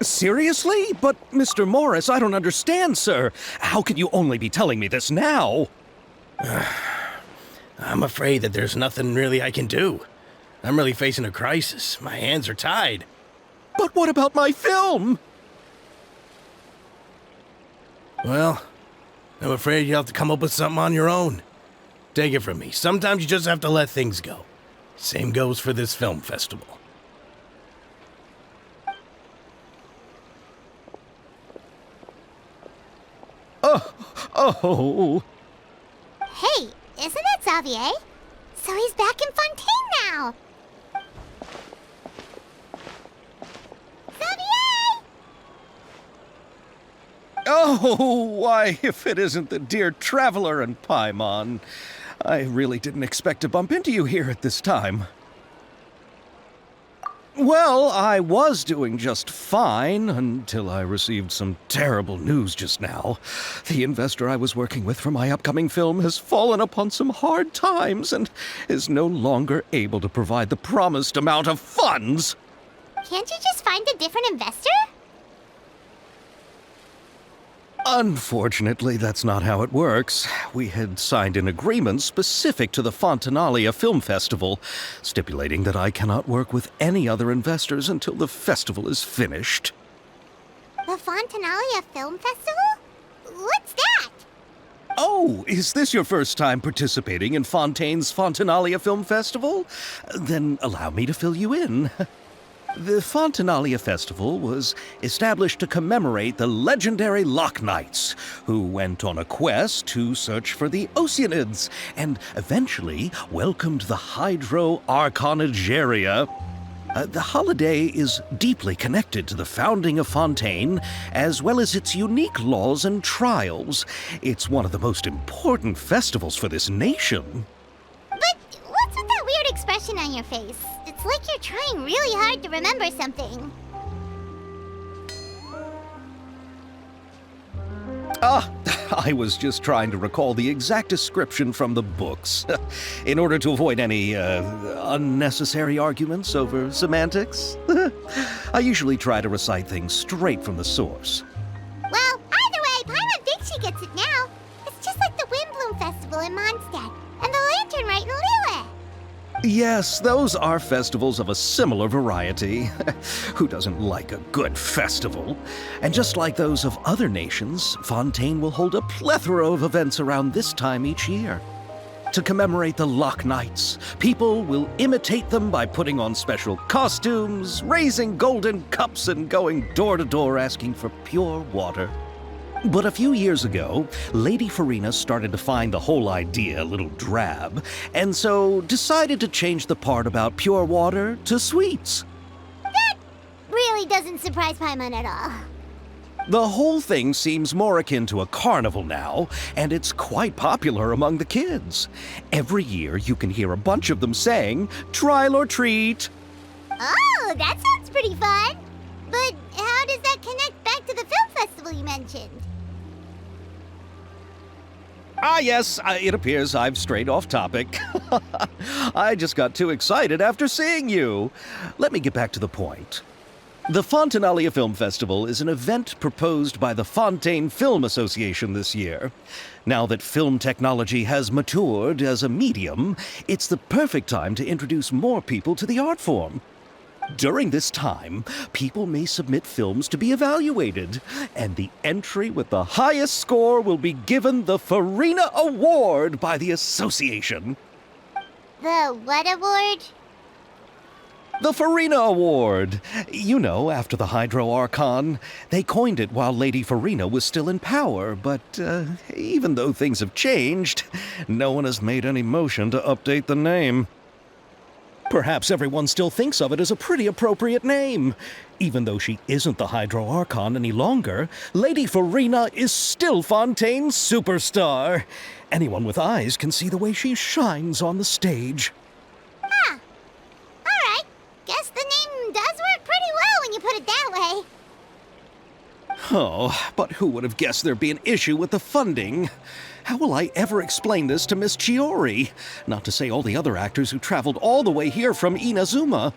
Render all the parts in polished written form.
Seriously? But, Mr. Morris, I don't understand, sir. How can you only be telling me this now? I'm afraid that there's nothing really I can do. I'm really facing a crisis. My hands are tied. But what about my film? Well, I'm afraid you'll have to come up with something on your own. Take it from me. Sometimes you just have to let things go. Same goes for this film festival. Oh. Hey, isn't that Xavier? So he's back in Fontaine now. Xavier! Oh, why, if it isn't the dear Traveler and Paimon. I really didn't expect to bump into you here at this time. Well, I was doing just fine until I received some terrible news just now. The investor I was working with for my upcoming film has fallen upon some hard times and is no longer able to provide the promised amount of funds. Can't you just find a different investor? Unfortunately, that's not how it works. We had signed an agreement specific to the Fontanalia Film Festival, stipulating that I cannot work with any other investors until the festival is finished. The Fontanalia Film Festival? What's that? Oh, is this your first time participating in Fontaine's Fontanalia Film Festival? Then allow me to fill you in. The Fontanalia Festival was established to commemorate the legendary Loch Knights, who went on a quest to search for the Oceanids and eventually welcomed the Hydro Archonigeria. The holiday is deeply connected to the founding of Fontaine, as well as its unique laws and trials. It's one of the most important festivals for this nation. But what's with that weird expression on your face? It's like you're trying really hard to remember something. I was just trying to recall the exact description from the books, in order to avoid any unnecessary arguments over semantics. I usually try to recite things straight from the source. Well, either way, Paimon thinks she gets it now. It's just like the Windbloom Festival in Mondstadt, and the Lantern Rite in Lille. Yes, those are festivals of a similar variety. Who doesn't like a good festival? And just like those of other nations, Fontaine will hold a plethora of events around this time each year. To commemorate the Loch Knights, people will imitate them by putting on special costumes, raising golden cups, and going door to door asking for pure water. But a few years ago, Lady Farina started to find the whole idea a little drab, and so decided to change the part about pure water to sweets. That really doesn't surprise Paimon at all. The whole thing seems more akin to a carnival now, and it's quite popular among the kids. Every year you can hear a bunch of them saying, "Trial or treat." Oh, that sounds pretty fun. But how does that connect back to the film festival you mentioned? Yes, it appears I've strayed off topic. I just got too excited after seeing you. Let me get back to the point. The Fontanalia Film Festival is an event proposed by the Fontaine Film Association this year. Now that film technology has matured as a medium, it's the perfect time to introduce more people to the art form. During this time, people may submit films to be evaluated, and the entry with the highest score will be given the Farina Award by the association. The what award? The Farina Award. You know, after the Hydro Archon. They coined it while Lady Farina was still in power, but even though things have changed, no one has made any motion to update the name. Perhaps everyone still thinks of it as a pretty appropriate name. Even though she isn't the Hydro Archon any longer, Lady Farina is still Fontaine's superstar. Anyone with eyes can see the way she shines on the stage. Huh. Alright. Guess the name does work pretty well when you put it that way. Oh, but who would have guessed there'd be an issue with the funding? How will I ever explain this to Miss Chiori? Not to say all the other actors who traveled all the way here from Inazuma.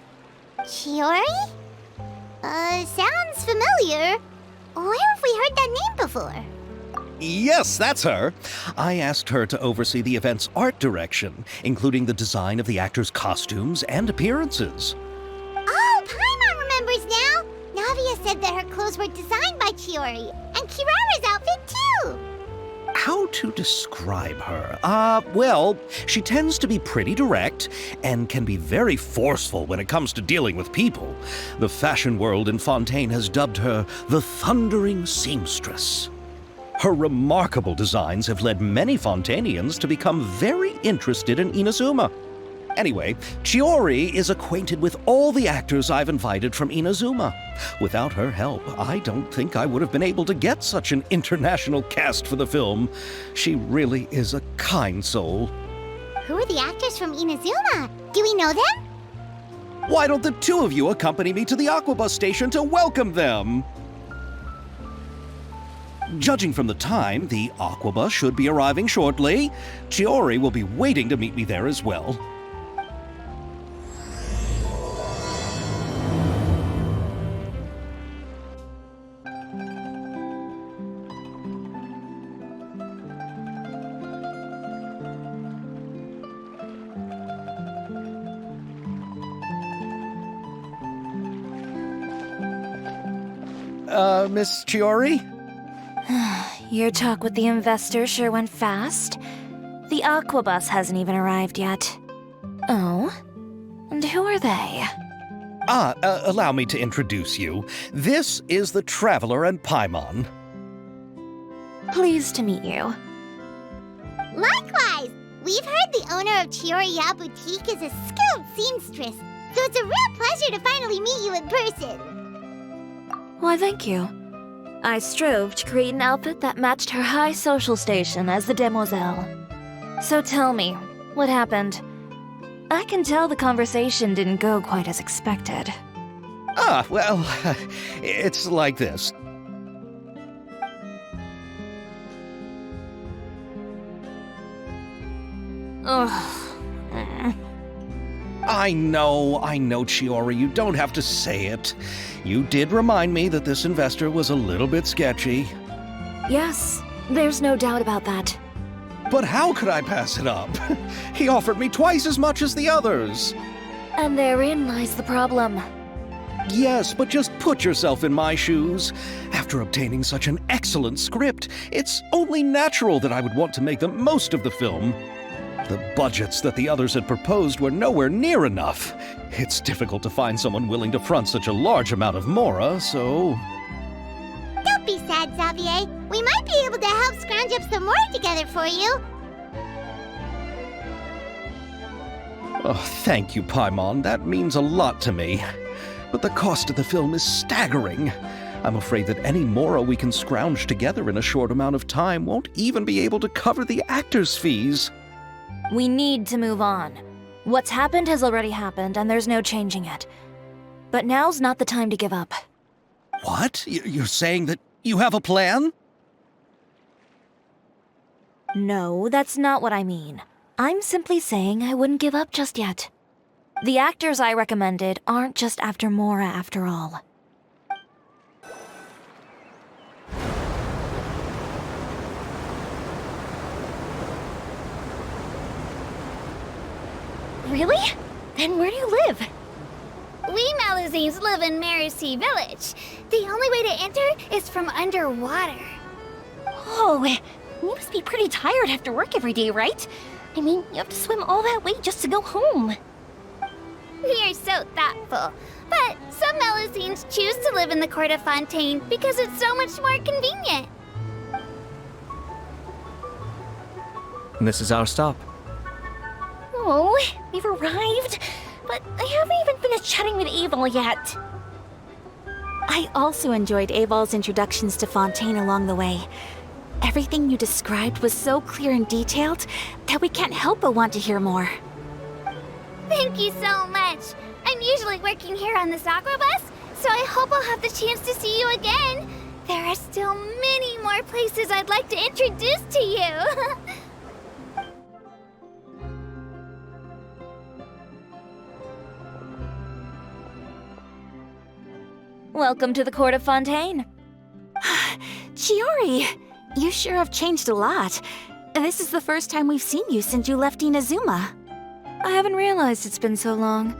Chiori? Sounds familiar. Where have we heard that name before? Yes, that's her. I asked her to oversee the event's art direction, including the design of the actors' costumes and appearances. Oh, Paimon remembers now! Navia said that her clothes were designed by Chiori, and Kirara's outfit too! How to describe her? Well, she tends to be pretty direct and can be very forceful when it comes to dealing with people. The fashion world in Fontaine has dubbed her the Thundering Seamstress. Her remarkable designs have led many Fontainians to become very interested in Inazuma. Anyway, Chiori is acquainted with all the actors I've invited from Inazuma. Without her help, I don't think I would have been able to get such an international cast for the film. She really is a kind soul. Who are the actors from Inazuma? Do we know them? Why don't the two of you accompany me to the Aquabus station to welcome them? Judging from the time, the Aquabus should be arriving shortly. Chiori will be waiting to meet me there as well. Miss Chiori? Your talk with the investor sure went fast. The Aquabus hasn't even arrived yet. Oh? And who are they? Allow me to introduce you. This is the Traveler and Paimon. Pleased to meet you. Likewise! We've heard the owner of Chioriya Boutique is a skilled seamstress, so it's a real pleasure to finally meet you in person. Why, thank you. I strove to create an outfit that matched her high social station as the demoiselle. So tell me, what happened? I can tell the conversation didn't go quite as expected. Well, it's like this. Ugh. I know, Chiori, you don't have to say it. You did remind me that this investor was a little bit sketchy. Yes, there's no doubt about that. But how could I pass it up? He offered me twice as much as the others. And therein lies the problem. Yes, but just put yourself in my shoes. After obtaining such an excellent script, it's only natural that I would want to make the most of the film. The budgets that the others had proposed were nowhere near enough. It's difficult to find someone willing to front such a large amount of mora, so... Don't be sad, Xavier. We might be able to help scrounge up some more together for you. Oh, thank you, Paimon. That means a lot to me. But the cost of the film is staggering. I'm afraid that any mora we can scrounge together in a short amount of time won't even be able to cover the actors' fees. We need to move on. What's happened has already happened, and there's no changing it. But now's not the time to give up. What? You're saying that you have a plan? No, that's not what I mean. I'm simply saying I wouldn't give up just yet. The actors I recommended aren't just after mora after all. Really? Then where do you live? We Malazines live in Marcy Village. The only way to enter is from underwater. Oh, you must be pretty tired after work every day, right? I mean, you have to swim all that way just to go home. We are so thoughtful. But some Malazines choose to live in the court of Fontaine because it's so much more convenient. This is our stop. Oh, we've arrived, but I haven't even finished chatting with Abel yet. I also enjoyed Aval's introductions to Fontaine along the way. Everything you described was so clear and detailed that we can't help but want to hear more. Thank you so much. I'm usually working here on this Aquabus, so I hope I'll have the chance to see you again. There are still many more places I'd like to introduce to you. Welcome to the court of Fontaine. Chiori, you sure have changed a lot. This is the first time we've seen you since you left Inazuma. I haven't realized it's been so long.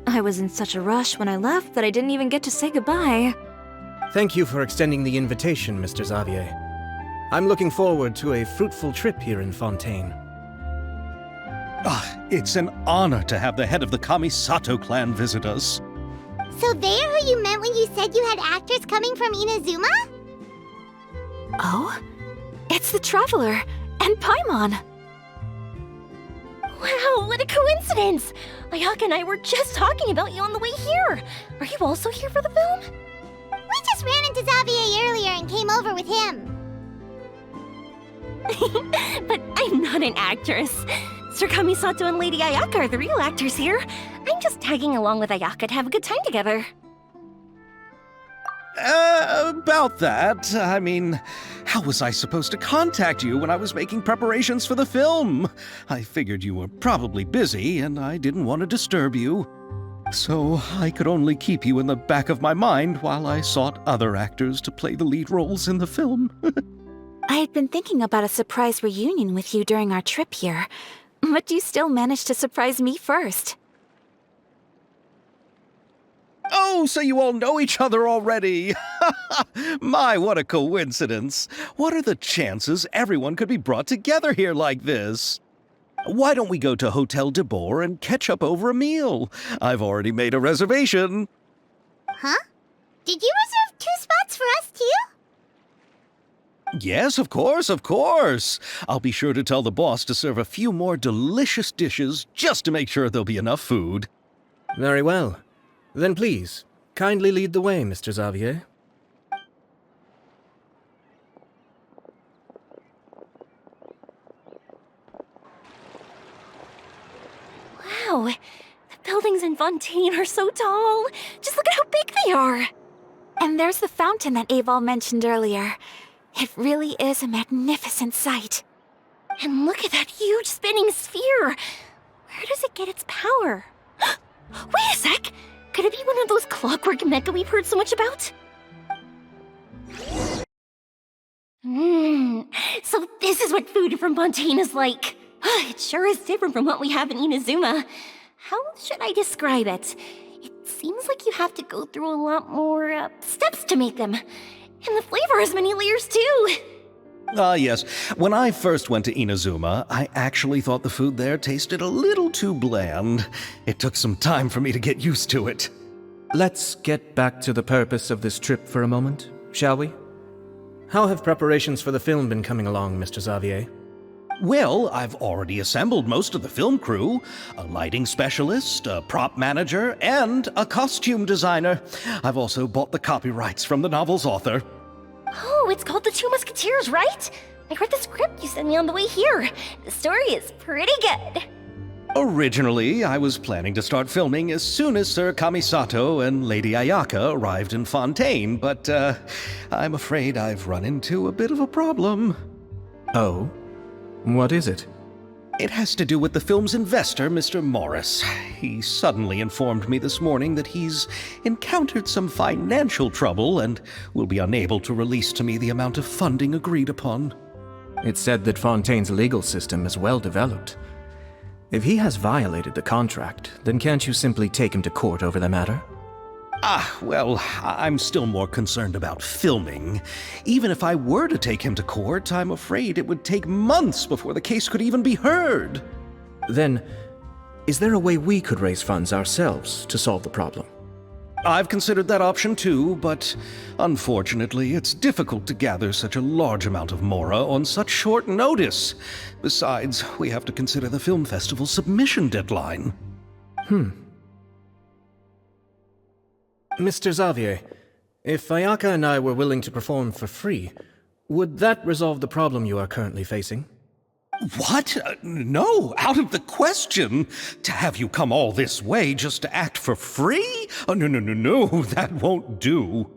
I was in such a rush when I left that I didn't even get to say goodbye. Thank you for extending the invitation, Mr. Xavier. I'm looking forward to a fruitful trip here in Fontaine. It's an honor to have the head of the Kamisato clan visit us. So they're who you meant when you said you had actors coming from Inazuma? Oh? It's the Traveler and Paimon. Wow, what a coincidence! Ayaka and I were just talking about you on the way here. Are you also here for the film? We just ran into Xavier earlier and came over with him. But I'm not an actress. Sir Kamisato and Lady Ayaka are the real actors here. I'm just tagging along with Ayaka to have a good time together. About that, I mean, how was I supposed to contact you when I was making preparations for the film? I figured you were probably busy, and I didn't want to disturb you. So I could only keep you in the back of my mind while I sought other actors to play the lead roles in the film. I had been thinking about a surprise reunion with you during our trip here, but you still managed to surprise me first. Oh, so you all know each other already! My, what a coincidence! What are the chances everyone could be brought together here like this? Why don't we go to Hotel de Boer and catch up over a meal? I've already made a reservation. Huh? Did you reserve 2 spots for us too? Yes, of course, of course. I'll be sure to tell the boss to serve a few more delicious dishes just to make sure there'll be enough food. Very well. Then please, kindly lead the way, Mr. Xavier. Wow, the buildings in Fontaine are so tall. Just look at how big they are. And there's the fountain that Aval mentioned earlier. It really is a magnificent sight. And look at that huge spinning sphere. Where does it get its power? Wait a sec! Could it be one of those clockwork mecha we've heard so much about? So this is what food from Fontaine is like. It sure is different from what we have in Inazuma. How should I describe it? It seems like you have to go through a lot more steps to make them. And the flavor has many layers too. Yes. When I first went to Inazuma, I actually thought the food there tasted a little too bland. It took some time for me to get used to it. Let's get back to the purpose of this trip for a moment, shall we? How have preparations for the film been coming along, Mr. Xavier? Well, I've already assembled most of the film crew, a lighting specialist, a prop manager, and a costume designer. I've also bought the copyrights from the novel's author. Oh, it's called The Two Musketeers, right? I read the script you sent me on the way here. The story is pretty good. Originally, I was planning to start filming as soon as Sir Kamisato and Lady Ayaka arrived in Fontaine, but I'm afraid I've run into a bit of a problem. Oh? What is it? It has to do with the film's investor, Mr. Morris. He suddenly informed me this morning that he's encountered some financial trouble and will be unable to release to me the amount of funding agreed upon. It's said that Fontaine's legal system is well developed. If he has violated the contract, then can't you simply take him to court over the matter? Well, I'm still more concerned about filming. Even if I were to take him to court, I'm afraid it would take months before the case could even be heard. Then, is there a way we could raise funds ourselves to solve the problem? I've considered that option too, but unfortunately, it's difficult to gather such a large amount of mora on such short notice. Besides, we have to consider the film festival's submission deadline. Mr. Xavier, if Ayaka and I were willing to perform for free, would that resolve the problem you are currently facing? What? No, out of the question. To have you come all this way just to act for free? Oh, no, that won't do.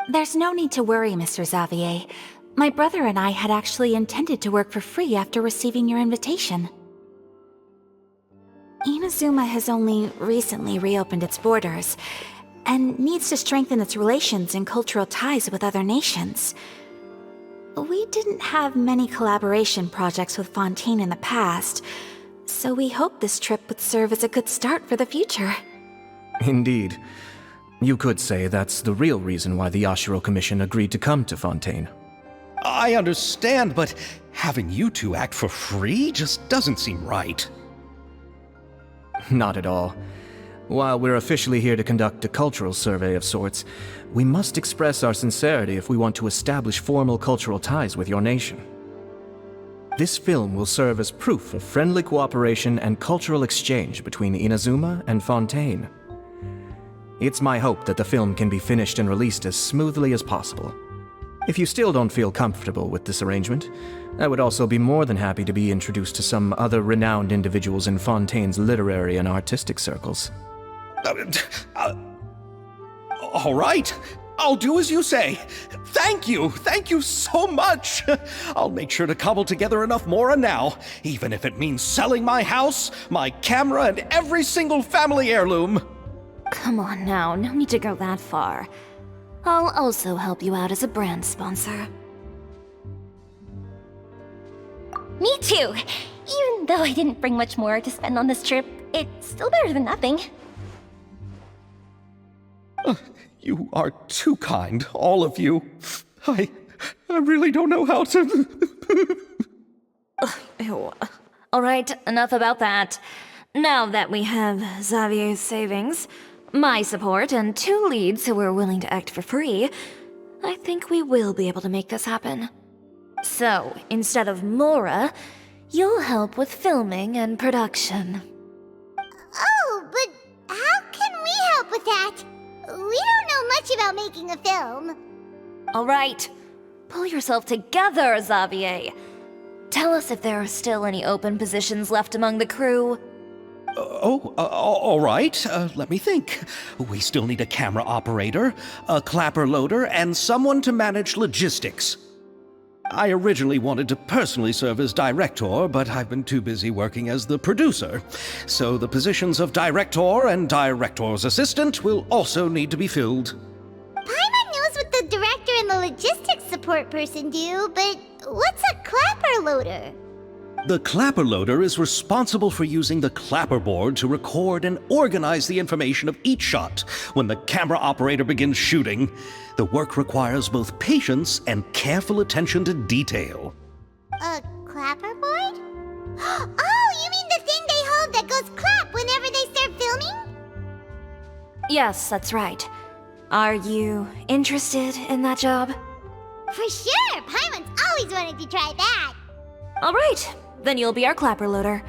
There's no need to worry, Mr. Xavier. My brother and I had actually intended to work for free after receiving your invitation. Inazuma has only recently reopened its borders, and needs to strengthen its relations and cultural ties with other nations. We didn't have many collaboration projects with Fontaine in the past, so we hoped this trip would serve as a good start for the future. Indeed. You could say that's the real reason why the Yashiro Commission agreed to come to Fontaine. I understand, but having you two act for free just doesn't seem right. Not at all. While we're officially here to conduct a cultural survey of sorts, we must express our sincerity if we want to establish formal cultural ties with your nation. This film will serve as proof of friendly cooperation and cultural exchange between Inazuma and Fontaine. It's my hope that the film can be finished and released as smoothly as possible. If you still don't feel comfortable with this arrangement, I would also be more than happy to be introduced to some other renowned individuals in Fontaine's literary and artistic circles. All right, I'll do as you say. Thank you so much. I'll make sure to cobble together enough mora now, even if it means selling my house, my camera, and every single family heirloom. Come on now, no need to go that far. I'll also help you out as a brand sponsor. Me too! Even though I didn't bring much more to spend on this trip, it's still better than nothing. You are too kind, all of you. I really don't know how to... Ew. Alright, enough about that. Now that we have Xavier's savings, my support, and 2 leads who are willing to act for free, I think we will be able to make this happen. So, instead of Mora, you'll help with filming and production. Oh, but how can we help with that? We don't know much about making a film. Alright, pull yourself together, Xavier. Tell us if there are still any open positions left among the crew. All right. Let me think. We still need a camera operator, a clapper loader, and someone to manage logistics. I originally wanted to personally serve as director, but I've been too busy working as the producer. So the positions of director and director's assistant will also need to be filled. Paimon knows what the director and the logistics support person do, but what's a clapper loader? The clapper loader is responsible for using the clapper board to record and organize the information of each shot when the camera operator begins shooting. The work requires both patience and careful attention to detail. A clapper board? Oh, you mean the thing they hold that goes clap whenever they start filming? Yes, that's right. Are you interested in that job? For sure! Paimon's always wanted to try that! Alright, then you'll be our clapper loader.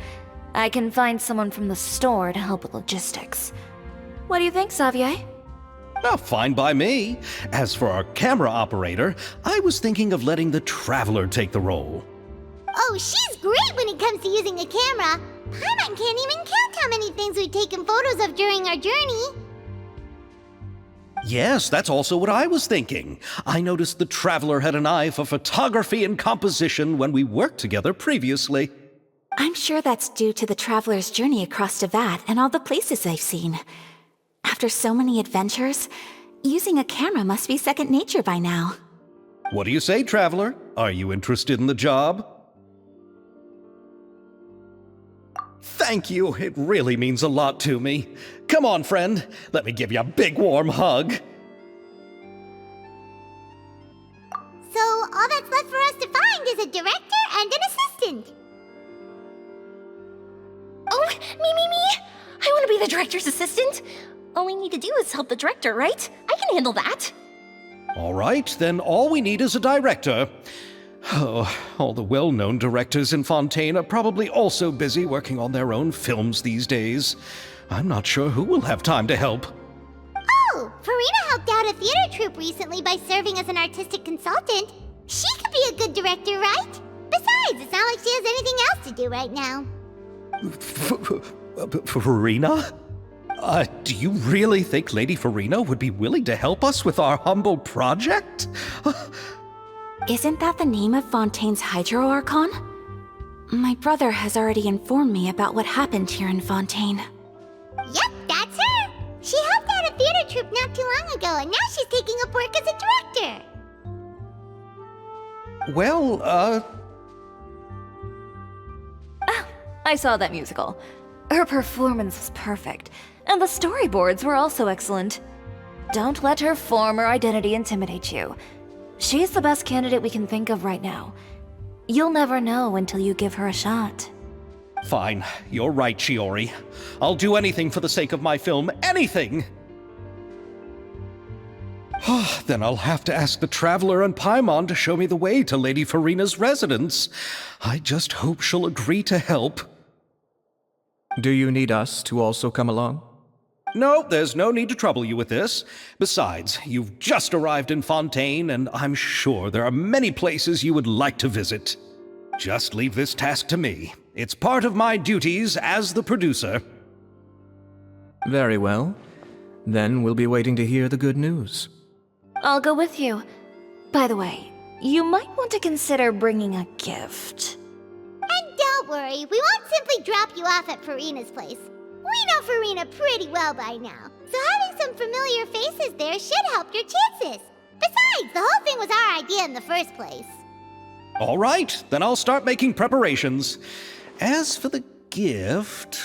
I can find someone from the store to help with logistics. What do you think, Xavier? Oh, fine by me. As for our camera operator, I was thinking of letting the Traveler take the role. Oh, she's great when it comes to using a camera. Paimon can't even count how many things we've taken photos of during our journey. Yes, that's also what I was thinking. I noticed the Traveler had an eye for photography and composition when we worked together previously. I'm sure that's due to the traveler's journey across Devat and all the places they've seen. After so many adventures, using a camera must be second nature by now. What do you say, Traveler? Are you interested in the job? Thank you. It really means a lot to me. Come on, friend. Let me give you a big warm hug. So all that's left for us to find is a director and an assistant. Oh, me! I want to be the director's assistant. All we need to do is help the director, right? I can handle that. All right, then all we need is a director. Oh, all the well-known directors in Fontaine are probably also busy working on their own films these days. I'm not sure who will have time to help. Oh, Farina helped out a theater troupe recently by serving as an artistic consultant. She could be a good director, right? Besides, it's not like she has anything else to do right now. Farina? Do you really think Lady Farina would be willing to help us with our humble project? Isn't that the name of Fontaine's Hydro Archon? My brother has already informed me about what happened here in Fontaine. Yep, that's her. She helped out a theater troupe not ago, and now she's taking up work as a director. Well, I saw that musical. Her performance was perfect, and the storyboards were also excellent. Don't let her former identity intimidate you. She's the best candidate we can think of right now. You'll never know until you give her a shot. Fine. You're right, Shiori. I'll do anything for the sake of my film. Anything! Then I'll have to ask the Traveler and Paimon to show me the way to Lady Farina's residence. I just hope she'll agree to help. Do you need us to also come along? No, there's no need to trouble you with this. Besides, you've just arrived in Fontaine, and I'm sure there are many places you would like to visit. Just leave this task to me. It's part of my duties as the producer. Very well. Then we'll be waiting to hear the good news. I'll go with you. By the way, you might want to consider bringing a gift. And don't worry, we won't simply drop you off at Farina's place. We know Farina pretty well by now, so having some familiar faces there should help your chances. Besides, the whole thing was our idea in the first place. All right, then I'll start making preparations. As for the gift...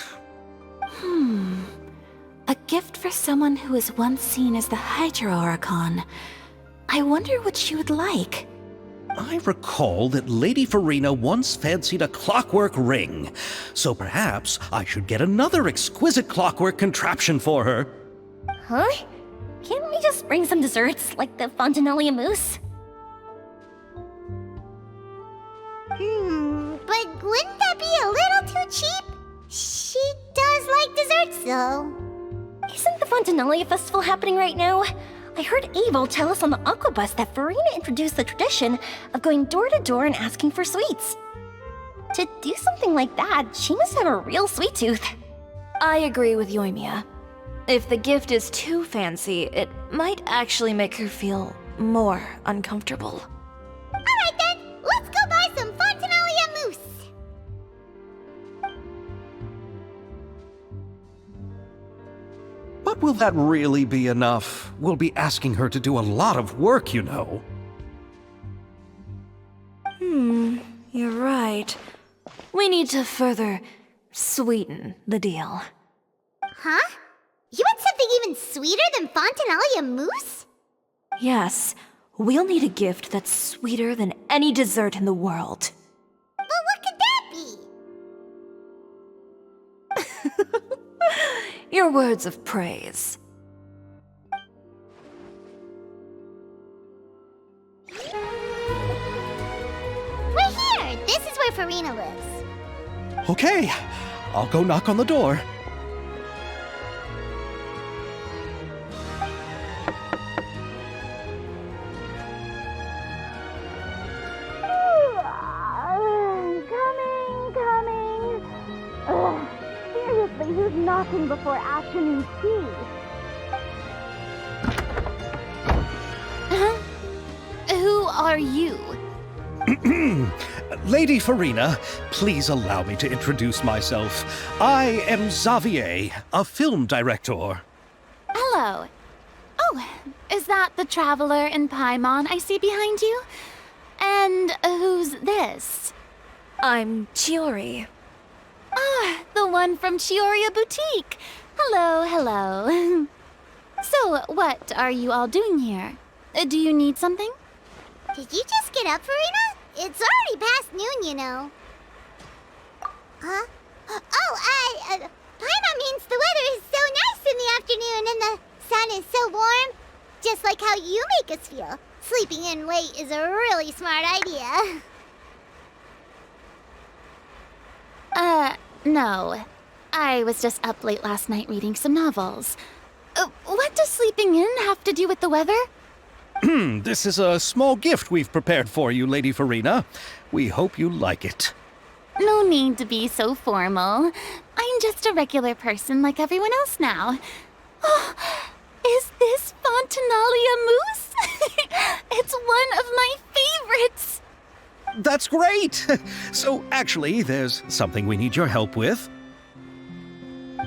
A gift for someone who was once seen as the Hydro Oricon. I wonder what she would like. I recall that Lady Farina once fancied a clockwork ring, so perhaps I should get another exquisite clockwork contraption for her. Huh? Can't we just bring some desserts, like the Fontinalia mousse? But wouldn't that be a little too cheap? She does like desserts, though. Isn't the Fontinalia festival happening right now? I heard Abel tell us on the Aquabus that Farina introduced the tradition of going door to door and asking for sweets. To do something like that, she must have a real sweet tooth. I agree with Yoimiya. If the gift is too fancy, it might actually make her feel more uncomfortable. Alright then, let's go buy some Fontinalia mousse. But will that really be enough? We'll be asking her to do a lot of work, you know. You're right. We need to further sweeten the deal. Huh? You want something even sweeter than Fontinalia mousse? Yes, we'll need a gift that's sweeter than any dessert in the world. But what could that be? Your words of praise. We're here! This is where Farina lives. Okay, I'll go knock on the door. Coming. Ugh, seriously, who's knocking before afternoon tea? Who are you? Lady Farina, please allow me to introduce myself. I am Xavier, a film director. Hello. Oh, is that the Traveler and Paimon I see behind you? And who's this? I'm Chiori. Ah, the one from Chioria Boutique. Hello. So, what are you all doing here? Do you need something? Did you just get up, Farina? It's already past noon, you know. Huh? Paimon means the weather is so nice in the afternoon and the sun is so warm. Just like how you make us feel. Sleeping in late is a really smart idea. No. I was just up late last night reading some novels. What does sleeping in have to do with the weather? This is a small gift we've prepared for you, Lady Farina. We hope you like it. No need to be so formal. I'm just a regular person like everyone else now. Oh, is this Fontinalia mousse? It's one of my favorites. That's great! So, actually, there's something we need your help with.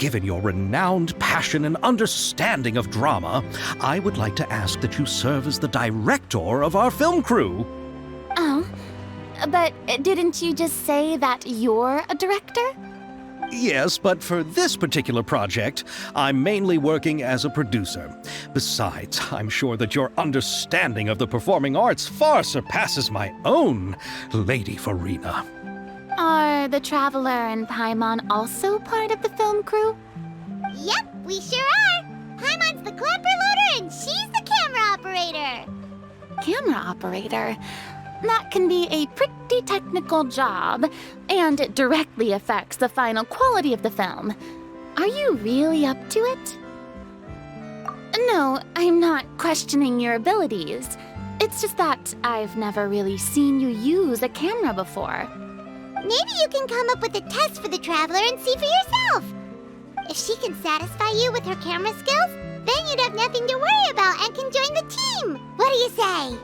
given your renowned passion and understanding of drama, I would like to ask that you serve as the director of our film crew. Oh, but didn't you just say that you're a director? Yes, but for this particular project, I'm mainly working as a producer. Besides, I'm sure that your understanding of the performing arts far surpasses my own, Lady Farina. Are the Traveler and Paimon also part of the film crew? Yep, we sure are. Paimon's the clapper loader and she's the camera operator. Camera operator? That can be a pretty technical job, and it directly affects the final quality of the film. Are you really up to it? No, I'm not questioning your abilities. It's just that I've never really seen you use a camera before. Maybe you can come up with a test for the Traveler and see for yourself. If she can satisfy you with her camera skills, then you'd have nothing to worry about and can join the team. What do you say?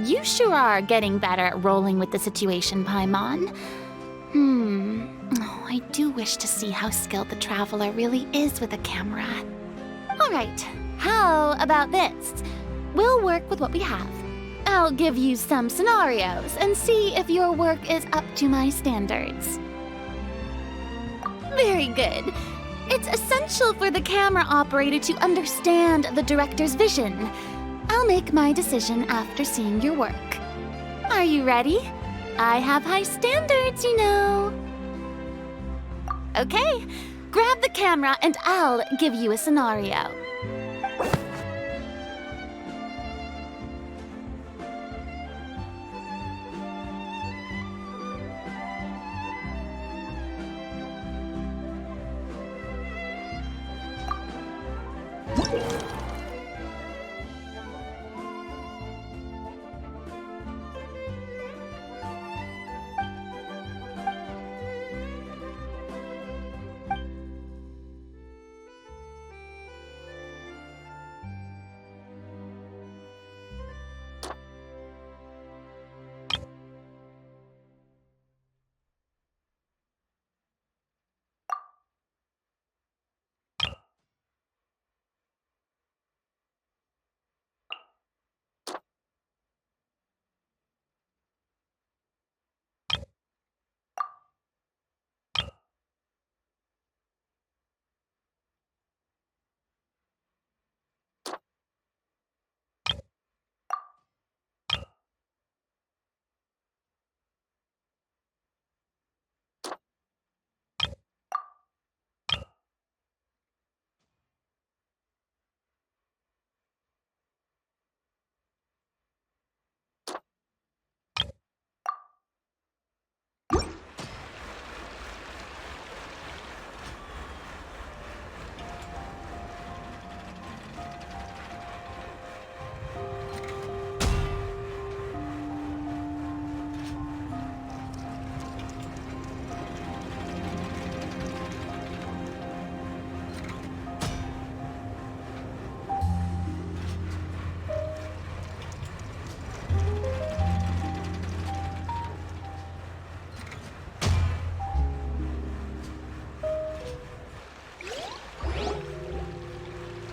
You sure are getting better at rolling with the situation, Paimon. Oh, I do wish to see how skilled the Traveler really is with a camera. Alright, how about this? We'll work with what we have. I'll give you some scenarios and see if your work is up to my standards. Very good. It's essential for the camera operator to understand the director's vision. I'll make my decision after seeing your work. Are you ready? I have high standards, you know. Okay, grab the camera and I'll give you a scenario.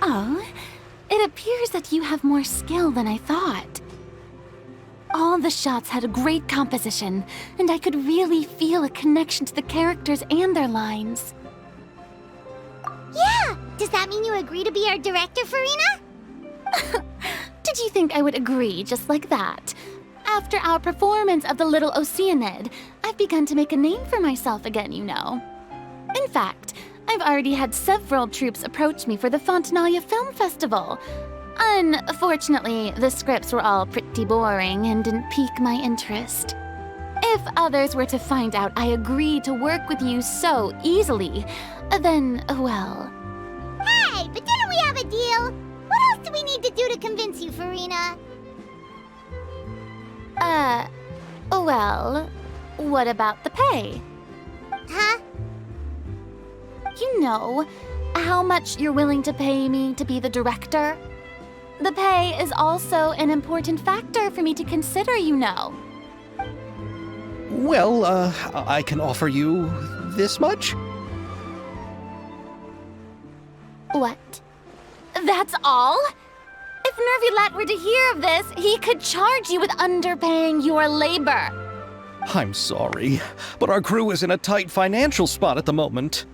Oh, it appears that you have more skill than I thought. All the shots had a great composition, and I could really feel a connection to the characters and their lines. Yeah! Does that mean you agree to be our director, Farina? Did you think I would agree just like that? After our performance of The Little Oceanid, I've begun to make a name for myself again, you know. In fact, I've already had several troops approach me for the Fontanalia Film Festival. Unfortunately, the scripts were all pretty boring and didn't pique my interest. If others were to find out I agreed to work with you so easily, then, well... Hey, but didn't we have a deal? What else do we need to do to convince you, Farina? Well, what about the pay? Huh? You know, how much you're willing to pay me to be the director? The pay is also an important factor for me to consider, you know. Well, I can offer you this much. What? That's all? If Nervilet were to hear of this, he could charge you with underpaying your labor. I'm sorry, but our crew is in a tight financial spot at the moment.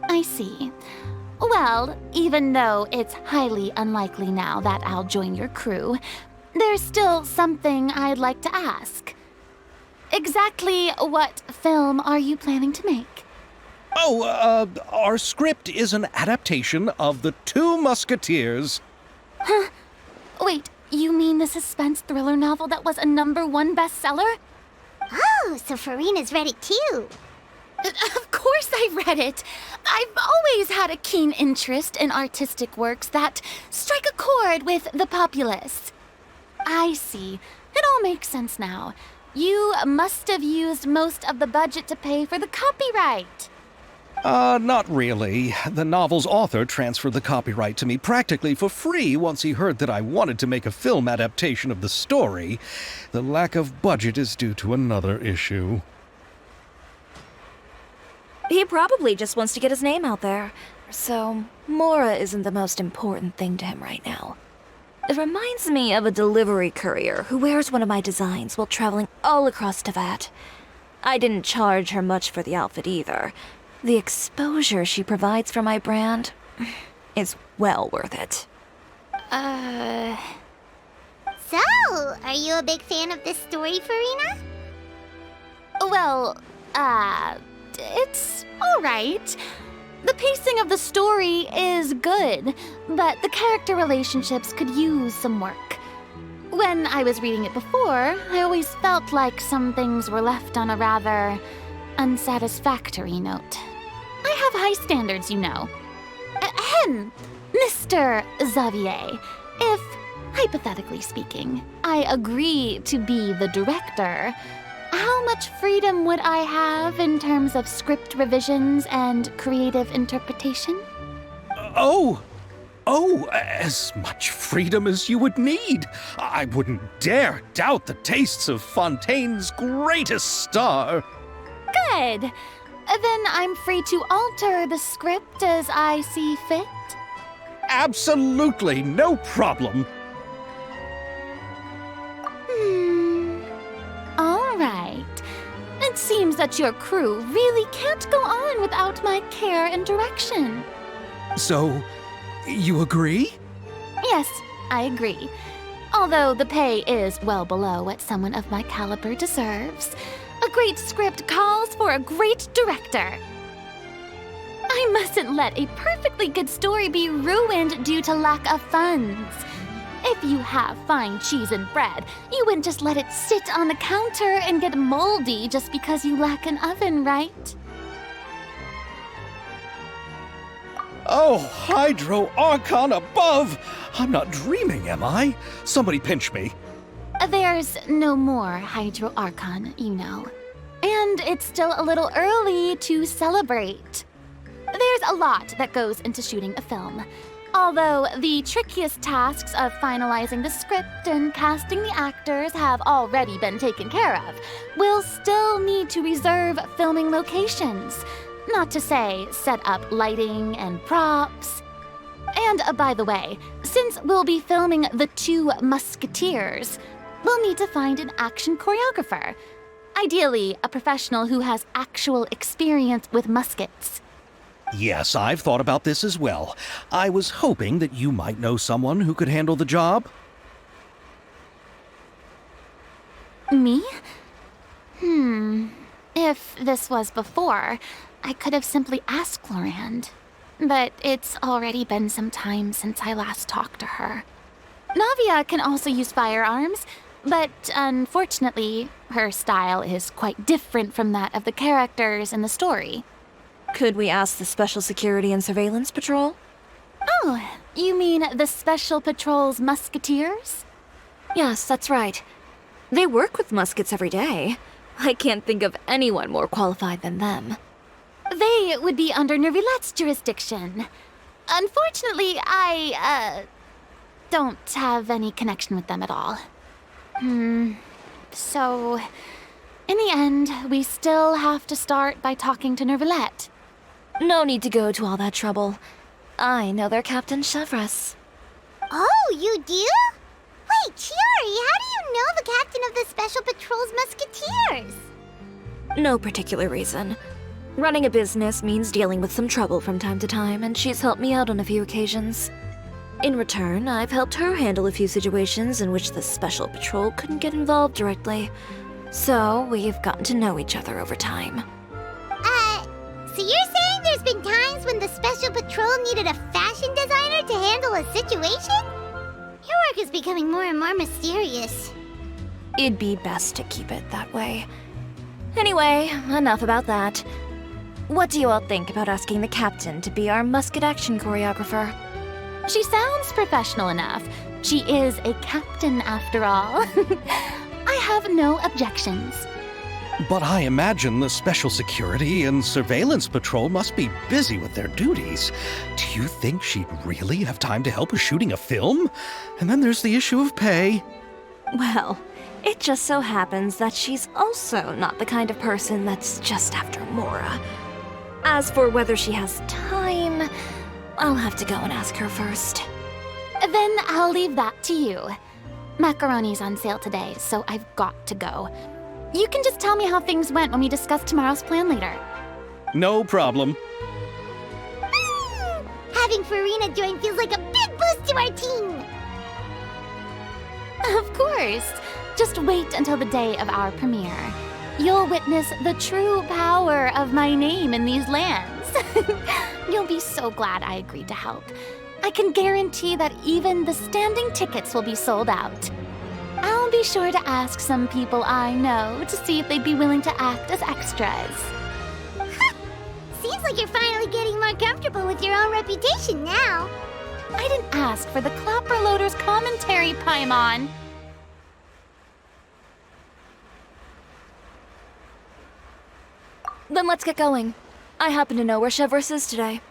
I see. Well, even though it's highly unlikely now that I'll join your crew, there's still something I'd like to ask. Exactly what film are you planning to make? Oh, our script is an adaptation of The Two Musketeers. Huh? Wait, you mean the suspense thriller novel that was a #1 bestseller? Oh, so Farina's read it too. Of course I read it. I've always had a keen interest in artistic works that strike a chord with the populace. I see. It all makes sense now. You must have used most of the budget to pay for the copyright. Not really. The novel's author transferred the copyright to me practically for free once he heard that I wanted to make a film adaptation of the story. The lack of budget is due to another issue. He probably just wants to get his name out there. So, Mora isn't the most important thing to him right now. It reminds me of a delivery courier who wears one of my designs while traveling all across Teyvat. I didn't charge her much for the outfit either. The exposure she provides for my brand is well worth it. So, are you a big fan of this story, Farina? Well, it's alright. The pacing of the story is good, but the character relationships could use some work. When I was reading it before, I always felt like some things were left on a rather unsatisfactory note. I have high standards, you know. Ahem, Mr. Xavier, if, hypothetically speaking, I agree to be the director, how much freedom would I have in terms of script revisions and creative interpretation? As much freedom as you would need. I wouldn't dare doubt the tastes of Fontaine's greatest star. Good. Then I'm free to alter the script as I see fit? Absolutely no problem. All right. It seems that your crew really can't go on without my care and direction. So, you agree? Yes, I agree. Although the pay is well below what someone of my caliber deserves. A great script calls for a great director. I mustn't let a perfectly good story be ruined due to lack of funds. If you have fine cheese and bread, you wouldn't just let it sit on the counter and get moldy just because you lack an oven, right? Oh, Hydro Archon above! I'm not dreaming, am I? Somebody pinch me. There's no more Hydro Archon, you know. And it's still a little early to celebrate. There's a lot that goes into shooting a film. Although the trickiest tasks of finalizing the script and casting the actors have already been taken care of, we'll still need to reserve filming locations. Not to say set up lighting and props. And by the way, since we'll be filming The Two Musketeers, we'll need to find an action choreographer. Ideally, a professional who has actual experience with muskets. Yes, I've thought about this as well. I was hoping that you might know someone who could handle the job. Me? If this was before, I could have simply asked Florand. But it's already been some time since I last talked to her. Navia can also use firearms, but unfortunately, her style is quite different from that of the characters in the story. Could we ask the Special Security and Surveillance Patrol? Oh, you mean the Special Patrol's musketeers? Yes, that's right. They work with muskets every day. I can't think of anyone more qualified than them. They would be under Nervilet's jurisdiction. Unfortunately, I don't have any connection with them at all. So, in the end, we still have to start by talking to Nervilet. No need to go to all that trouble. I know their Captain Chevreuse. Oh, you do? Wait, Chiori, how do you know the captain of the Special Patrol's Musketeers? No particular reason. Running a business means dealing with some trouble from time to time, and she's helped me out on a few occasions. In return, I've helped her handle a few situations in which the Special Patrol couldn't get involved directly. So, we've gotten to know each other over time. So you're saying there's been times when the Special Patrol needed a fashion designer to handle a situation? Your work is becoming more and more mysterious. It'd be best to keep it that way. Anyway, enough about that. What do you all think about asking the captain to be our musket action choreographer? She sounds professional enough. She is a captain after all. I have no objections. But I imagine the Special Security and Surveillance Patrol must be busy with their duties. Do you think she'd really have time to help us shooting a film? And then there's the issue of pay. Well, it just so happens that she's also not the kind of person that's just after Mora. As for whether she has time, I'll have to go and ask her first. Then I'll leave that to you. Macaroni's on sale today, so I've got to go. You can just tell me how things went when we discuss tomorrow's plan later. No problem. Having Furina join feels like a big boost to our team. Of course. Just wait until the day of our premiere. You'll witness the true power of my name in these lands. You'll be so glad I agreed to help. I can guarantee that even the standing tickets will be sold out. I'll be sure to ask some people I know to see if they'd be willing to act as extras. Seems like you're finally getting more comfortable with your own reputation now. I didn't ask for the Clapper Loader's commentary, Paimon. Then let's get going. I happen to know where Chevreuse is today.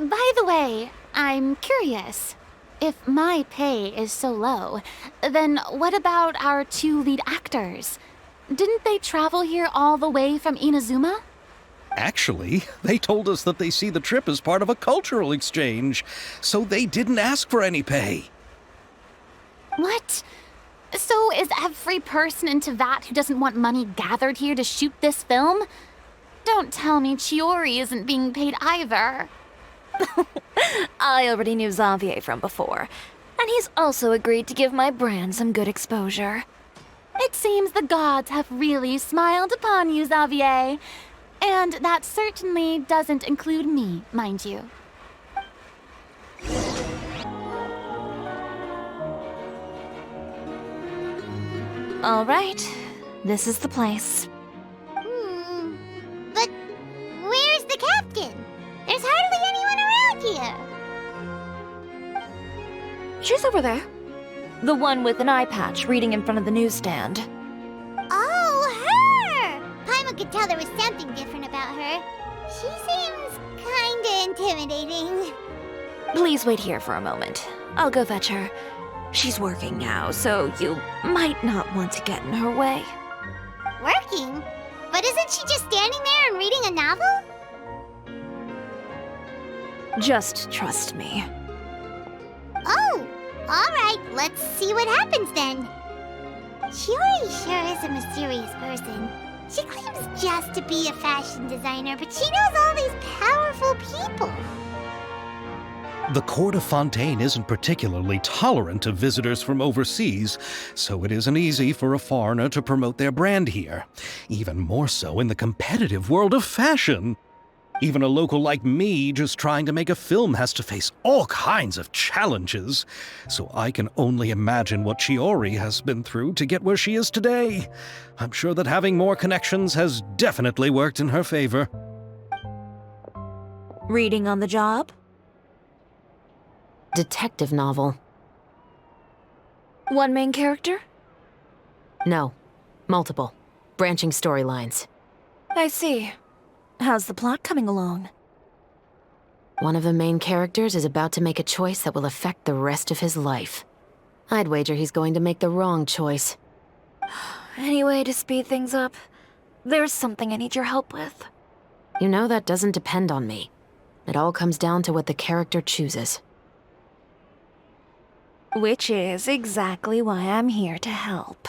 By the way, I'm curious. If my pay is so low, then what about our two lead actors? Didn't they travel here all the way from Inazuma? Actually, they told us that they see the trip as part of a cultural exchange, so they didn't ask for any pay. What? So is every person in Tevat who doesn't want money gathered here to shoot this film? Don't tell me Chiori isn't being paid either. I already knew Xavier from before, and he's also agreed to give my brand some good exposure. It seems the gods have really smiled upon you, Xavier. And that certainly doesn't include me, mind you. All right, this is the place. But where's the captain? There's hardly anyone around here. She's over there. The one with an eye patch reading in front of the newsstand. Oh, her! Paimon could tell there was something different about her. She seems kinda intimidating. Please wait here for a moment. I'll go fetch her. She's working now, so you might not want to get in her way. Working? But isn't she just standing there and reading a novel? Just trust me. Oh, alright, let's see what happens then. Chiori sure is a mysterious person. She claims just to be a fashion designer, but she knows all these powerful people. The court of Fontaine isn't particularly tolerant of visitors from overseas, so it isn't easy for a foreigner to promote their brand here. Even more so in the competitive world of fashion. Even a local like me just trying to make a film has to face all kinds of challenges. So I can only imagine what Chiori has been through to get where she is today. I'm sure that having more connections has definitely worked in her favor. Reading on the job? Detective novel. One main character? No. Multiple. Branching storylines. I see. How's the plot coming along? One of the main characters is about to make a choice that will affect the rest of his life. I'd wager he's going to make the wrong choice. Any way to speed things up? There's something I need your help with. You know that doesn't depend on me. It all comes down to what the character chooses. Which is exactly why I'm here to help.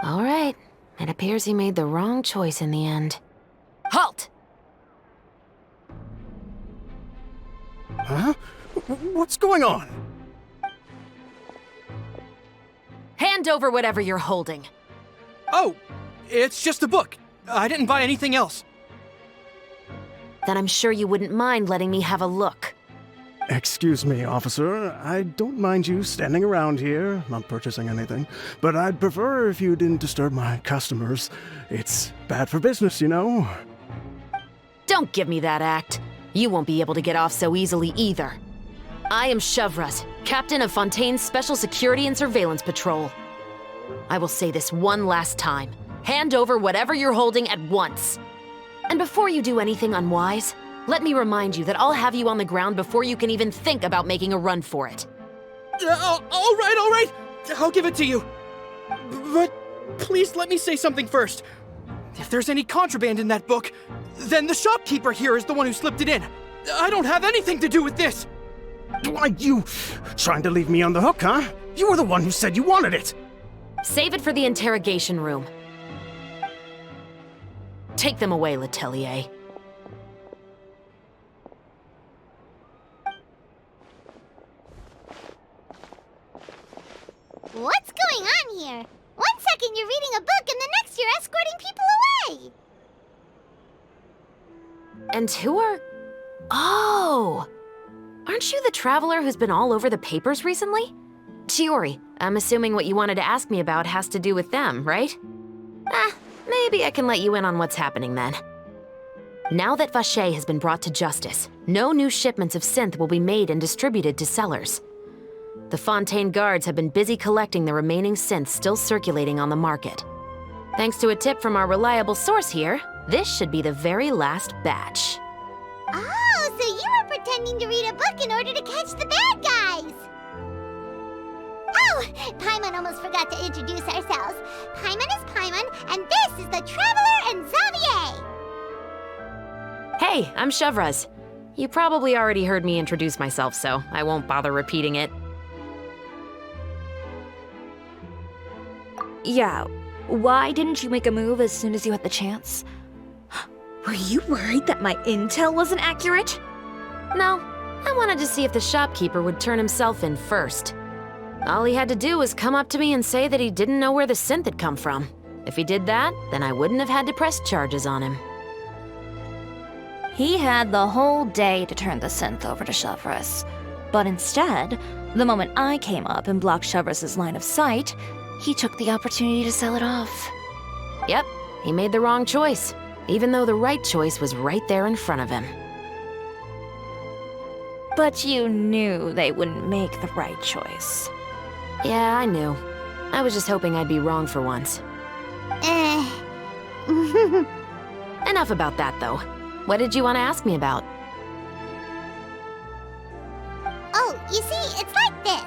All right. It appears he made the wrong choice in the end. Halt! Huh? What's going on? Hand over whatever you're holding. Oh, it's just a book. I didn't buy anything else. Then I'm sure you wouldn't mind letting me have a look. Excuse me, officer. I don't mind you standing around here, not purchasing anything, but I'd prefer if you didn't disturb my customers. It's bad for business, you know. Don't give me that act. You won't be able to get off so easily either. I am Shavraz, captain of Fontaine's Special Security and Surveillance Patrol. I will say this one last time. Hand over whatever you're holding at once. And before you do anything unwise, let me remind you that I'll have you on the ground before you can even think about making a run for it. All right. I'll give it to you. But please let me say something first. If there's any contraband in that book, then the shopkeeper here is the one who slipped it in. I don't have anything to do with this. Why, you trying to leave me on the hook, huh? You were the one who said you wanted it. Save it for the interrogation room. Take them away, Letelier. What's going on here? 1 second you're reading a book and the next you're escorting people away! And who are... Oh! Aren't you the traveler who's been all over the papers recently? Chiori, I'm assuming what you wanted to ask me about has to do with them, right? Maybe I can let you in on what's happening then. Now that Vacher has been brought to justice, no new shipments of synth will be made and distributed to sellers. The Fontaine guards have been busy collecting the remaining synths still circulating on the market. Thanks to a tip from our reliable source here, this should be the very last batch. Oh, so you were pretending to read a book in order to catch the bad guys! Oh, Paimon almost forgot to introduce ourselves. Paimon is Paimon, and this is the Traveler and Xavier! Hey, I'm Shavraz. You probably already heard me introduce myself, so I won't bother repeating it. Yeah, why didn't you make a move as soon as you had the chance? Were you worried that my intel wasn't accurate? No, I wanted to see if the shopkeeper would turn himself in first. All he had to do was come up to me and say that he didn't know where the synth had come from. If he did that, then I wouldn't have had to press charges on him. He had the whole day to turn the synth over to Shavraz. But instead, the moment I came up and blocked Shavraz's line of sight, he took the opportunity to sell it off. Yep, he made the wrong choice, even though the right choice was right there in front of him. But you knew they wouldn't make the right choice. Yeah, I knew. I was just hoping I'd be wrong for once. Enough about that, though. What did you want to ask me about? Oh, you see, it's like this.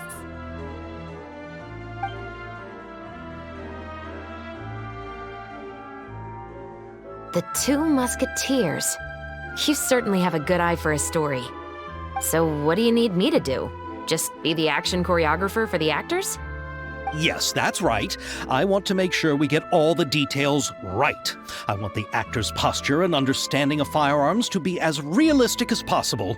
The Two Musketeers. You certainly have a good eye for a story. So what do you need me to do? Just be the action choreographer for the actors? Yes, that's right. I want to make sure we get all the details right. I want the actor's posture and understanding of firearms to be as realistic as possible.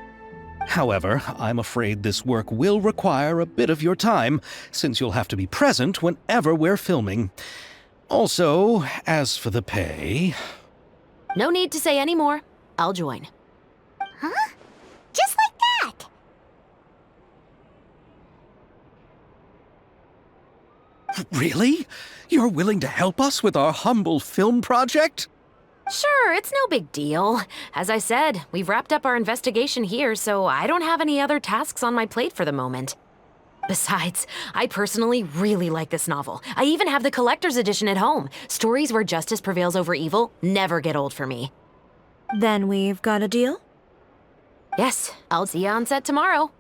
However, I'm afraid this work will require a bit of your time, since you'll have to be present whenever we're filming. Also, as for the pay... No need to say any more. I'll join. Huh? Just like that? Really? You're willing to help us with our humble film project? Sure, it's no big deal. As I said, we've wrapped up our investigation here, so I don't have any other tasks on my plate for the moment. Besides, I personally really like this novel. I even have the collector's edition at home. Stories where justice prevails over evil never get old for me. Then we've got a deal? Yes, I'll see you on set tomorrow.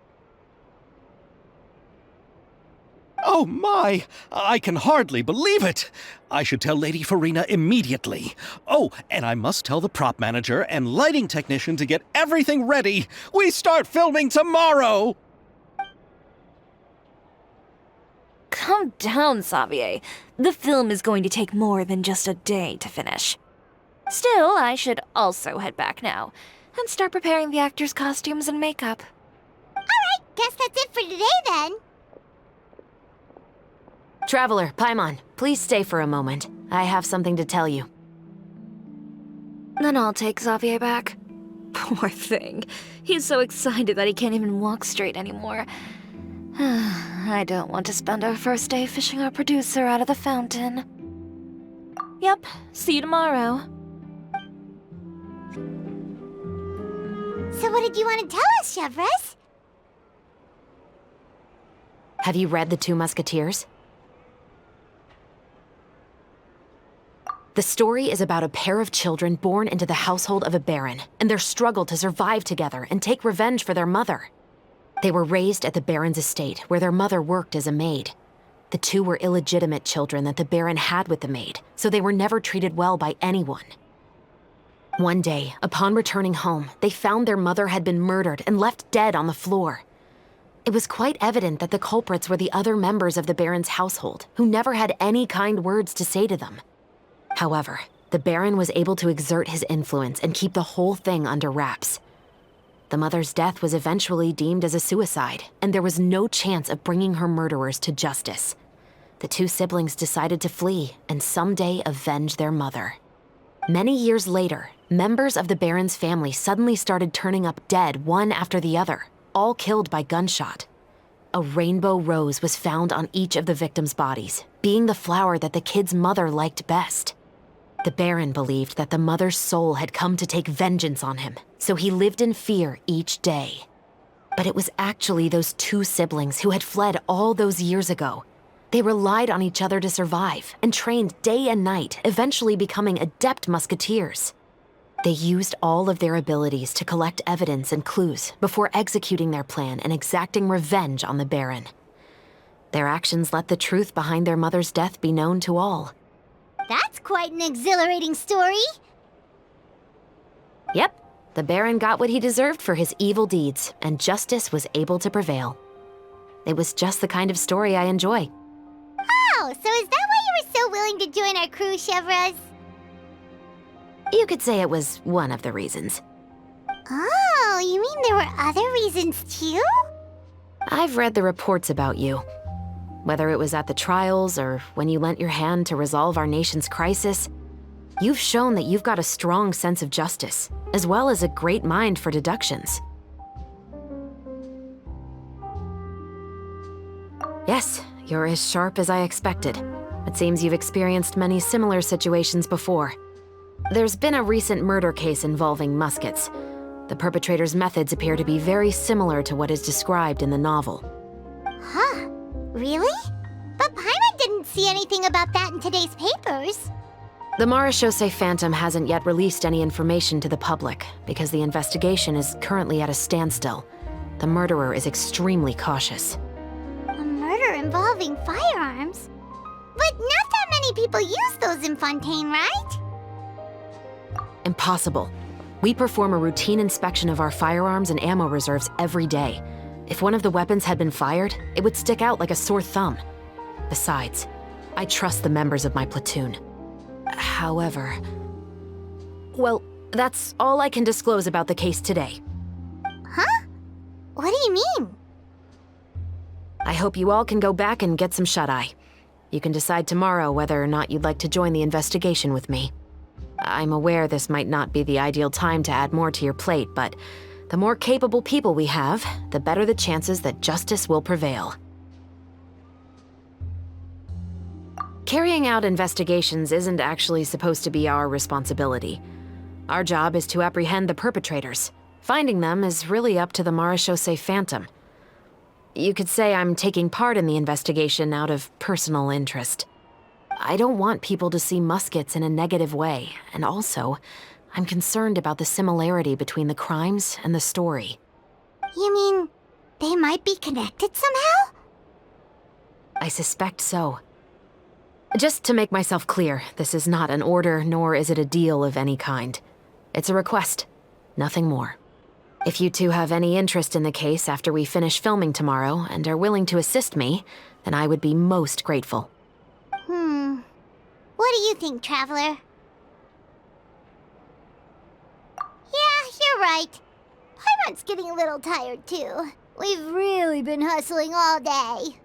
Oh my! I can hardly believe it! I should tell Lady Farina immediately. Oh, and I must tell the prop manager and lighting technician to get everything ready. We start filming tomorrow! Calm down, Xavier. The film is going to take more than just a day to finish. Still, I should also head back now and start preparing the actors' costumes and makeup. Alright, guess that's it for today then. Traveler, Paimon, please stay for a moment. I have something to tell you. Then I'll take Xavier back. Poor thing. He's so excited that he can't even walk straight anymore. I don't want to spend our first day fishing our producer out of the fountain. Yep, see you tomorrow. So what did you want to tell us, Chevres? Have you read The Two Musketeers? The story is about a pair of children born into the household of a baron and their struggle to survive together and take revenge for their mother. They were raised at the baron's estate, where their mother worked as a maid. The two were illegitimate children that the baron had with the maid, so they were never treated well by anyone. One day, upon returning home, they found their mother had been murdered and left dead on the floor. It was quite evident that the culprits were the other members of the baron's household, who never had any kind words to say to them. However, the baron was able to exert his influence and keep the whole thing under wraps. The mother's death was eventually deemed as a suicide, and there was no chance of bringing her murderers to justice. The two siblings decided to flee and someday avenge their mother. Many years later, members of the baron's family suddenly started turning up dead one after the other, all killed by gunshot. A rainbow rose was found on each of the victims' bodies, being the flower that the kid's mother liked best. The baron believed that the mother's soul had come to take vengeance on him, so he lived in fear each day. But it was actually those two siblings who had fled all those years ago. They relied on each other to survive and trained day and night, eventually becoming adept musketeers. They used all of their abilities to collect evidence and clues before executing their plan and exacting revenge on the baron. Their actions let the truth behind their mother's death be known to all. That's quite an exhilarating story. Yep, the baron got what he deserved for his evil deeds, and justice was able to prevail. It was just the kind of story I enjoy. Oh, so is that why you were so willing to join our crew, Chevres? You could say it was one of the reasons. Oh, you mean there were other reasons too? I've read the reports about you. Whether it was at the trials or when you lent your hand to resolve our nation's crisis, you've shown that you've got a strong sense of justice, as well as a great mind for deductions. Yes, you're as sharp as I expected. It seems you've experienced many similar situations before. There's been a recent murder case involving muskets. The perpetrator's methods appear to be very similar to what is described in the novel. Huh? Really? But Paimon didn't see anything about that in today's papers. The Marechaussee Phantom hasn't yet released any information to the public because the investigation is currently at a standstill. The murderer is extremely cautious. A murder involving firearms? But not that many people use those in Fontaine, right? Impossible. We perform a routine inspection of our firearms and ammo reserves every day. If one of the weapons had been fired, it would stick out like a sore thumb. Besides, I trust the members of my platoon. However... Well, that's all I can disclose about the case today. Huh? What do you mean? I hope you all can go back and get some shut-eye. You can decide tomorrow whether or not you'd like to join the investigation with me. I'm aware this might not be the ideal time to add more to your plate, but the more capable people we have, the better the chances that justice will prevail. Carrying out investigations isn't actually supposed to be our responsibility. Our job is to apprehend the perpetrators. Finding them is really up to the Marechaussee Phantom. You could say I'm taking part in the investigation out of personal interest. I don't want people to see muskets in a negative way, and also, I'm concerned about the similarity between the crimes and the story. You mean they might be connected somehow? I suspect so. Just to make myself clear, this is not an order, nor is it a deal of any kind. It's a request, nothing more. If you two have any interest in the case after we finish filming tomorrow and are willing to assist me, then I would be most grateful. What do you think, Traveler? Yeah, you're right. Paimon's getting a little tired, too. We've really been hustling all day.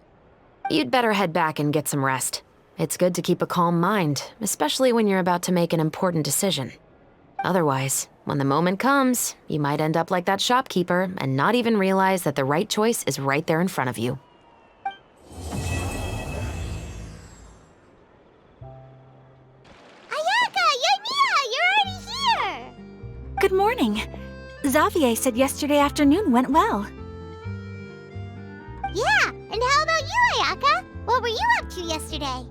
You'd better head back and get some rest. It's good to keep a calm mind, especially when you're about to make an important decision. Otherwise, when the moment comes, you might end up like that shopkeeper and not even realize that the right choice is right there in front of you. Ayaka! Yoimiya! You're already here! Good morning. Xavier said yesterday afternoon went well. Yeah, and how about you, Ayaka? What were you up to yesterday?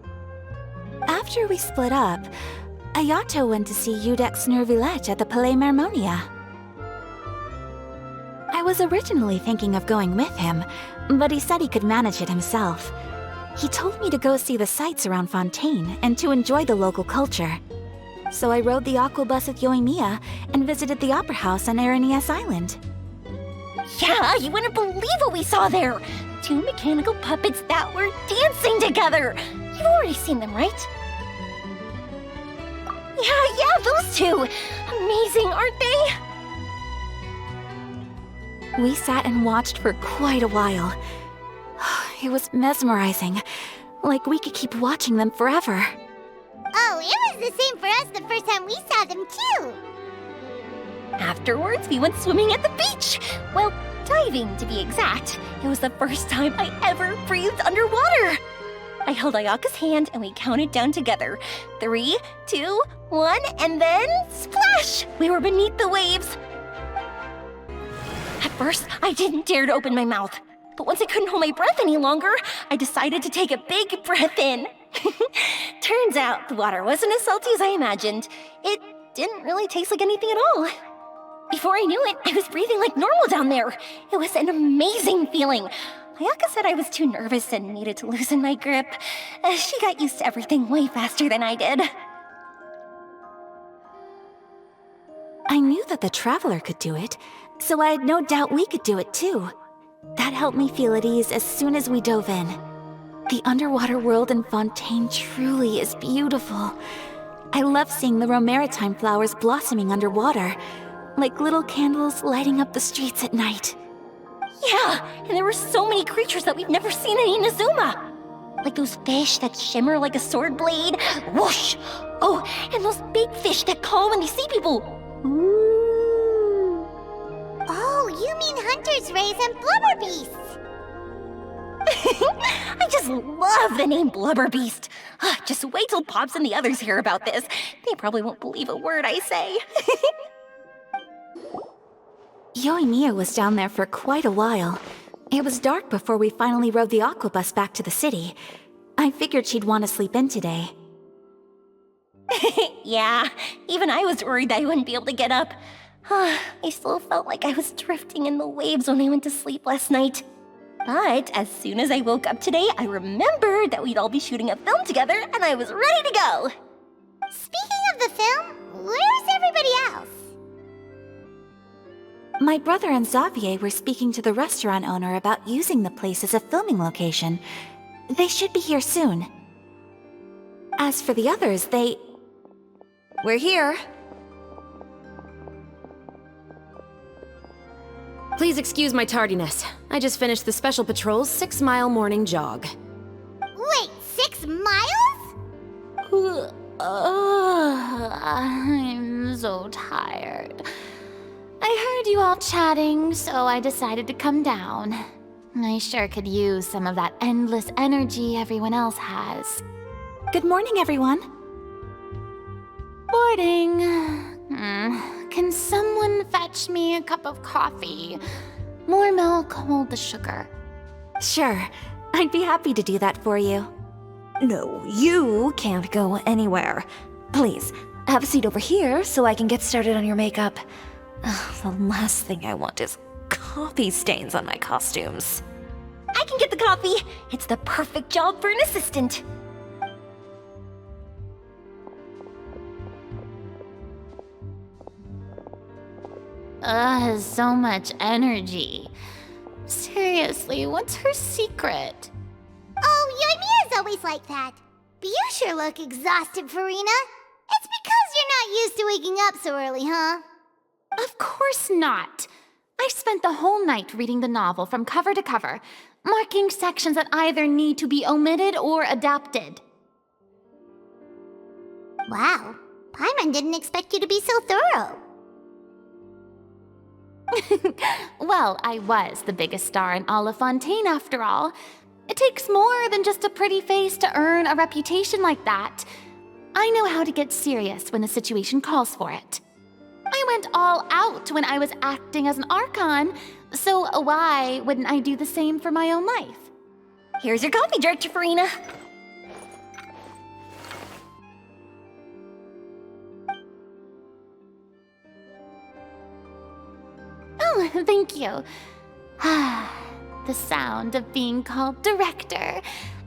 After we split up, Ayato went to see Udex Nervillette at the Palais Marmonia. I was originally thinking of going with him, but he said he could manage it himself. He told me to go see the sights around Fontaine and to enjoy the local culture. So I rode the aqua bus with Yoimiya and visited the Opera House on Aranias Island. Yeah, you wouldn't believe what we saw there! 2 mechanical puppets that were dancing together! You've already seen them, right? Yeah, those two! Amazing, aren't they? We sat and watched for quite a while. It was mesmerizing. Like we could keep watching them forever. Oh, it was the same for us the first time we saw them, too! Afterwards, we went swimming at the beach! Well, diving, to be exact. It was the first time I ever breathed underwater! I held Ayaka's hand and we counted down together. 3, 2, 1, and then splash! We were beneath the waves. At first, I didn't dare to open my mouth. But once I couldn't hold my breath any longer, I decided to take a big breath in. Turns out the water wasn't as salty as I imagined. It didn't really taste like anything at all. Before I knew it, I was breathing like normal down there. It was an amazing feeling. Ayaka said I was too nervous and needed to loosen my grip. She got used to everything way faster than I did. I knew that the Traveler could do it, so I had no doubt we could do it too. That helped me feel at ease as soon as we dove in. The underwater world in Fontaine truly is beautiful. I love seeing the romaritime flowers blossoming underwater, like little candles lighting up the streets at night. Yeah, and there were so many creatures that we've never seen in Inazuma. Like those fish that shimmer like a sword blade. Whoosh! Oh, and those big fish that call when they see people. Ooh. Oh, you mean Hunter's Rays and Blubber Beasts. I just love the name Blubber Beast. Just wait till Pops and the others hear about this. They probably won't believe a word I say. Yoimiya was down there for quite a while. It was dark before we finally rode the aqua bus back to the city. I figured she'd want to sleep in today. Yeah, even I was worried that I wouldn't be able to get up. I still felt like I was drifting in the waves when I went to sleep last night. But as soon as I woke up today, I remembered that we'd all be shooting a film together, and I was ready to go. Speaking of the film, where's everybody else? My brother and Xavier were speaking to the restaurant owner about using the place as a filming location. They should be here soon. As for the others, We're here. Please excuse my tardiness. I just finished the Special Patrol's 6-mile morning jog. Wait, 6 miles? I'm so tired. I heard you all chatting, so I decided to come down. I sure could use some of that endless energy everyone else has. good morning, everyone. Boarding. Can someone fetch me a cup of coffee? More milk, hold the sugar. Sure, I'd be happy to do that for you. No, you can't go anywhere. Please, have a seat over here so I can get started on your makeup. The last thing I want is coffee stains on my costumes. I can get the coffee. It's the perfect job for an assistant. So much energy. Seriously, what's her secret? Oh, Yoimiya's always like that. But you sure look exhausted, Furina. It's because you're not used to waking up so early, huh? Of course not. I spent the whole night reading the novel from cover to cover, marking sections that either need to be omitted or adapted. Wow, Paimon didn't expect you to be so thorough. Well, I was the biggest star in all of Fontaine after all. It takes more than just a pretty face to earn a reputation like that. I know how to get serious when the situation calls for it. I went all out when I was acting as an Archon, so why wouldn't I do the same for my own life? Here's your coffee, Director Furina. Oh, thank you. The sound of being called director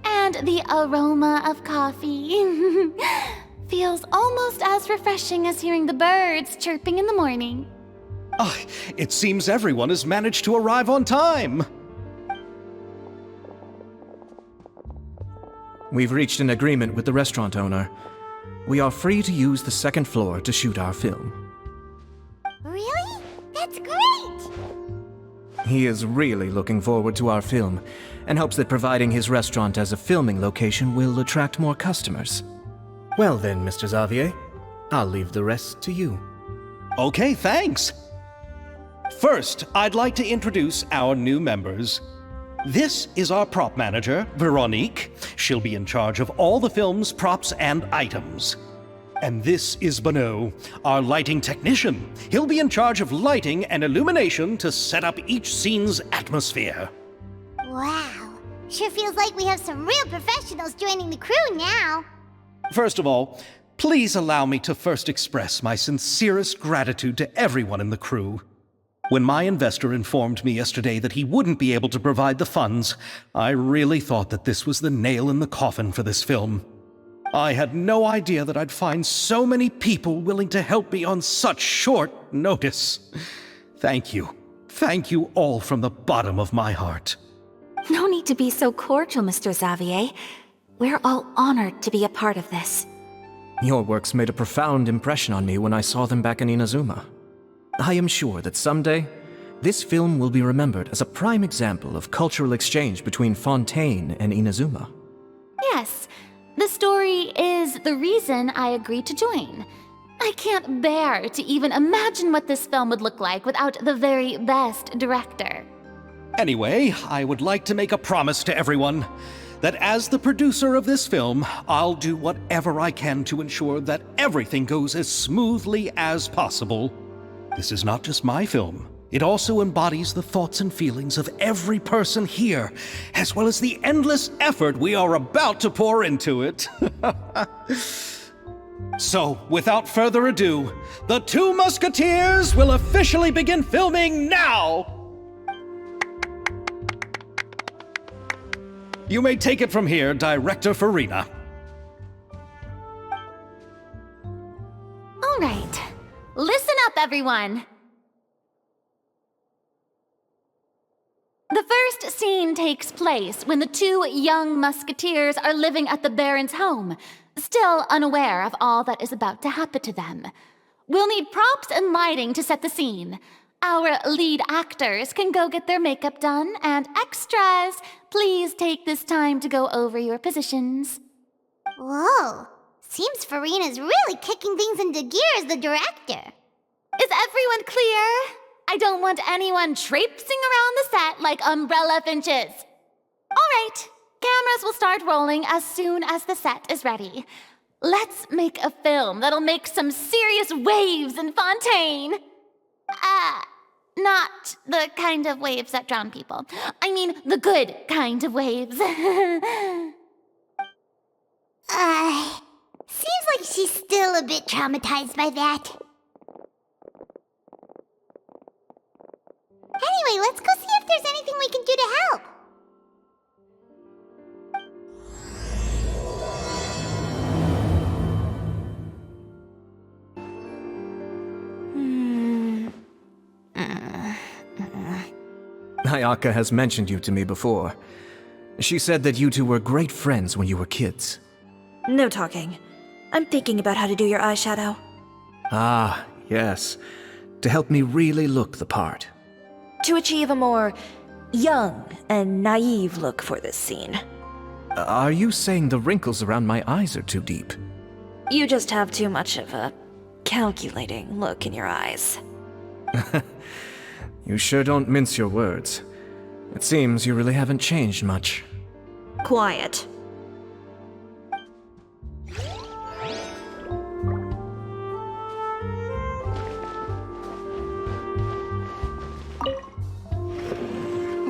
and the aroma of coffee feels almost as refreshing as hearing the birds chirping in the morning. Ah, it seems everyone has managed to arrive on time. We've reached an agreement with the restaurant owner. We are free to use the second floor to shoot our film. Really? That's great! He is really looking forward to our film, and hopes that providing his restaurant as a filming location will attract more customers. Well then, Mr. Xavier, I'll leave the rest to you. Okay, thanks. First, I'd like to introduce our new members. This is our prop manager, Veronique. She'll be in charge of all the film's props and items. And this is Bonneau, our lighting technician. He'll be in charge of lighting and illumination to set up each scene's atmosphere. Wow, sure feels like we have some real professionals joining the crew now. First of all, please allow me to first express my sincerest gratitude to everyone in the crew. When my investor informed me yesterday that he wouldn't be able to provide the funds, I really thought that this was the nail in the coffin for this film. I had no idea that I'd find so many people willing to help me on such short notice. Thank you. Thank you all from the bottom of my heart. No need to be so cordial, Mr. Xavier. We're all honored to be a part of this. Your works made a profound impression on me when I saw them back in Inazuma. I am sure that someday, this film will be remembered as a prime example of cultural exchange between Fontaine and Inazuma. Yes, the story is the reason I agreed to join. I can't bear to even imagine what this film would look like without the very best director. Anyway, I would like to make a promise to everyone that as the producer of this film, I'll do whatever I can to ensure that everything goes as smoothly as possible. This is not just my film. It also embodies the thoughts and feelings of every person here, as well as the endless effort we are about to pour into it. So, without further ado, The Two Musketeers will officially begin filming now! You may take it from here, Director Furina. All right, listen up, everyone. The first scene takes place when the two young musketeers are living at the Baron's home, still unaware of all that is about to happen to them. We'll need props and lighting to set the scene. Our lead actors can go get their makeup done, and extras, please take this time to go over your positions. Whoa, seems Furina's really kicking things into gear as the director. Is everyone clear? I don't want anyone traipsing around the set like umbrella finches. All right, cameras will start rolling as soon as the set is ready. Let's make a film that'll make some serious waves in Fontaine. Not the kind of waves that drown people. I mean, the good kind of waves. Seems like she's still a bit traumatized by that. Anyway, let's go see if there's anything we can do to help. Ayaka has mentioned you to me before. She said that you two were great friends when you were kids. No talking. I'm thinking about how to do your eyeshadow. Ah, yes. To help me really look the part. To achieve a more young and naive look for this scene. Are you saying the wrinkles around my eyes are too deep? You just have too much of a calculating look in your eyes. You sure don't mince your words. It seems you really haven't changed much. Quiet.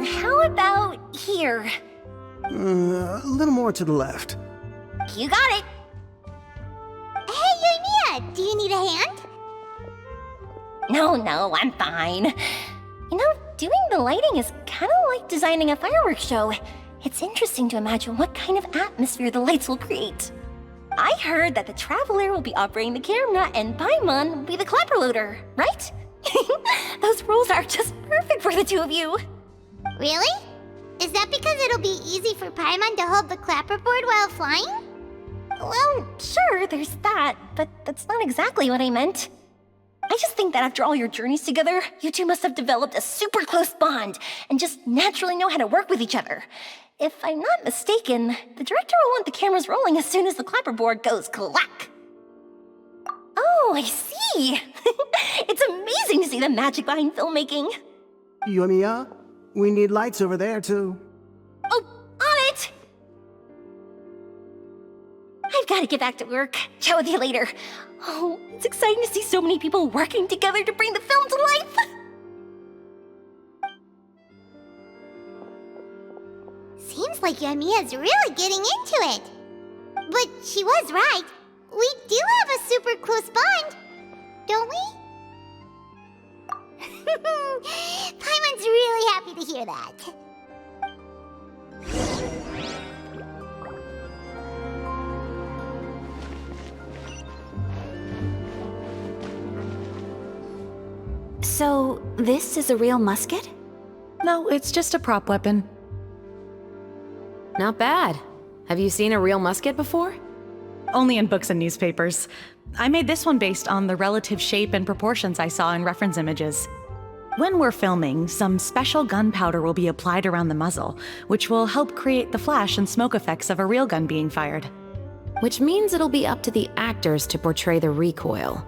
How about here? A little more to the left. You got it. Hey, Yoimiya, do you need a hand? No, I'm fine. You know, doing the lighting is kind of like designing a fireworks show. It's interesting to imagine what kind of atmosphere the lights will create. I heard that the Traveler will be operating the camera and Paimon will be the clapper loader, right? Those roles are just perfect for the two of you. Really? Is that because it'll be easy for Paimon to hold the clapperboard while flying? Well, sure, there's that, but that's not exactly what I meant. I just think that after all your journeys together, you two must have developed a super close bond and just naturally know how to work with each other. If I'm not mistaken, the director will want the cameras rolling as soon as the clapperboard goes clack. Oh, I see. It's amazing to see the magic behind filmmaking. Yoimiya, we need lights over there, too. Oh, on it! I've got to get back to work. Chat with you later. Oh, it's exciting to see so many people working together to bring the film to life. Seems like Yoimiya's really getting into it. But she was right. We do have a super close bond, don't we? Paimon's really happy to hear that. So, this is a real musket? No, it's just a prop weapon. Not bad. Have you seen a real musket before? Only in books and newspapers. I made this one based on the relative shape and proportions I saw in reference images. When we're filming, some special gunpowder will be applied around the muzzle, which will help create the flash and smoke effects of a real gun being fired. Which means it'll be up to the actors to portray the recoil.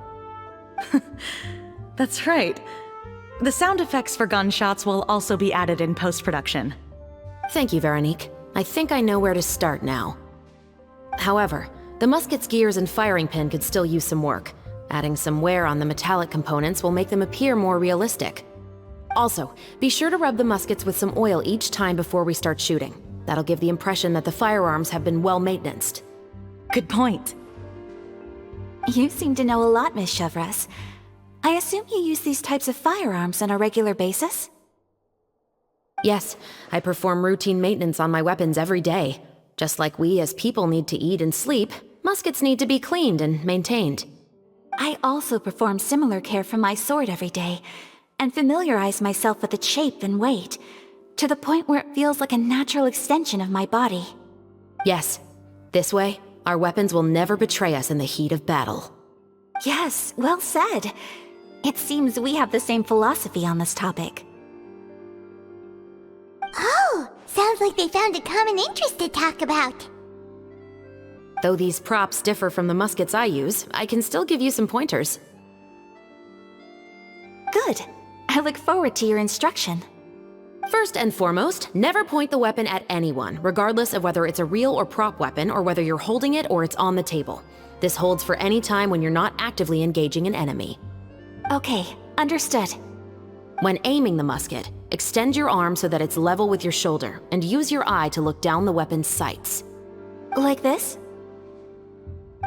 That's right. The sound effects for gunshots will also be added in post-production. Thank you, Veronique. I think I know where to start now. However, the musket's gears and firing pin could still use some work. Adding some wear on the metallic components will make them appear more realistic. Also, be sure to rub the muskets with some oil each time before we start shooting. That'll give the impression that the firearms have been well maintained. Good point. You seem to know a lot, Miss Chevres. I assume you use these types of firearms on a regular basis? Yes, I perform routine maintenance on my weapons every day. Just like we as people need to eat and sleep, muskets need to be cleaned and maintained. I also perform similar care for my sword every day, and familiarize myself with its shape and weight, to the point where it feels like a natural extension of my body. Yes, this way, our weapons will never betray us in the heat of battle. Yes, well said. It seems we have the same philosophy on this topic. Oh, sounds like they found a common interest to talk about. Though these props differ from the muskets I use, I can still give you some pointers. Good. I look forward to your instruction. First and foremost, never point the weapon at anyone, regardless of whether it's a real or prop weapon or whether you're holding it or it's on the table. This holds for any time when you're not actively engaging an enemy. Okay, understood. When aiming the musket, extend your arm so that it's level with your shoulder and use your eye to look down the weapon's sights. Like this?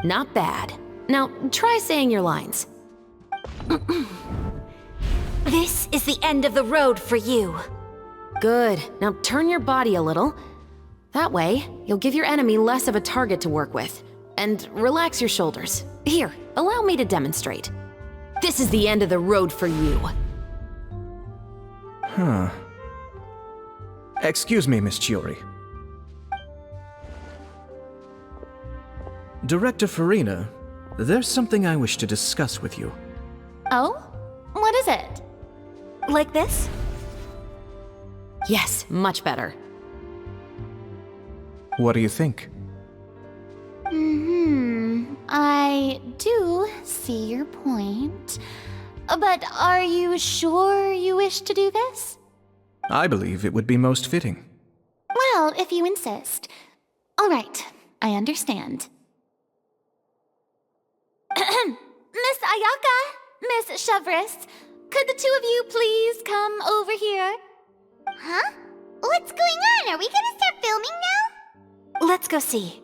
Not bad. Now, try saying your lines. This is the end of the road for you. Good. Now turn your body a little. That way, you'll give your enemy less of a target to work with. And relax your shoulders. Here, allow me to demonstrate. This is the end of the road for you. Huh. Excuse me, Miss Chiori. Director Furina, there's something I wish to discuss with you. Oh? What is it? Like this? Yes, much better. What do you think? I do see your point. But are you sure you wish to do this? I believe it would be most fitting. Well, if you insist. All right, I understand. Miss Ayaka, Miss Chevres, could the two of you please come over here? Huh? What's going on? Are we gonna start filming now? Let's go see.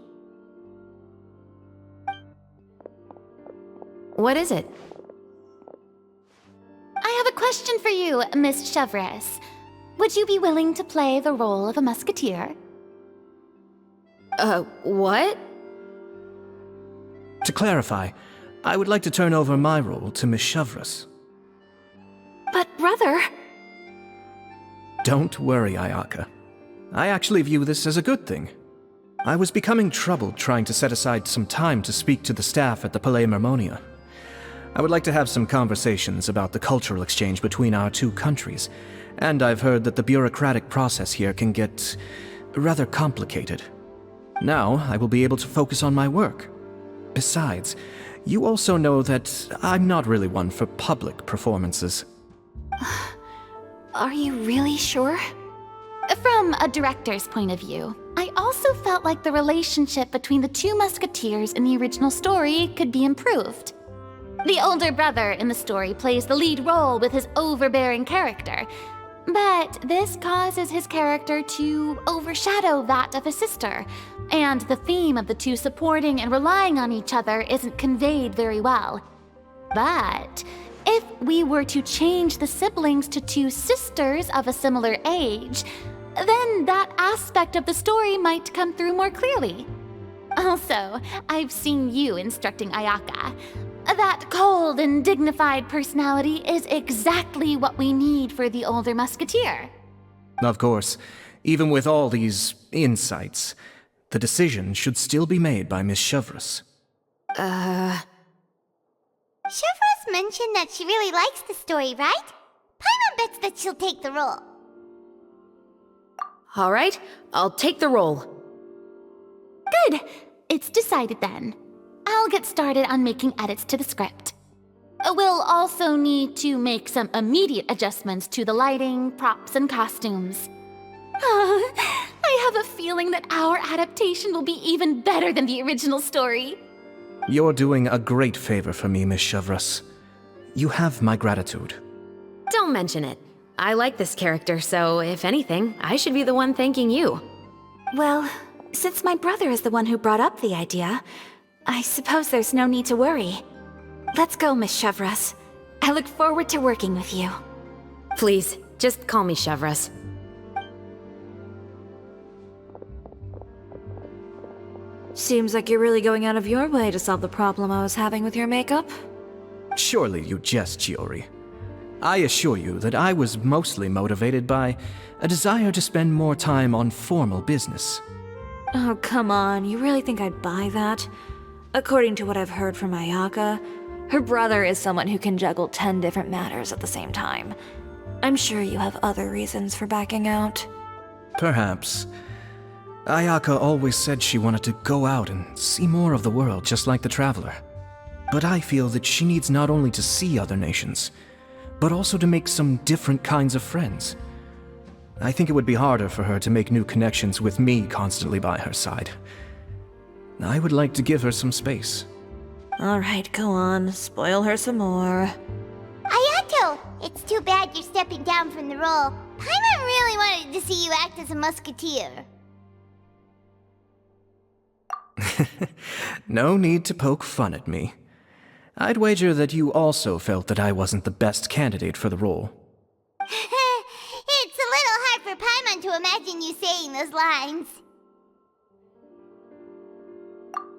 What is it? I have a question for you, Miss Chevres. Would you be willing to play the role of a musketeer? What? To clarify, I would like to turn over my role to Miss Chevres. But brother... Don't worry, Ayaka. I actually view this as a good thing. I was becoming troubled trying to set aside some time to speak to the staff at the Palais Mermonia. I would like to have some conversations about the cultural exchange between our two countries, and I've heard that the bureaucratic process here can get rather complicated. Now, I will be able to focus on my work. Besides, you also know that I'm not really one for public performances. Are you really sure? From a director's point of view, I also felt like the relationship between the two musketeers in the original story could be improved. The older brother in the story plays the lead role with his overbearing character, but this causes his character to overshadow that of his sister, and the theme of the two supporting and relying on each other isn't conveyed very well. But if we were to change the siblings to two sisters of a similar age, then that aspect of the story might come through more clearly. Also, I've seen you instructing Ayaka. That cold and dignified personality is exactly what we need for the older musketeer. Of course, even with all these insights, the decision should still be made by Miss Chevres. Chevres mentioned that she really likes the story, right? Paimon bets that she'll take the role. All right, I'll take the role. Good. It's decided then. I'll get started on making edits to the script. We'll also need to make some immediate adjustments to the lighting, props, and costumes. I have a feeling that our adaptation will be even better than the original story. You're doing a great favor for me, Miss Chevres. You have my gratitude. Don't mention it. I like this character, so if anything, I should be the one thanking you. Well, since my brother is the one who brought up the idea, I suppose there's no need to worry. Let's go, Miss Chevres. I look forward to working with you. Please, just call me Chevres. Seems like you're really going out of your way to solve the problem I was having with your makeup. Surely you jest, Chiori. I assure you that I was mostly motivated by a desire to spend more time on formal business. Oh, come on. You really think I'd buy that? According to what I've heard from Ayaka, her brother is someone who can juggle 10 different matters at the same time. I'm sure you have other reasons for backing out. Perhaps. Ayaka always said she wanted to go out and see more of the world just like the Traveler. But I feel that she needs not only to see other nations, but also to make some different kinds of friends. I think it would be harder for her to make new connections with me constantly by her side. I would like to give her some space. Alright, go on. Spoil her some more. Ayato! It's too bad you're stepping down from the role. Paimon really wanted to see you act as a musketeer. No need to poke fun at me. I'd wager that you also felt that I wasn't the best candidate for the role. It's a little hard for Paimon to imagine you saying those lines.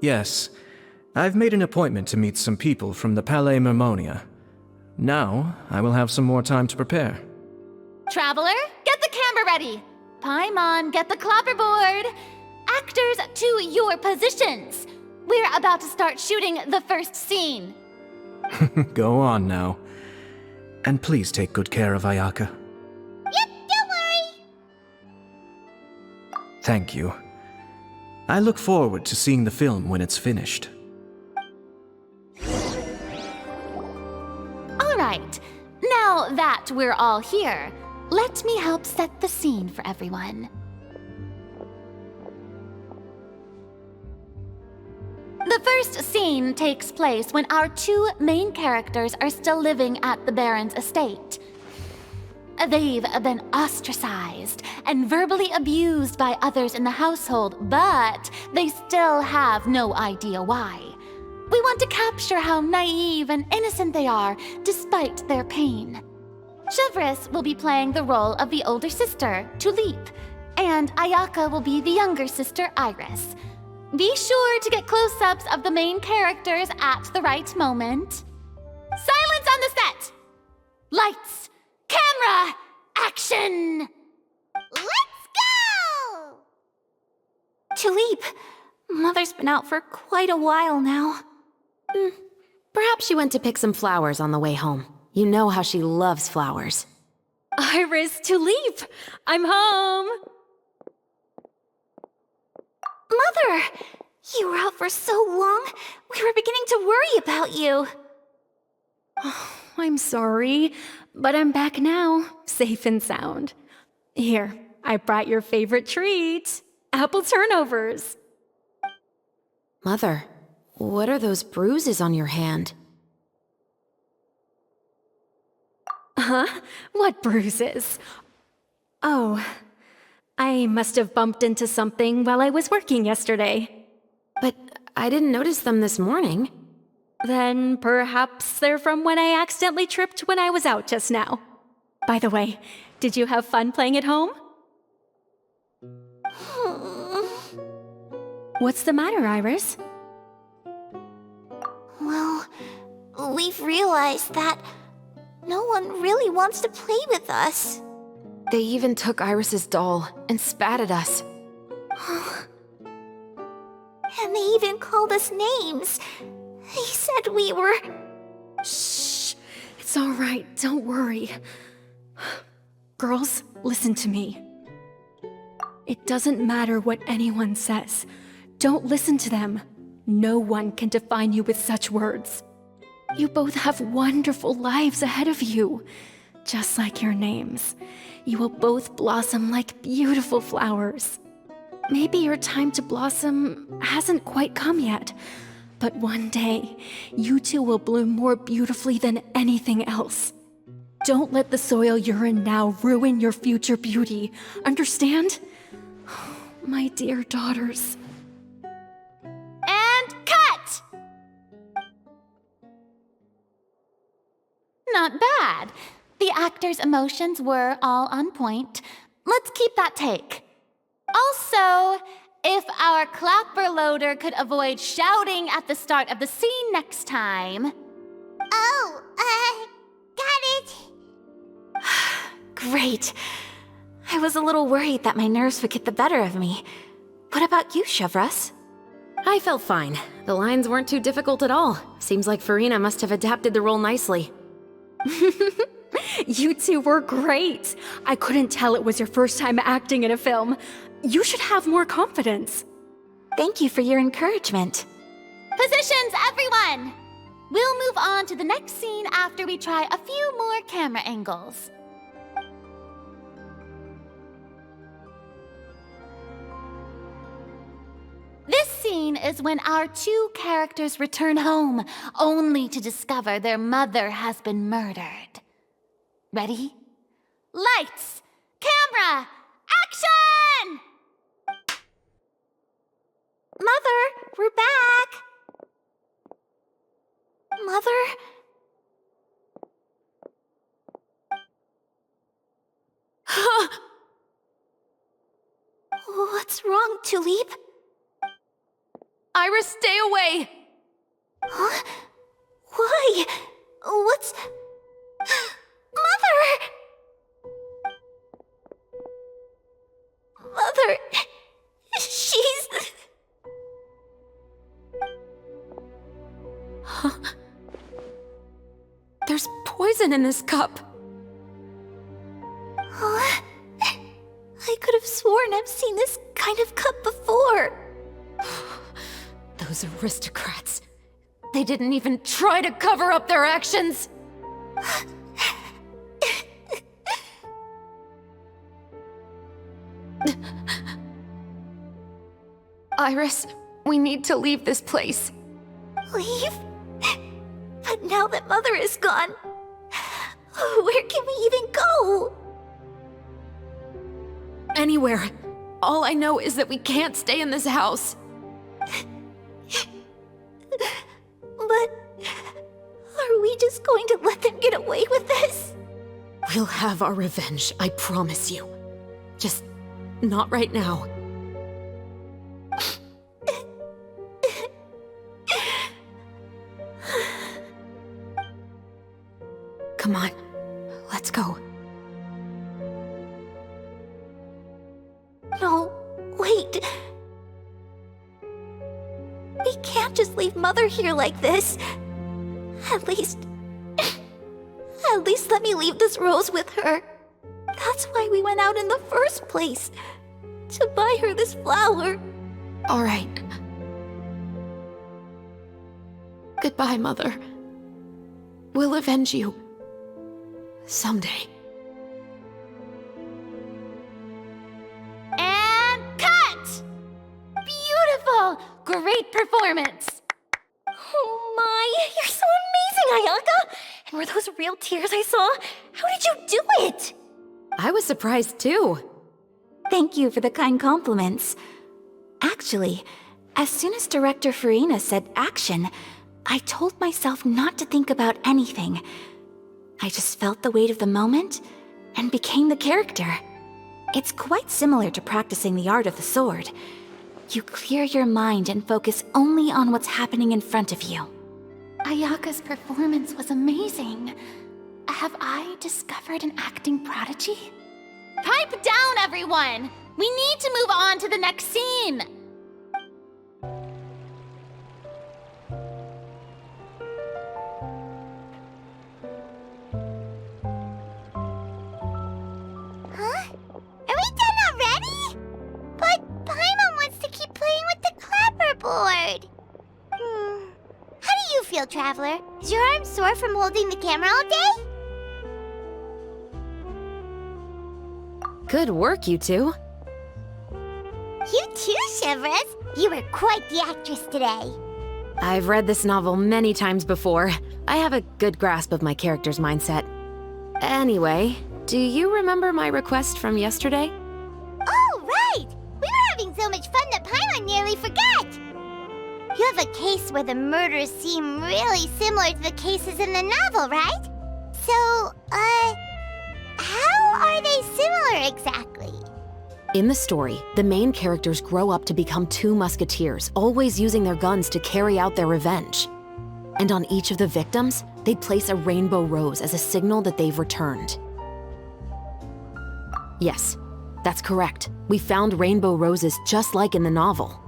Yes, I've made an appointment to meet some people from the Palais Mermonia. Now, I will have some more time to prepare. Traveler, get the camera ready. Paimon, get the clapperboard! Actors, to your positions! We're about to start shooting the first scene. Go on now. And please take good care of Ayaka. Yep, don't worry. Thank you. I look forward to seeing the film when it's finished. All right, now that we're all here, let me help set the scene for everyone. The first scene takes place when our two main characters are still living at the Baron's estate. They've been ostracized and verbally abused by others in the household, but they still have no idea why. We want to capture how naive and innocent they are, despite their pain. Chevres will be playing the role of the older sister, Tulip, and Ayaka will be the younger sister, Iris. Be sure to get close-ups of the main characters at the right moment. Silence on the set! Lights, camera, action! Let's go! Tulip, Mother's been out for quite a while now. Perhaps she went to pick some flowers on the way home. You know how she loves flowers. Iris, Tulip! I'm home! Mother! You were out for so long, we were beginning to worry about you. I'm sorry, but I'm back now, safe and sound. Here, I brought your favorite treat, apple turnovers. Mother, what are those bruises on your hand? Huh? What bruises? Oh, I must have bumped into something while I was working yesterday. But I didn't notice them this morning. Then perhaps they're from when I accidentally tripped when I was out just now. By the way, did you have fun playing at home? What's the matter, Iris? Well, we've realized that no one really wants to play with us. They even took Iris's doll and spat at us. And they even called us names. They said we were... Shh! It's all right, don't worry. Girls, listen to me. It doesn't matter what anyone says. Don't listen to them. No one can define you with such words. You both have wonderful lives ahead of you. Just like your names. You will both blossom like beautiful flowers. Maybe your time to blossom hasn't quite come yet, but one day, you two will bloom more beautifully than anything else. Don't let the soil you're in now ruin your future beauty. Understand? My dear daughters. And cut! Not bad. The actors' emotions were all on point. Let's keep that take. Also, if our clapper loader could avoid shouting at the start of the scene next time. Oh, got it. Great. I was a little worried that my nerves would get the better of me. What about you, Chevres? I felt fine. The lines weren't too difficult at all. Seems like Farina must have adapted the role nicely. You two were great. I couldn't tell it was your first time acting in a film. You should have more confidence. Thank you for your encouragement. Positions, everyone! We'll move on to the next scene after we try a few more camera angles. This scene is when our two characters return home, only to discover their mother has been murdered. Ready? Lights! Camera! Action! Mother, we're back! Mother? What's wrong, Tulip? Iris, stay away! Huh? Why? What's... Mother! There's poison in this cup. Oh, I could have sworn I've seen this kind of cup before. Those aristocrats. They didn't even try to cover up their actions. Iris, we need to leave this place. Leave? But now that Mother is gone, where can we even go? Anywhere. All I know is that we can't stay in this house. But are we just going to let them get away with this? We'll have our revenge, I promise you. Just not right now. Come on, let's go. No, wait. We can't just leave Mother here like this. At least let me leave this rose with her. That's why we went out in the first place. To buy her this flower. All right. Goodbye, Mother. We'll avenge you. Someday. And cut! Beautiful! Great performance! Oh my, you're so amazing, Ayaka! And were those real tears I saw? How did you do it? I was surprised too. Thank you for the kind compliments. Actually, as soon as Director Farina said action, I told myself not to think about anything. I just felt the weight of the moment and became the character. It's quite similar to practicing the art of the sword. You clear your mind and focus only on what's happening in front of you. Ayaka's performance was amazing. Have I discovered an acting prodigy? Pipe down, everyone! We need to move on to the next scene! Huh? Are we done already? But Paimon wants to keep playing with the clapperboard. How do you feel, Traveler? Is your arm sore from holding the camera all day? Good work, you two. You too, Shivers. You were quite the actress today. I've read this novel many times before. I have a good grasp of my character's mindset. Anyway, do you remember my request from yesterday? Oh, right! We were having so much fun that Paimon nearly forgot! You have a case where the murders seem really similar to the cases in the novel, right? So, how are they similar exactly? In the story, the main characters grow up to become two musketeers, always using their guns to carry out their revenge. And on each of the victims, they place a rainbow rose as a signal that they've returned. Yes, that's correct. We found rainbow roses just like in the novel.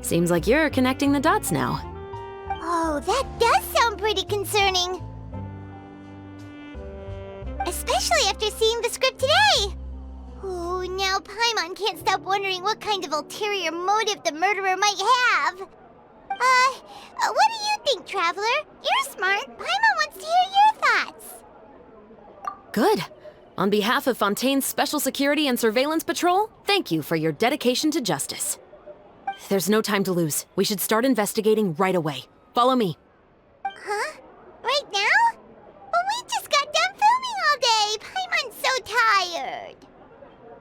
Seems like you're connecting the dots now. Oh, that does sound pretty concerning. Especially after seeing the script today. Oh, now Paimon can't stop wondering what kind of ulterior motive the murderer might have. What do you think, Traveler? You're smart. Paimon wants to hear your thoughts. Good. On behalf of Fontaine's Special Security and Surveillance Patrol, thank you for your dedication to justice. There's no time to lose. We should start investigating right away. Follow me. Huh? Right now? But we just got done filming all day. Paimon's so tired.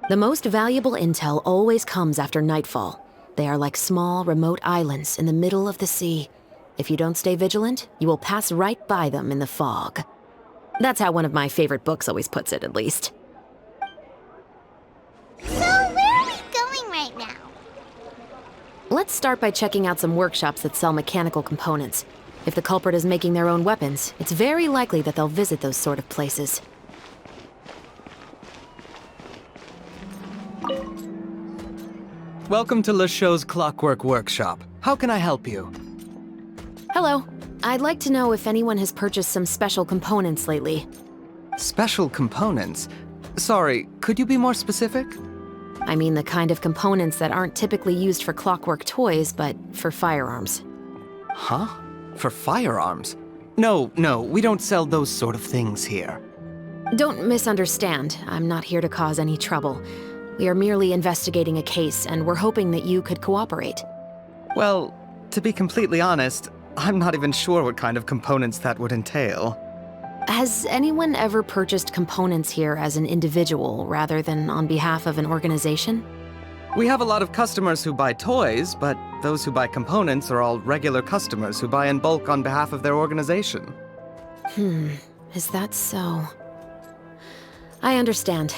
The most valuable intel always comes after nightfall. They are like small, remote islands in the middle of the sea. If you don't stay vigilant, you will pass right by them in the fog. That's how one of my favorite books always puts it, at least. So, where are we going right now? Let's start by checking out some workshops that sell mechanical components. If the culprit is making their own weapons, it's very likely that they'll visit those sort of places. Welcome to Le Show's Clockwork Workshop. How can I help you? Hello, I'd like to know if anyone has purchased some special components lately. Special components? Sorry, could you be more specific? I mean the kind of components that aren't typically used for clockwork toys, but for firearms. Huh? For firearms? No, we don't sell those sort of things here. Don't misunderstand. I'm not here to cause any trouble. We are merely investigating a case, and we're hoping that you could cooperate. Well, to be completely honest, I'm not even sure what kind of components that would entail. Has anyone ever purchased components here as an individual rather than on behalf of an organization? We have a lot of customers who buy toys, but those who buy components are all regular customers who buy in bulk on behalf of their organization. Is that so? I understand.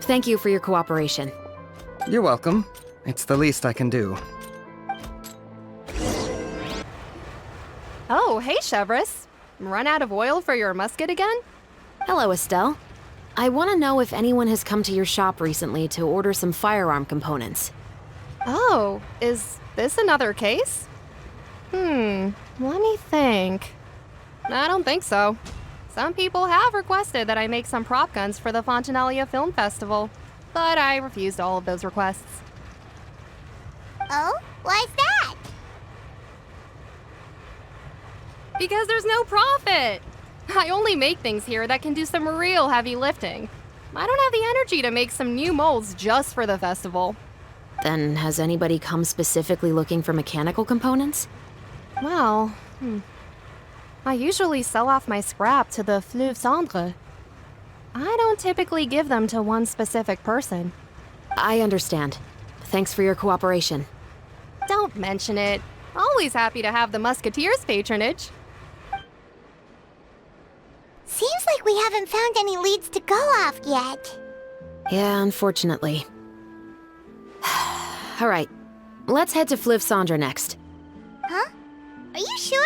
Thank you for your cooperation. You're welcome. It's the least I can do. Oh, hey, Chevres. Run out of oil for your musket again? Hello, Estelle. I want to know if anyone has come to your shop recently to order some firearm components. Oh, is this another case? Let me think. I don't think so. Some people have requested that I make some prop guns for the Fontanalia Film Festival, but I refused all of those requests. Oh? Why's that? Because there's no profit! I only make things here that can do some real heavy lifting. I don't have the energy to make some new molds just for the festival. Then has anybody come specifically looking for mechanical components? Well, I usually sell off my scrap to the Fleuve Cendre. I don't typically give them to one specific person. I understand. Thanks for your cooperation. Don't mention it. Always happy to have the Musketeers' patronage. Seems like we haven't found any leads to go off yet. Yeah, unfortunately. All right, let's head to Fleuve Cendre next. Huh? Are you sure?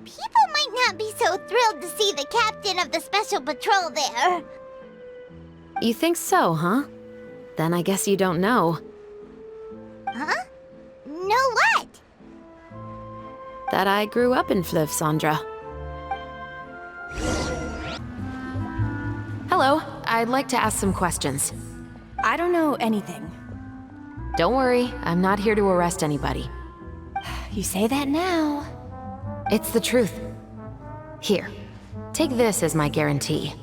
People might not be so thrilled to see the captain of the special patrol there. You think so, huh? Then I guess you don't know. Huh? Know what? That I grew up in Fleuve Cendre. Hello, I'd like to ask some questions. I don't know anything. Don't worry, I'm not here to arrest anybody. You say that now. It's the truth. Here, take this as my guarantee.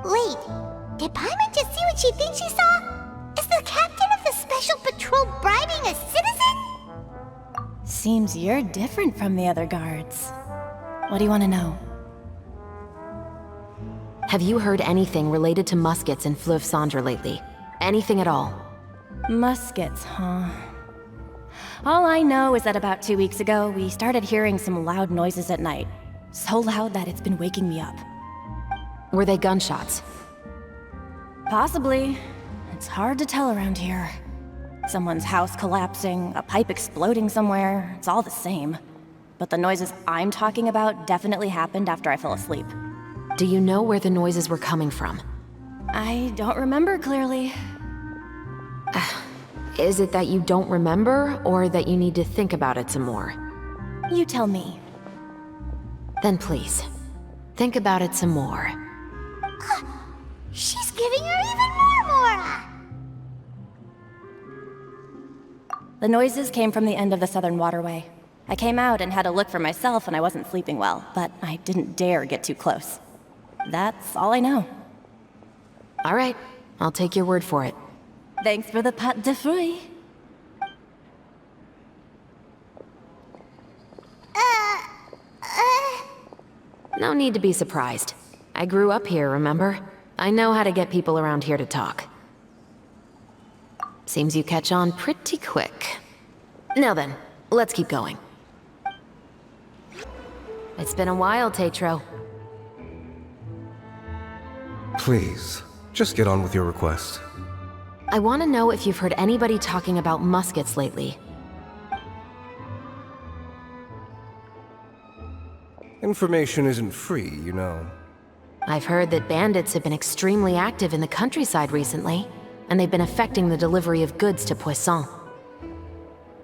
Wait, did Paimon just see what she thinks she saw? Is the captain of the special patrol bribing a citizen? Seems you're different from the other guards. What do you want to know? Have you heard anything related to muskets in Fleuve Cendre lately? Anything at all? Muskets, huh? All I know is that about 2 weeks ago, we started hearing some loud noises at night. So loud that it's been waking me up. Were they gunshots? Possibly. It's hard to tell around here. Someone's house collapsing, a pipe exploding somewhere, it's all the same. But the noises I'm talking about definitely happened after I fell asleep. Do you know where the noises were coming from? I don't remember clearly. Is it that you don't remember, or that you need to think about it some more? You tell me. Then please, think about it some more. She's giving her even more moral. The noises came from the end of the Southern Waterway. I came out and had a look for myself when I wasn't sleeping well, but I didn't dare get too close. That's all I know. All right, I'll take your word for it. Thanks for the pâte de fruits. No need to be surprised. I grew up here, remember? I know how to get people around here to talk. Seems you catch on pretty quick. Now then, let's keep going. It's been a while, Tetro. Please, just get on with your request. I want to know if you've heard anybody talking about muskets lately. Information isn't free, you know. I've heard that bandits have been extremely active in the countryside recently, and they've been affecting the delivery of goods to Poisson.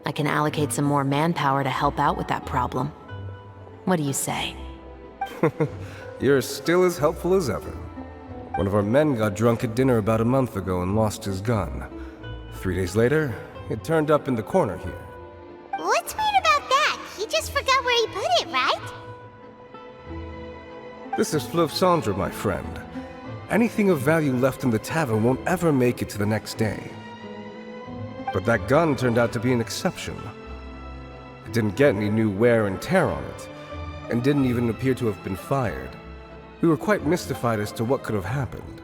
I can allocate some more manpower to help out with that problem. What do you say? You're still as helpful as ever. One of our men got drunk at dinner about a month ago and lost his gun. 3 days later, it turned up in the corner here. What's weird about that? He just forgot where he put it, right? This is Fleuve Cendre, my friend. Anything of value left in the tavern won't ever make it to the next day. But that gun turned out to be an exception. It didn't get any new wear and tear on it, and didn't even appear to have been fired. We were quite mystified as to what could have happened.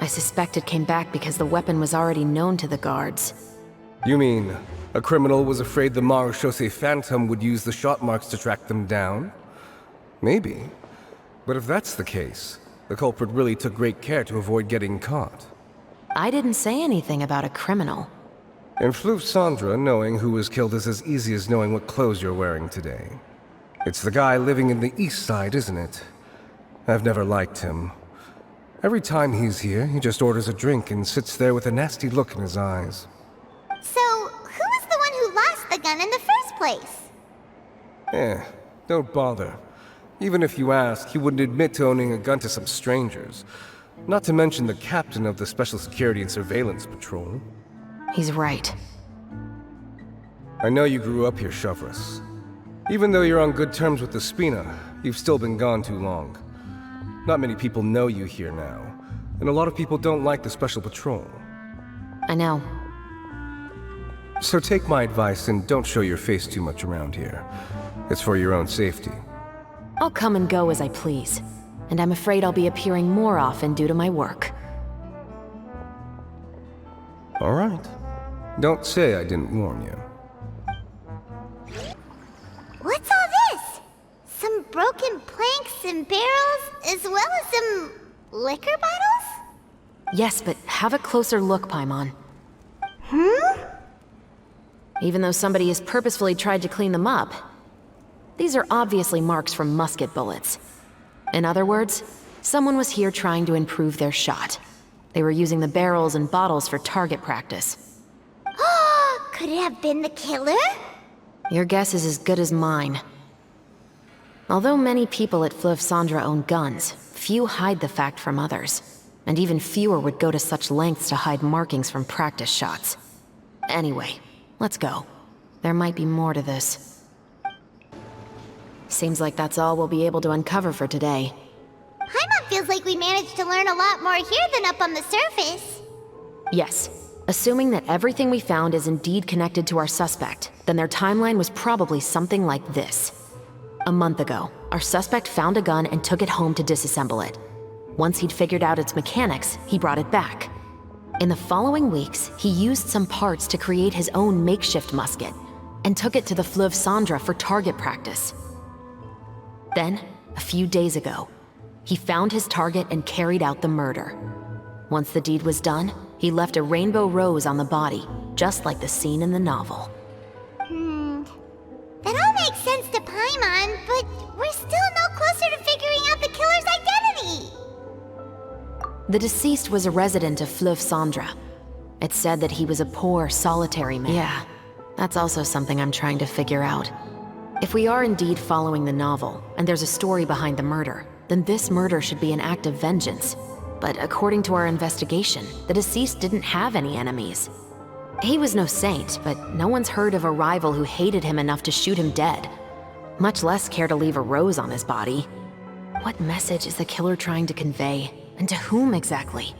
I suspect it came back because the weapon was already known to the guards. You mean, a criminal was afraid the Marechaussee Phantom would use the shot marks to track them down? Maybe. But if that's the case, the culprit really took great care to avoid getting caught. I didn't say anything about a criminal. In Fleuve Cendre, knowing who was killed is as easy as knowing what clothes you're wearing today. It's the guy living in the east side, isn't it? I've never liked him. Every time he's here, he just orders a drink and sits there with a nasty look in his eyes. So, who was the one who lost the gun in the first place? Don't bother. Even if you ask, he wouldn't admit to owning a gun to some strangers. Not to mention the captain of the Special Security and Surveillance Patrol. He's right. I know you grew up here, Chevres. Even though you're on good terms with the Spina, you've still been gone too long. Not many people know you here now, and a lot of people don't like the Special Patrol. I know. So take my advice and don't show your face too much around here. It's for your own safety. I'll come and go as I please, and I'm afraid I'll be appearing more often due to my work. All right. Don't say I didn't warn you. What's all this? Some broken planks and barrels, as well as some liquor bottles? Yes, but have a closer look, Paimon. Even though somebody has purposefully tried to clean them up, these are obviously marks from musket bullets. In other words, someone was here trying to improve their shot. They were using the barrels and bottles for target practice. Could it have been the killer? Your guess is as good as mine. Although many people at Fleuve Cendre own guns, few hide the fact from others. And even fewer would go to such lengths to hide markings from practice shots. Anyway, let's go. There might be more to this. Seems like that's all we'll be able to uncover for today. Paimon feels like we managed to learn a lot more here than up on the surface. Yes. Assuming that everything we found is indeed connected to our suspect, then their timeline was probably something like this. A month ago, our suspect found a gun and took it home to disassemble it. Once he'd figured out its mechanics, he brought it back. In the following weeks, he used some parts to create his own makeshift musket, and took it to the Fleuve Cendre for target practice. Then, a few days ago, he found his target and carried out the murder. Once the deed was done, he left a rainbow rose on the body, just like the scene in the novel. That all makes sense to Paimon, but we're still no closer to figuring out the killer's identity! The deceased was a resident of Fleuve Cendre. It's said that he was a poor, solitary man. Yeah, that's also something I'm trying to figure out. If we are indeed following the novel, and there's a story behind the murder, then this murder should be an act of vengeance. But according to our investigation, the deceased didn't have any enemies. He was no saint, but no one's heard of a rival who hated him enough to shoot him dead, much less care to leave a rose on his body. What message is the killer trying to convey, and to whom exactly?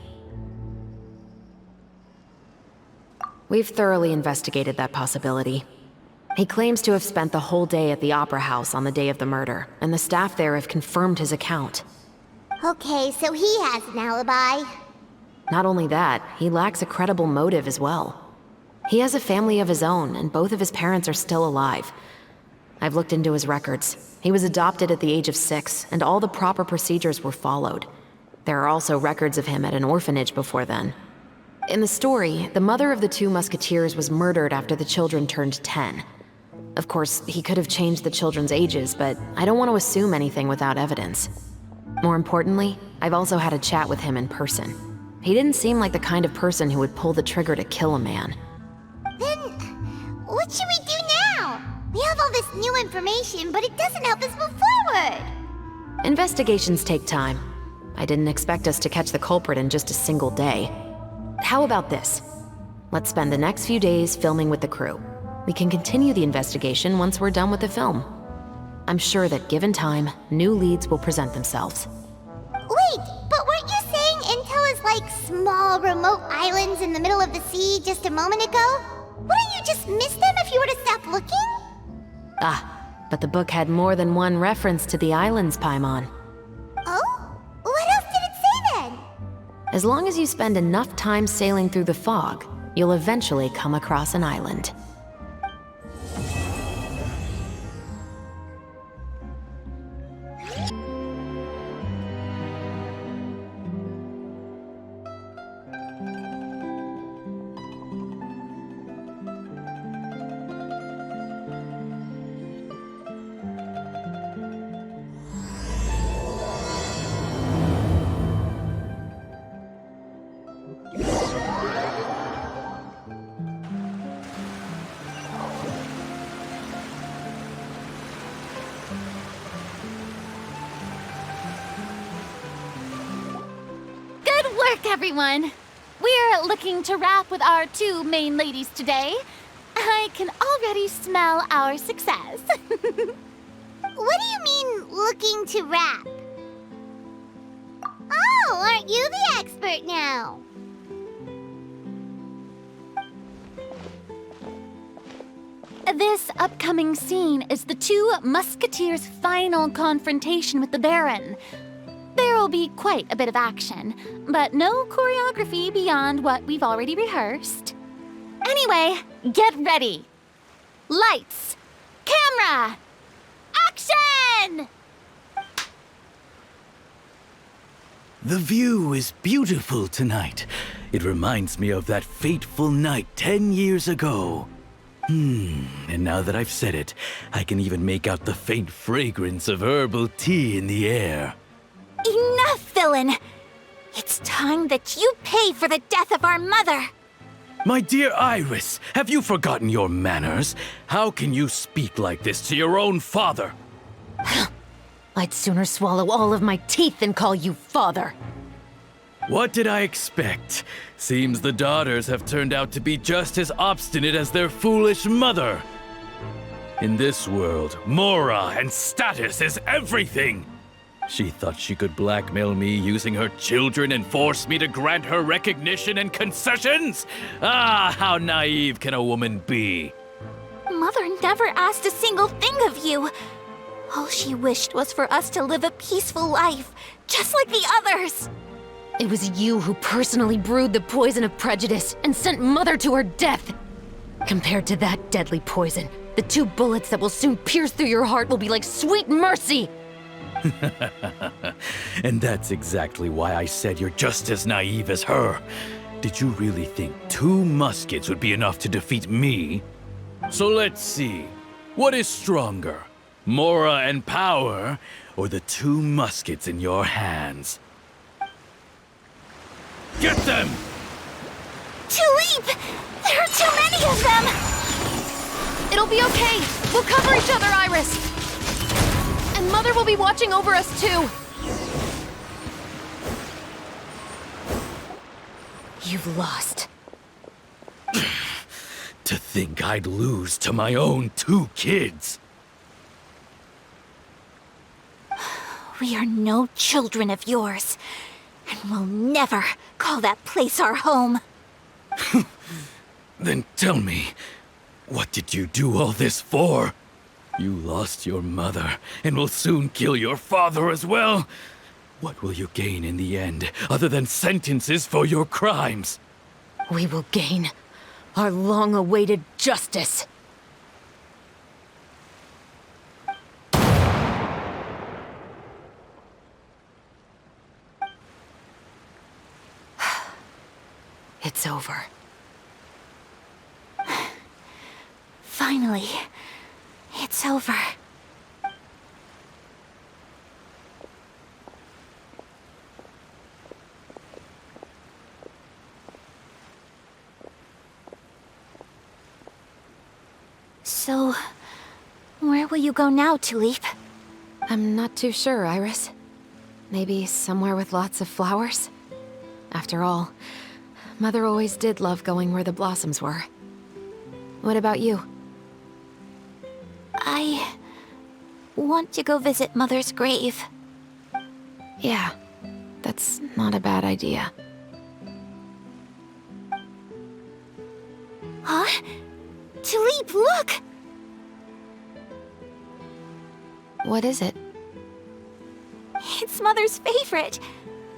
We've thoroughly investigated that possibility. He claims to have spent the whole day at the Opera House on the day of the murder, and the staff there have confirmed his account. Okay, so he has an alibi. Not only that, he lacks a credible motive as well. He has a family of his own, and both of his parents are still alive. I've looked into his records. He was adopted at the age of 6, and all the proper procedures were followed. There are also records of him at an orphanage before then. In the story, the mother of the 2 musketeers was murdered after the children turned 10. Of course, he could have changed the children's ages, but I don't want to assume anything without evidence. More importantly, I've also had a chat with him in person. He didn't seem like the kind of person who would pull the trigger to kill a man. Then, what should we do now? We have a all this new information, but it doesn't help us move forward. Investigations take time. I didn't expect us to catch the culprit in just a single day. How about this? Let's spend the next few days filming with the crew. We can continue the investigation once we're done with the film. I'm sure that given time, new leads will present themselves. Wait, but weren't you saying Intel is like small, remote islands in the middle of the sea just a moment ago? Wouldn't you just miss them if you were to stop looking? Ah, but the book had more than one reference to the islands, Paimon. Oh? What else did it say then? As long as you spend enough time sailing through the fog, you'll eventually come across an island. Everyone, we're looking to wrap with our two main ladies today. I can already smell our success. What do you mean, looking to wrap? Oh, aren't you the expert now? This upcoming scene is the two musketeers' final confrontation with the Baron. There will be quite a bit of action, but no choreography beyond what we've already rehearsed. Anyway, get ready. Lights, camera, action! The view is beautiful tonight. It reminds me of that fateful night 10 years ago. And now that I've said it, I can even make out the faint fragrance of herbal tea in the air. Enough, villain! It's time that you pay for the death of our mother! My dear Iris, have you forgotten your manners? How can you speak like this to your own father? I'd sooner swallow all of my teeth than call you father. What did I expect? Seems the daughters have turned out to be just as obstinate as their foolish mother. In this world, Mora and status is everything! She thought she could blackmail me using her children and force me to grant her recognition and concessions? Ah, how naive can a woman be? Mother never asked a single thing of you. All she wished was for us to live a peaceful life, just like the others. It was you who personally brewed the poison of prejudice and sent Mother to her death. Compared to that deadly poison, the 2 bullets that will soon pierce through your heart will be like sweet mercy. And that's exactly why I said you're just as naive as her. Did you really think 2 muskets would be enough to defeat me? So let's see. What is stronger? Mora and power, or the 2 muskets in your hands? Get them! Tulip! There are too many of them! It'll be okay. We'll cover each other, Iris. And Mother will be watching over us, too. You've lost. To think I'd lose to my own 2 kids. We are no children of yours, and we'll never call that place our home. Then tell me, what did you do all this for? You lost your mother, and will soon kill your father as well. What will you gain in the end, other than sentences for your crimes? We will gain our long-awaited justice. It's over. Finally, it's over. So, Where will you go now, Tulip? I'm not too sure, Iris. Maybe somewhere with lots of flowers? After all, Mother always did love going where the blossoms were. What about you? I want to go visit Mother's grave. Yeah, that's not a bad idea. Huh? Tulip, look! What is it? It's Mother's favorite.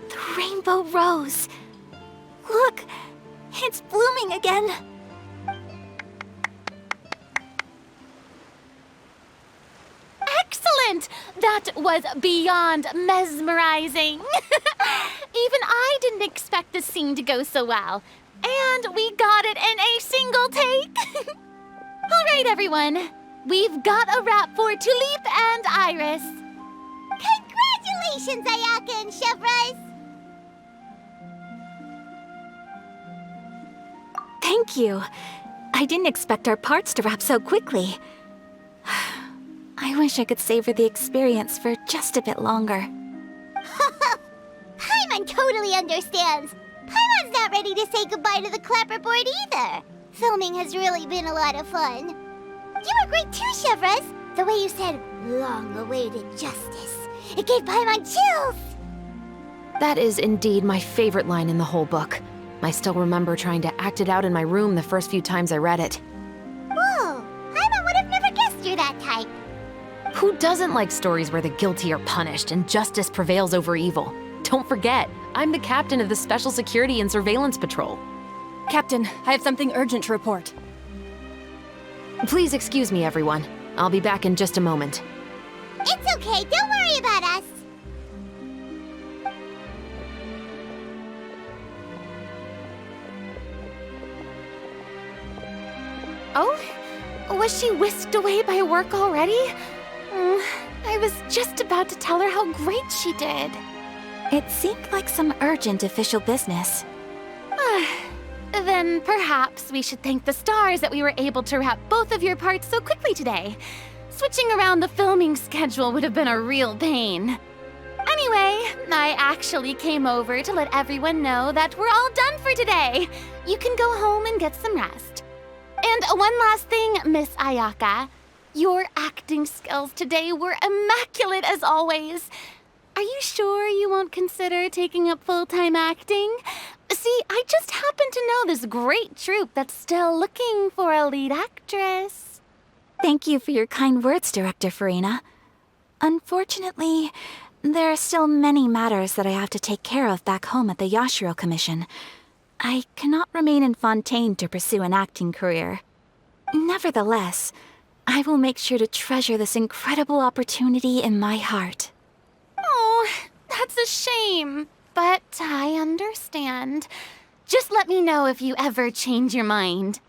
The rainbow rose. Look, it's blooming again. Excellent! That was beyond mesmerizing. Even I didn't expect the scene to go so well. And we got it in a single take. All right, everyone. We've got a wrap for Tulip and Iris. Congratulations, Ayaka and Chevrolet! Thank you. I didn't expect our parts to wrap so quickly. I wish I could savor the experience for just a bit longer. Paimon totally understands. Paimon's not ready to say goodbye to the clapperboard either. Filming has really been a lot of fun. You were great too, Chevrolet. The way you said, long-awaited justice. It gave Paimon chills. That is indeed my favorite line in the whole book. I still remember trying to act it out in my room the first few times I read it. Whoa, Paimon would have never guessed you're that type. Who doesn't like stories where the guilty are punished and justice prevails over evil? Don't forget, I'm the captain of the Special Security and Surveillance Patrol. Captain, I have something urgent to report. Please excuse me, everyone. I'll be back in just a moment. It's okay, don't worry about us. Oh? Was she whisked away by work already? I was just about to tell her how great she did. It seemed like some urgent official business. Then perhaps we should thank the stars that we were able to wrap both of your parts so quickly today. Switching around the filming schedule would have been a real pain. Anyway, I actually came over to let everyone know that we're all done for today. You can go home and get some rest. And one last thing, Miss Ayaka. Your acting skills today were immaculate as always. Are you sure you won't consider taking up full-time acting? See, I just happen to know this great troupe that's still looking for a lead actress. Thank you for your kind words, Director Farina. Unfortunately, there are still many matters that I have to take care of back home at the Yashiro Commission. I cannot remain in Fontaine to pursue an acting career. Nevertheless, I will make sure to treasure this incredible opportunity in my heart. Oh, that's a shame. But I understand. Just let me know if you ever change your mind.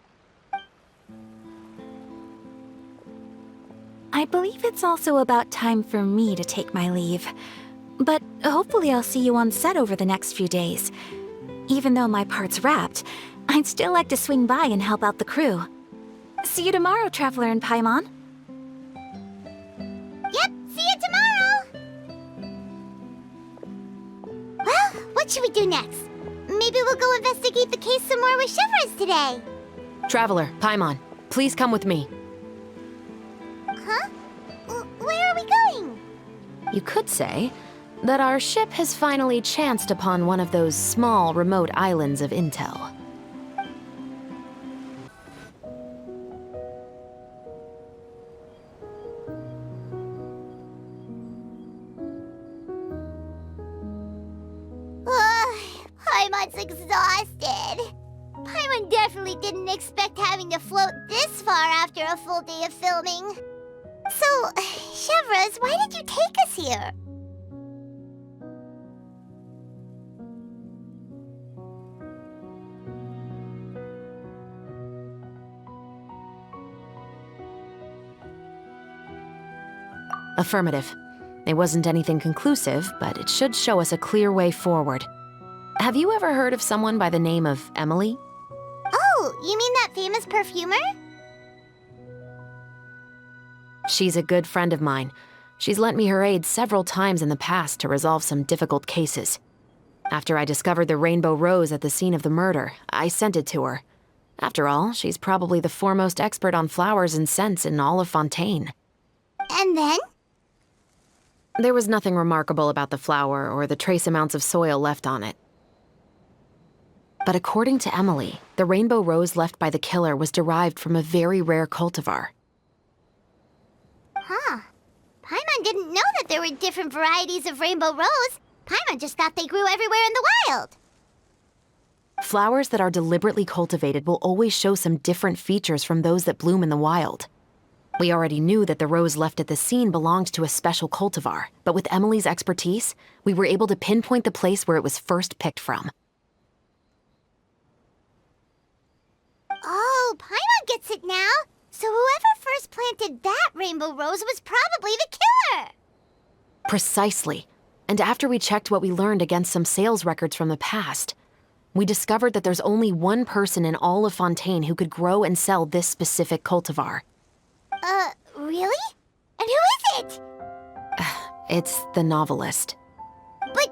I believe it's also about time for me to take my leave. But hopefully I'll see you on set over the next few days. Even though my part's wrapped, I'd still like to swing by and help out the crew. See you tomorrow, Traveler and Paimon. Yep, see you tomorrow! Well, what should we do next? Maybe we'll go investigate the case some more with Chevrolet today. Traveler, Paimon, please come with me. Huh? Where are we going? You could say that our ship has finally chanced upon one of those small, remote islands of intel. Paimon's exhausted. Paimon definitely didn't expect having to float this far after a full day of filming. So, Chevrolet, why did you take us here? Affirmative. It wasn't anything conclusive, but it should show us a clear way forward. Have you ever heard of someone by the name of Emily? Oh, you mean that famous perfumer? She's a good friend of mine. She's lent me her aid several times in the past to resolve some difficult cases. After I discovered the rainbow rose at the scene of the murder, I sent it to her. After all, she's probably the foremost expert on flowers and scents in all of Fontaine. And then? There was nothing remarkable about the flower or the trace amounts of soil left on it. But according to Emily, the rainbow rose left by the killer was derived from a very rare cultivar. Huh. Paimon didn't know that there were different varieties of rainbow rose. Paimon just thought they grew everywhere in the wild. Flowers that are deliberately cultivated will always show some different features from those that bloom in the wild. We already knew that the rose left at the scene belonged to a special cultivar, but with Emily's expertise, we were able to pinpoint the place where it was first picked from. Oh, Paimon gets it now. So whoever first planted that rainbow rose was probably the killer. Precisely. And after we checked what we learned against some sales records from the past, we discovered that there's only one person in all of Fontaine who could grow and sell this specific cultivar. Really? And who is it? It's the novelist. But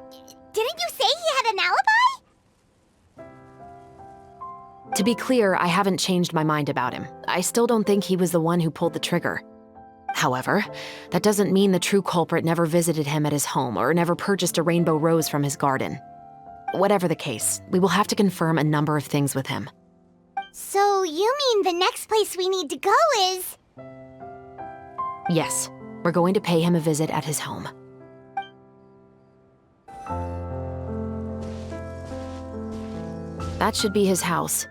didn't you say he had an alibi? To be clear, I haven't changed my mind about him. I still don't think he was the one who pulled the trigger. However, that doesn't mean the true culprit never visited him at his home or never purchased a rainbow rose from his garden. Whatever the case, we will have to confirm a number of things with him. So you mean the next place we need to go is... Yes, we're going to pay him a visit at his home. That should be his house.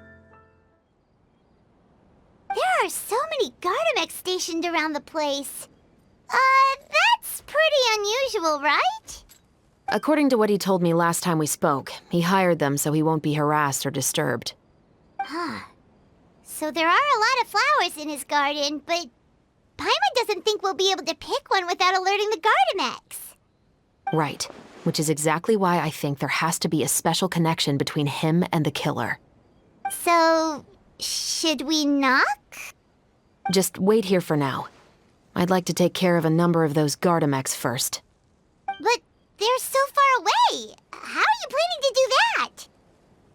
There are so many Gardamex stationed around the place. That's pretty unusual, right? According to what he told me last time we spoke, he hired them so he won't be harassed or disturbed. Huh. So there are a lot of flowers in his garden, but Paimon doesn't think we'll be able to pick one without alerting the Gardamex. Right, which is exactly why I think there has to be a special connection between him and the killer. So, should we knock? Just wait here for now. I'd like to take care of a number of those Gardamex first. But they're so far away. How are you planning to do that?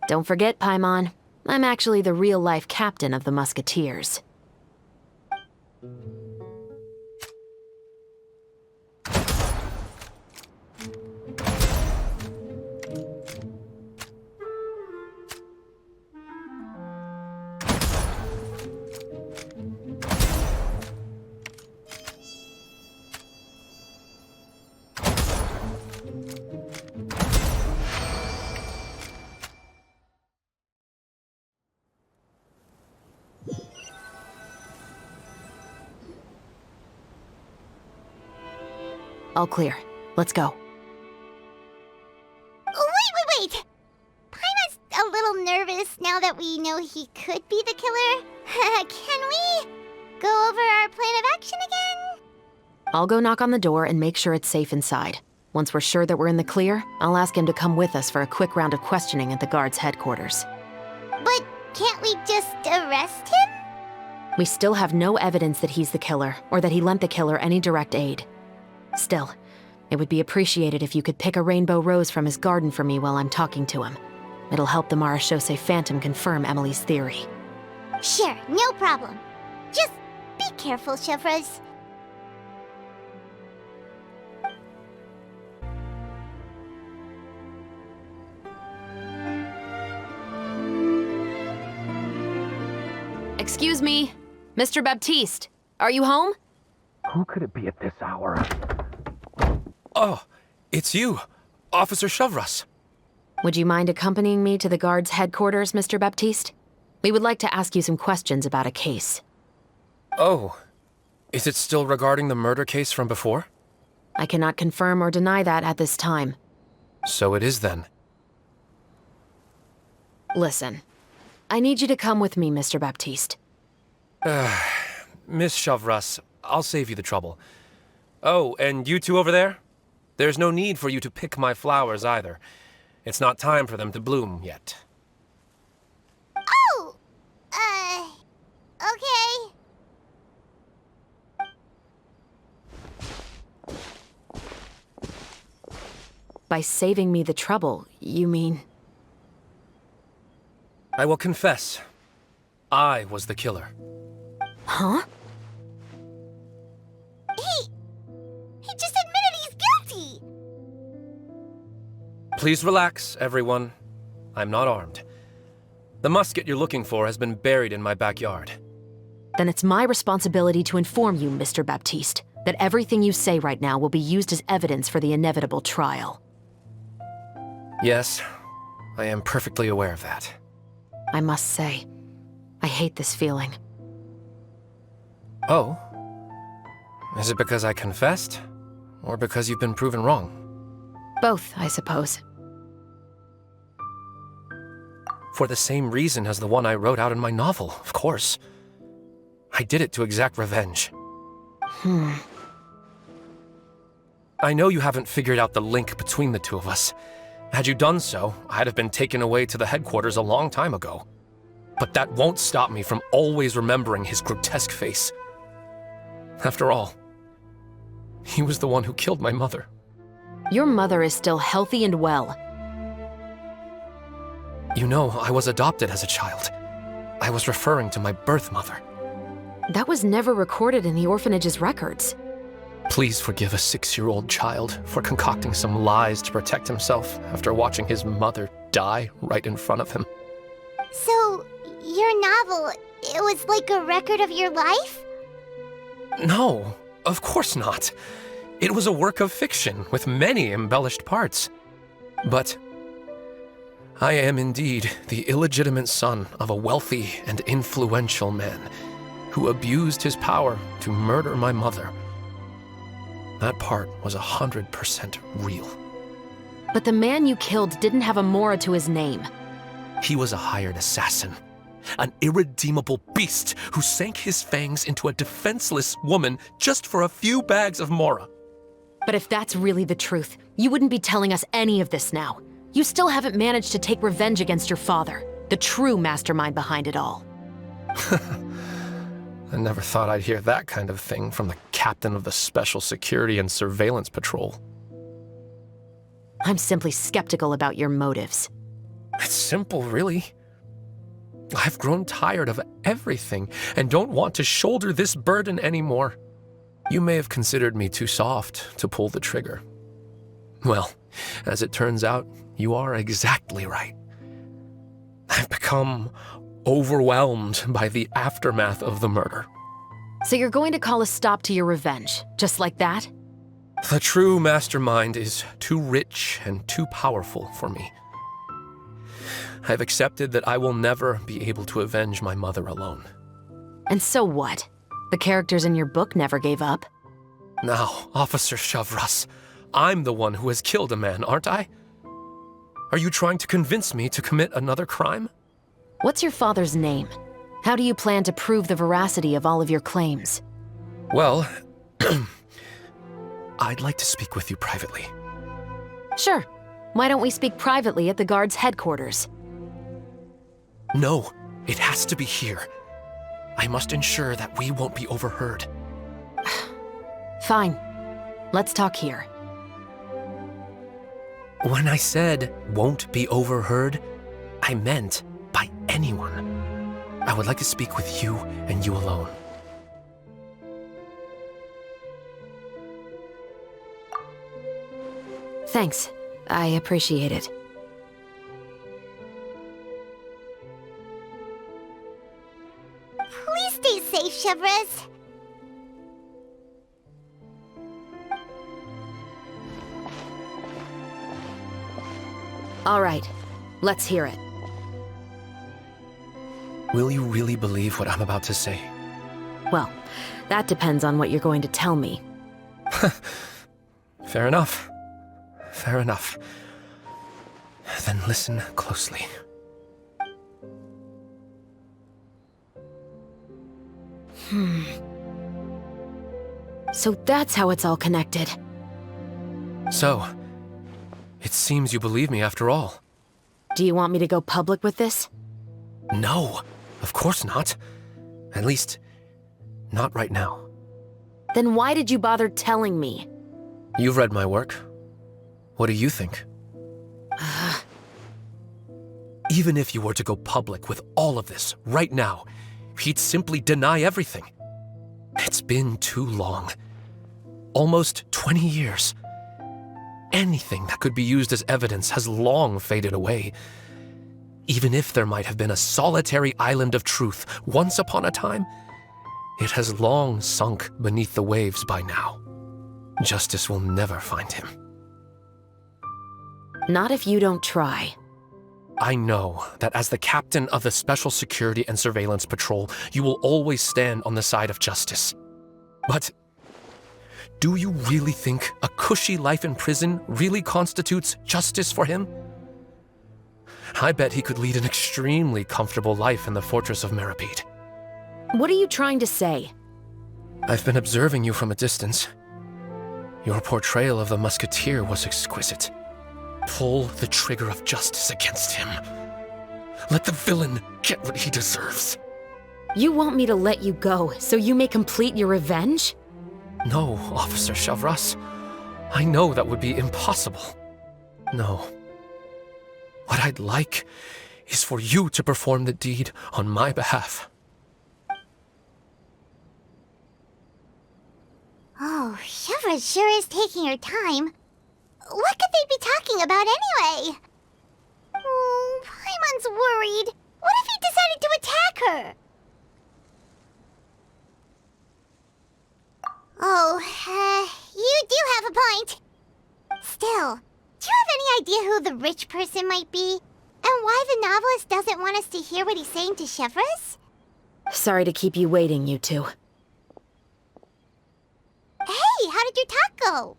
Don't forget, Paimon, I'm actually the real-life captain of the Musketeers. All clear. Let's go. Wait! Paimon's a little nervous now that we know he could be the killer. Can we go over our plan of action again? I'll go knock on the door and make sure it's safe inside. Once we're sure that we're in the clear, I'll ask him to come with us for a quick round of questioning at the guard's headquarters. But can't we just arrest him? We still have no evidence that he's the killer, or that he lent the killer any direct aid. Still, it would be appreciated if you could pick a rainbow rose from his garden for me while I'm talking to him. It'll help the Marechaussee Phantom confirm Emily's theory. Sure, no problem. Just be careful, Chevreuse. Excuse me, Mr. Baptiste, are you home? Who could it be at this hour? Oh, it's you, Officer Chevreuse. Would you mind accompanying me to the guard's headquarters, Mr. Baptiste? We would like to ask you some questions about a case. Oh, is it still regarding the murder case from before? I cannot confirm or deny that at this time. So it is then. Listen, I need you to come with me, Mr. Baptiste. Miss Chevreuse, I'll save you the trouble. Oh, and you two over there? There's no need for you to pick my flowers either. It's not time for them to bloom yet. Oh! Okay. By saving me the trouble, you mean... I will confess. I was the killer. Huh? He just admitted he's guilty! Please relax, everyone. I'm not armed. The musket you're looking for has been buried in my backyard. Then it's my responsibility to inform you, Mr. Baptiste, that everything you say right now will be used as evidence for the inevitable trial. Yes, I am perfectly aware of that. I must say, I hate this feeling. Oh? Is it because I confessed? Or because you've been proven wrong? Both, I suppose. For the same reason as the one I wrote out in my novel, of course. I did it to exact revenge. I know you haven't figured out the link between the two of us. Had you done so, I'd have been taken away to the headquarters a long time ago. But that won't stop me from always remembering his grotesque face. After all, he was the one who killed my mother. Your mother is still healthy and well. You know, I was adopted as a child. I was referring to my birth mother. That was never recorded in the orphanage's records. Please forgive a 6-year-old child for concocting some lies to protect himself after watching his mother die right in front of him. So, your novel, it was like a record of your life? No, of course not. It was a work of fiction with many embellished parts. But I am indeed the illegitimate son of a wealthy and influential man who abused his power to murder my mother. That part was 100% real. But the man you killed didn't have a mora to his name. He was a hired assassin, an irredeemable beast who sank his fangs into a defenseless woman just for a few bags of mora. But if that's really the truth, you wouldn't be telling us any of this now. You still haven't managed to take revenge against your father, the true mastermind behind it all. I never thought I'd hear that kind of thing from the captain of the Special Security and Surveillance Patrol. I'm simply skeptical about your motives. It's simple, really. I've grown tired of everything and don't want to shoulder this burden anymore. You may have considered me too soft to pull the trigger. Well, as it turns out, you are exactly right. I've become overwhelmed by the aftermath of the murder. So you're going to call a stop to your revenge, just like that? The true mastermind is too rich and too powerful for me. I've accepted that I will never be able to avenge my mother alone. And so what? The characters in your book never gave up. Now, Officer Chavras, I'm the one who has killed a man, aren't I? Are you trying to convince me to commit another crime? What's your father's name? How do you plan to prove the veracity of all of your claims? Well, I'd like to speak with you privately. Sure. Why don't we speak privately at the guard's headquarters? No, it has to be here. I must ensure that we won't be overheard. Fine. Let's talk here. When I said won't be overheard, I meant by anyone. I would like to speak with you and you alone. Thanks. I appreciate it. Please stay safe, Chavras. All right. Let's hear it. Will you really believe what I'm about to say? Well, that depends on what you're going to tell me. Fair enough. Fair enough. Then listen closely. So that's how it's all connected. So, it seems you believe me after all. Do you want me to go public with this? No, of course not. At least, not right now. Then why did you bother telling me? You've read my work. What do you think? Even if you were to go public with all of this right now, he'd simply deny everything. It's been too long. Almost 20 years. Anything that could be used as evidence has long faded away. Even if there might have been a solitary island of truth once upon a time, it has long sunk beneath the waves by now. Justice will never find him. Not if you don't try. I know that as the captain of the Special Security and Surveillance Patrol, you will always stand on the side of justice. But do you really think a cushy life in prison really constitutes justice for him? I bet he could lead an extremely comfortable life in the fortress of Meripede. What are you trying to say? I've been observing you from a distance. Your portrayal of the musketeer was exquisite. Pull the trigger of justice against him. Let the villain get what he deserves. You want me to let you go so you may complete your revenge? No, Officer Chavras. I know that would be impossible. No. What I'd like is for you to perform the deed on my behalf. Oh, Chavras sure is taking her time. What could they be talking about anyway? Oh, Paimon's worried. What if he decided to attack her? Oh, you do have a point. Still, do you have any idea who the rich person might be? And why the novelist doesn't want us to hear what he's saying to Chavras? Sorry to keep you waiting, you two. Hey, how did your talk go?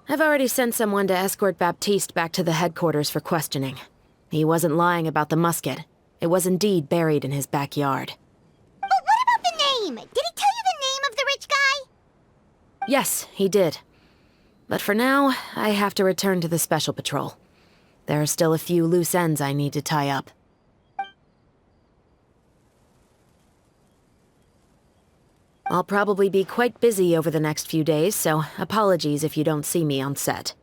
I've already sent someone to escort Baptiste back to the headquarters for questioning. He wasn't lying about the musket. It was indeed buried in his backyard. But what about the name? Did he tell you the name of the rich guy? Yes, he did. But for now, I have to return to the Special Patrol. There are still a few loose ends I need to tie up. I'll probably be quite busy over the next few days, so apologies if you don't see me on set.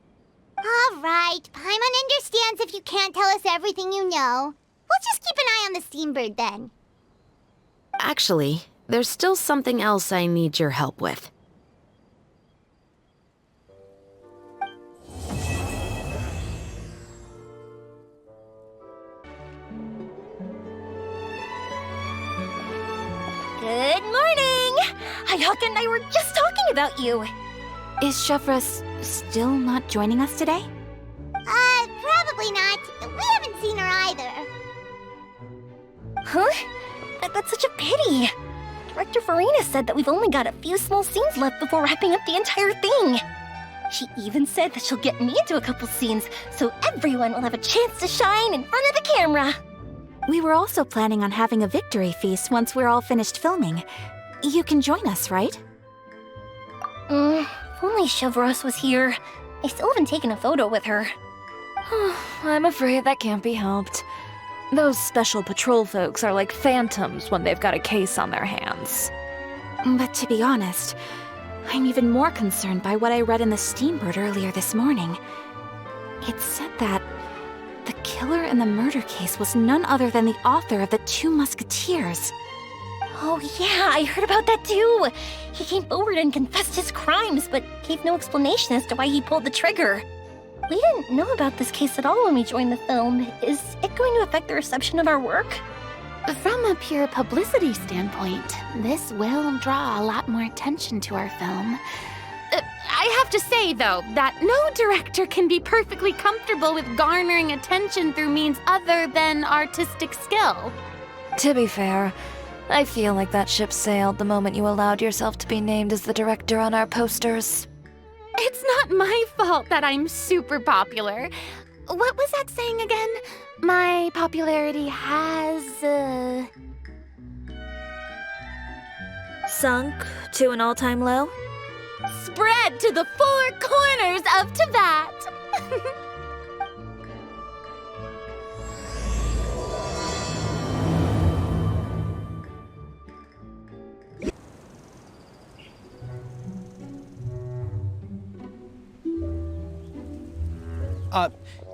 All right, Paimon understands if you can't tell us everything you know. We'll just keep an eye on the Steambird then. Actually, there's still something else I need your help with. Good morning! Hayaka and I were just talking about you. Is Chavras still not joining us today? Probably not. We haven't seen her either. Huh? That's such a pity. Director Farina said that we've only got a few small scenes left before wrapping up the entire thing. She even said that she'll get me into a couple scenes, so everyone will have a chance to shine in front of the camera. We were also planning on having a victory feast once we're all finished filming. You can join us, right? If only Chavras was here. I still haven't taken a photo with her. I'm afraid that can't be helped. Those Special Patrol folks are like phantoms when they've got a case on their hands. But to be honest, I'm even more concerned by what I read in the Steambird earlier this morning. It said that the killer in the murder case was none other than the author of the Two Musketeers. Oh yeah, I heard about that too. He came forward and confessed his crimes, but gave no explanation as to why he pulled the trigger. We didn't know about this case at all when we joined the film. Is it going to affect the reception of our work? From a pure publicity standpoint, this will draw a lot more attention to our film. I have to say, though, that no director can be perfectly comfortable with garnering attention through means other than artistic skill. To be fair, I feel like that ship sailed the moment you allowed yourself to be named as the director on our posters. It's not my fault that I'm super popular. What was that saying again? My popularity has, Sunk to an all-time low? spread to the four corners of Tibet.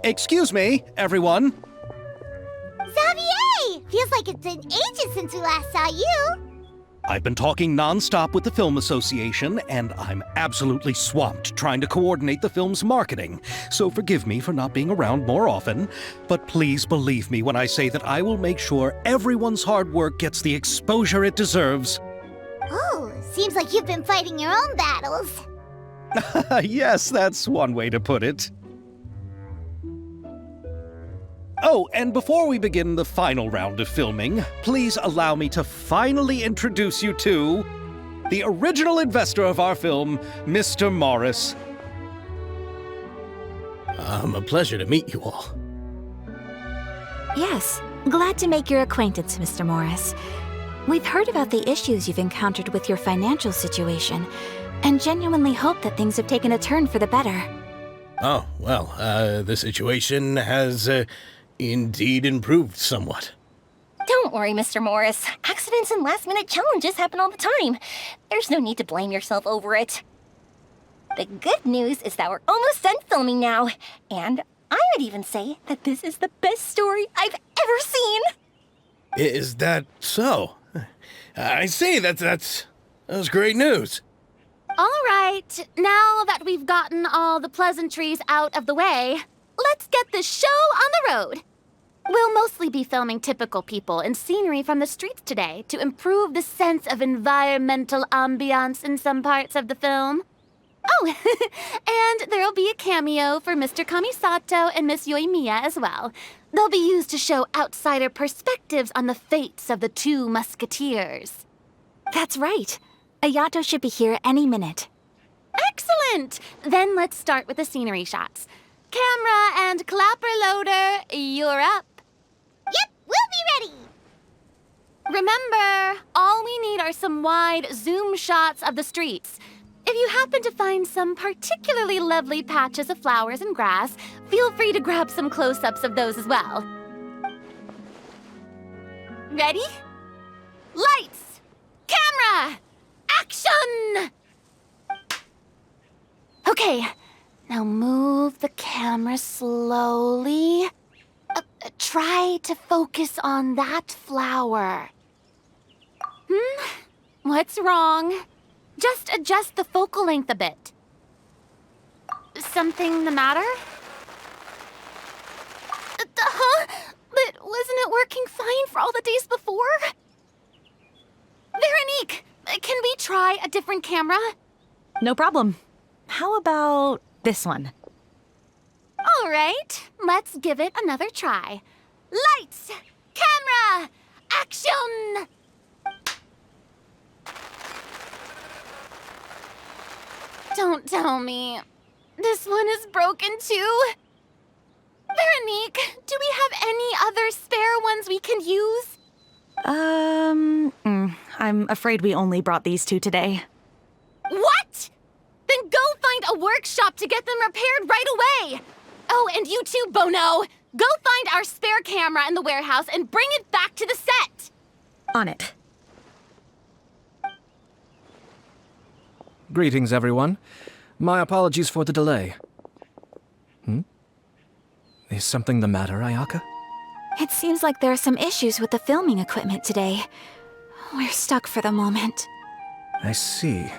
Excuse me, everyone. Xavier! Feels like it's been ages since we last saw you. I've been talking non-stop with the Film Association, and I'm absolutely swamped trying to coordinate the film's marketing. So forgive me for not being around more often, but please believe me when I say that I will make sure everyone's hard work gets the exposure it deserves. Oh, seems like you've been fighting your own battles. Yes, that's one way to put it. Oh, and before we begin the final round of filming, please allow me to finally introduce you to the original investor of our film, Mr. Morris. A pleasure to meet you all. Yes, glad to make your acquaintance, Mr. Morris. We've heard about the issues you've encountered with your financial situation, and genuinely hope that things have taken a turn for the better. Oh, well, the situation has, indeed improved somewhat. Don't worry, Mr. Morris. Accidents and last-minute challenges happen all the time. There's no need to blame yourself over it. The good news is that we're almost done filming now, and I would even say that this is the best story I've ever seen. Is that so? I see, that's great news. All right, now that we've gotten all the pleasantries out of the way, let's get this show on the road. We'll mostly be filming typical people and scenery from the streets today to improve the sense of environmental ambiance in some parts of the film. Oh, and there'll be a cameo for Mr. Kamisato and Miss Yoimiya as well. They'll be used to show outsider perspectives on the fates of the two musketeers. That's right. Ayato should be here any minute. Excellent! Then let's start with the scenery shots. Camera and clapper loader, you're up. Yep, we'll be ready. Remember, all we need are some wide zoom shots of the streets. If you happen to find some particularly lovely patches of flowers and grass, feel free to grab some close-ups of those as well. Ready? Lights! Camera! Action! Okay, now move the camera slowly. Try to focus on that flower. What's wrong? Just adjust the focal length a bit. Something the matter? But wasn't it working fine for all the days before? Veronique, can we try a different camera? No problem. How about this one? All right, let's give it another try. Lights! Camera! Action! Don't tell me. This one is broken too? Veronique, do we have any other spare ones we can use? I'm afraid we only brought these two today. What? Then go find a workshop to get them repaired right away! Oh, and you too, Bono! Go find our spare camera in the warehouse and bring it back to the set! On it. Greetings, everyone. My apologies for the delay. Is something the matter, Ayaka? It seems like there are some issues with the filming equipment today. We're stuck for the moment. I see.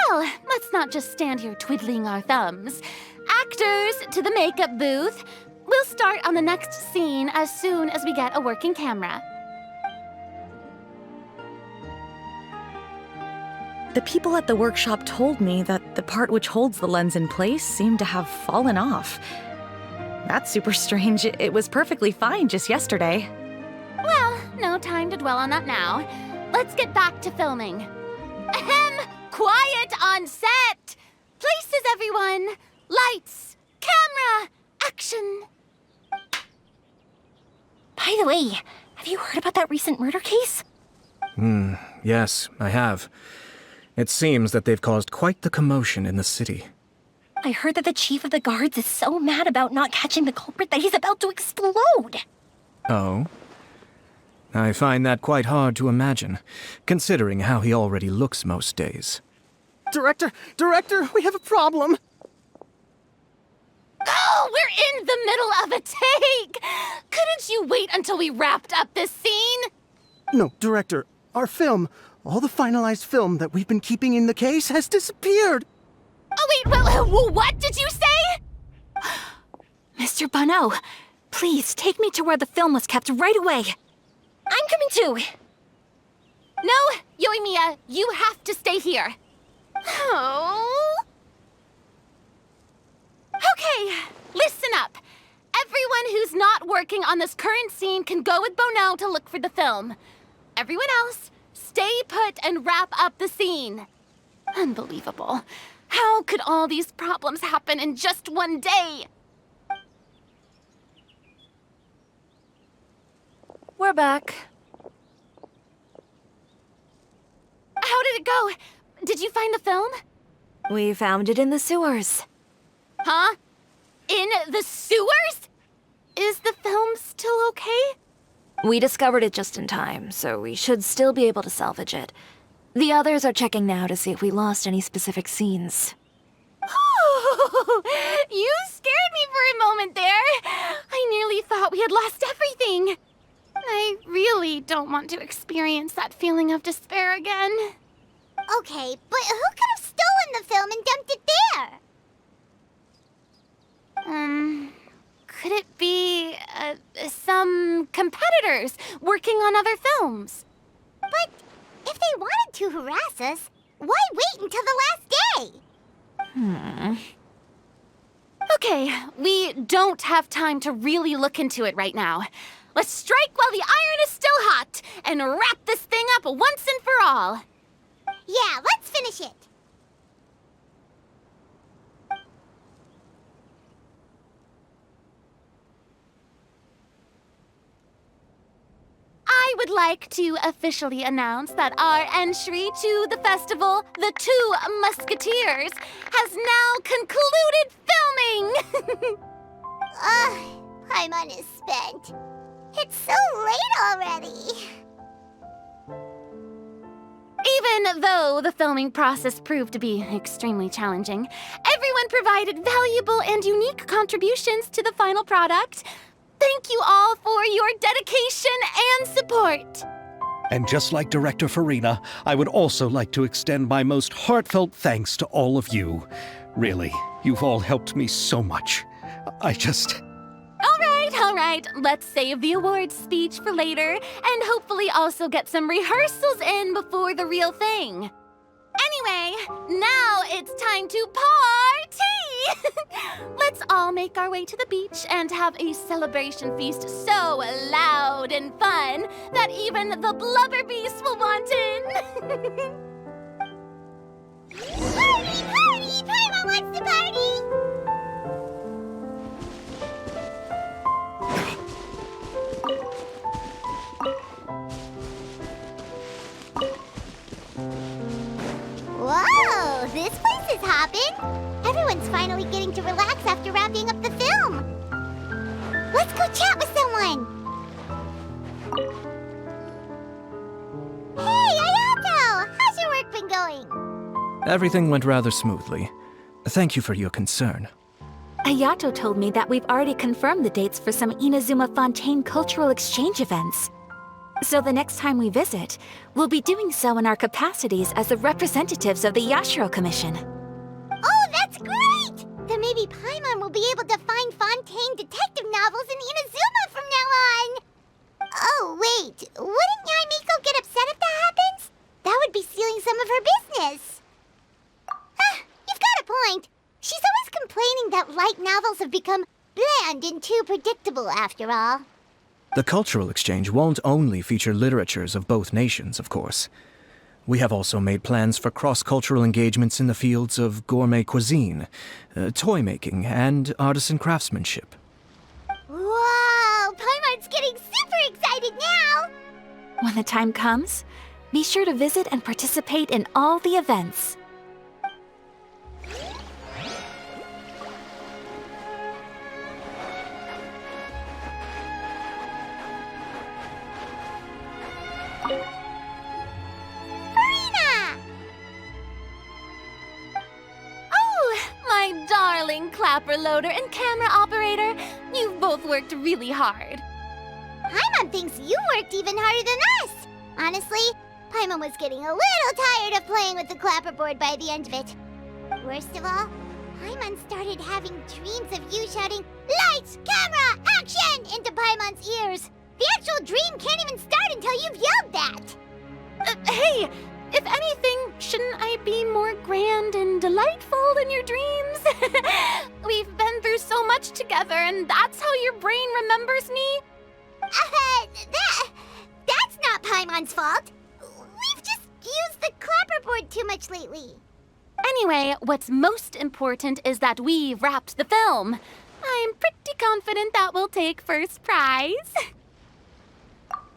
Well, let's not just stand here twiddling our thumbs. Actors, to the makeup booth. We'll start on the next scene as soon as we get a working camera. The people at the workshop told me that the part which holds the lens in place seemed to have fallen off. That's super strange. It was perfectly fine just yesterday. Well, no time to dwell on that now. Let's get back to filming. Ahem! Quiet on set! Places, everyone! Lights! Camera! Action! By the way, have you heard about that recent murder case? Yes, I have. It seems that they've caused quite the commotion in the city. I heard that the chief of the guards is so mad about not catching the culprit that he's about to explode. Oh? I find that quite hard to imagine, considering how he already looks most days. Director, we have a problem. in the middle of a take! Couldn't you wait until we wrapped up this scene? No, Director, our film, all the finalized film that we've been keeping in the case has disappeared. Oh wait, what did you say? Mr. Bonneau, please take me to where the film was kept right away. I'm coming too. No, Yoimiya, you have to stay here. Oh. Okay, listen up. Everyone who's not working on this current scene can go with Bonneau to look for the film. Everyone else, stay put and wrap up the scene. Unbelievable. How could all these problems happen in just one day? We're back. How did it go? Did you find the film? We found it in the sewers. Huh? In the sewers? Is the film still okay? We discovered it just in time, so we should still be able to salvage it. The others are checking now to see if we lost any specific scenes. You scared me for a moment there. I nearly thought we had lost everything. I really don't want to experience that feeling of despair again. Okay, but who could have stolen the film and dumped it there? Could it be, some competitors working on other films? But if they wanted to harass us, why wait until the last day? Okay, we don't have time to really look into it right now. Let's strike while the iron is still hot and wrap this thing up once and for all. Yeah, let's finish it. I would like to officially announce that our entry to the festival, The Two Musketeers, has now concluded filming! Paimon is spent. It's so late already. Even though the filming process proved to be extremely challenging, everyone provided valuable and unique contributions to the final product. Thank you all for your dedication and support. And just like Director Farina, I would also like to extend my most heartfelt thanks to all of you. Really, you've all helped me so much. All right, let's save the awards speech for later, and hopefully also get some rehearsals in before the real thing. Anyway, now it's time to party! Let's all make our way to the beach and have a celebration feast so loud and fun that even the blubber beast will want in. Party, party! Paimon wants to party! Whoa, this place is hopping. Everyone's finally getting to relax after wrapping up the film. Let's go chat with someone. Hey, Ayato! How's your work been going? Everything went rather smoothly. Thank you for your concern. Ayato told me that we've already confirmed the dates for some Inazuma Fontaine cultural exchange events. So the next time we visit, we'll be doing so in our capacities as the representatives of the Yashiro Commission. Oh, that's great! Then maybe Paimon will be able to find Fontaine detective novels in Inazuma from now on! Oh, wait, wouldn't Yae Miko get upset if that happens? That would be stealing some of her business. You've got a point. She's always complaining that light novels have become bland and too predictable after all. The cultural exchange won't only feature literatures of both nations, of course. We have also made plans for cross-cultural engagements in the fields of gourmet cuisine, toy making, and artisan craftsmanship. Whoa! Paimon's getting super excited now! When the time comes, be sure to visit and participate in all the events. darling clapper loader and camera operator. You've both worked really hard. Paimon thinks you worked even harder than us. Honestly, Paimon was getting a little tired of playing with the clapperboard by the end of it. Worst of all, Paimon started having dreams of you shouting, "Lights, camera, action!" into Paimon's ears. The actual dream can't even start until you've yelled that. Hey, if anything, shouldn't I be more grand and delightful than your dreams? We've been through so much together, and that's how your brain remembers me? That's not Paimon's fault. We've just used the clapperboard too much lately. Anyway, what's most important is that we've wrapped the film. I'm pretty confident that we'll take first prize.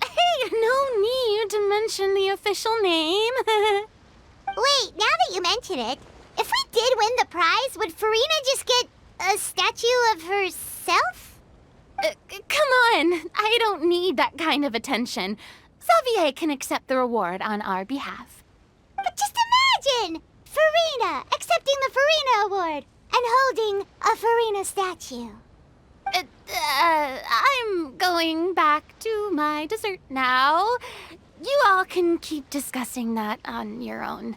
Hey, no need to mention the official name. Wait, now that you mention it, if we did win the prize, would Farina just get a statue of herself? Come on, I don't need that kind of attention. Xavier can accept the reward on our behalf. But just imagine! Farina accepting the Farina Award and holding a Farina statue. I'm going back to my dessert now. You all can keep discussing that on your own.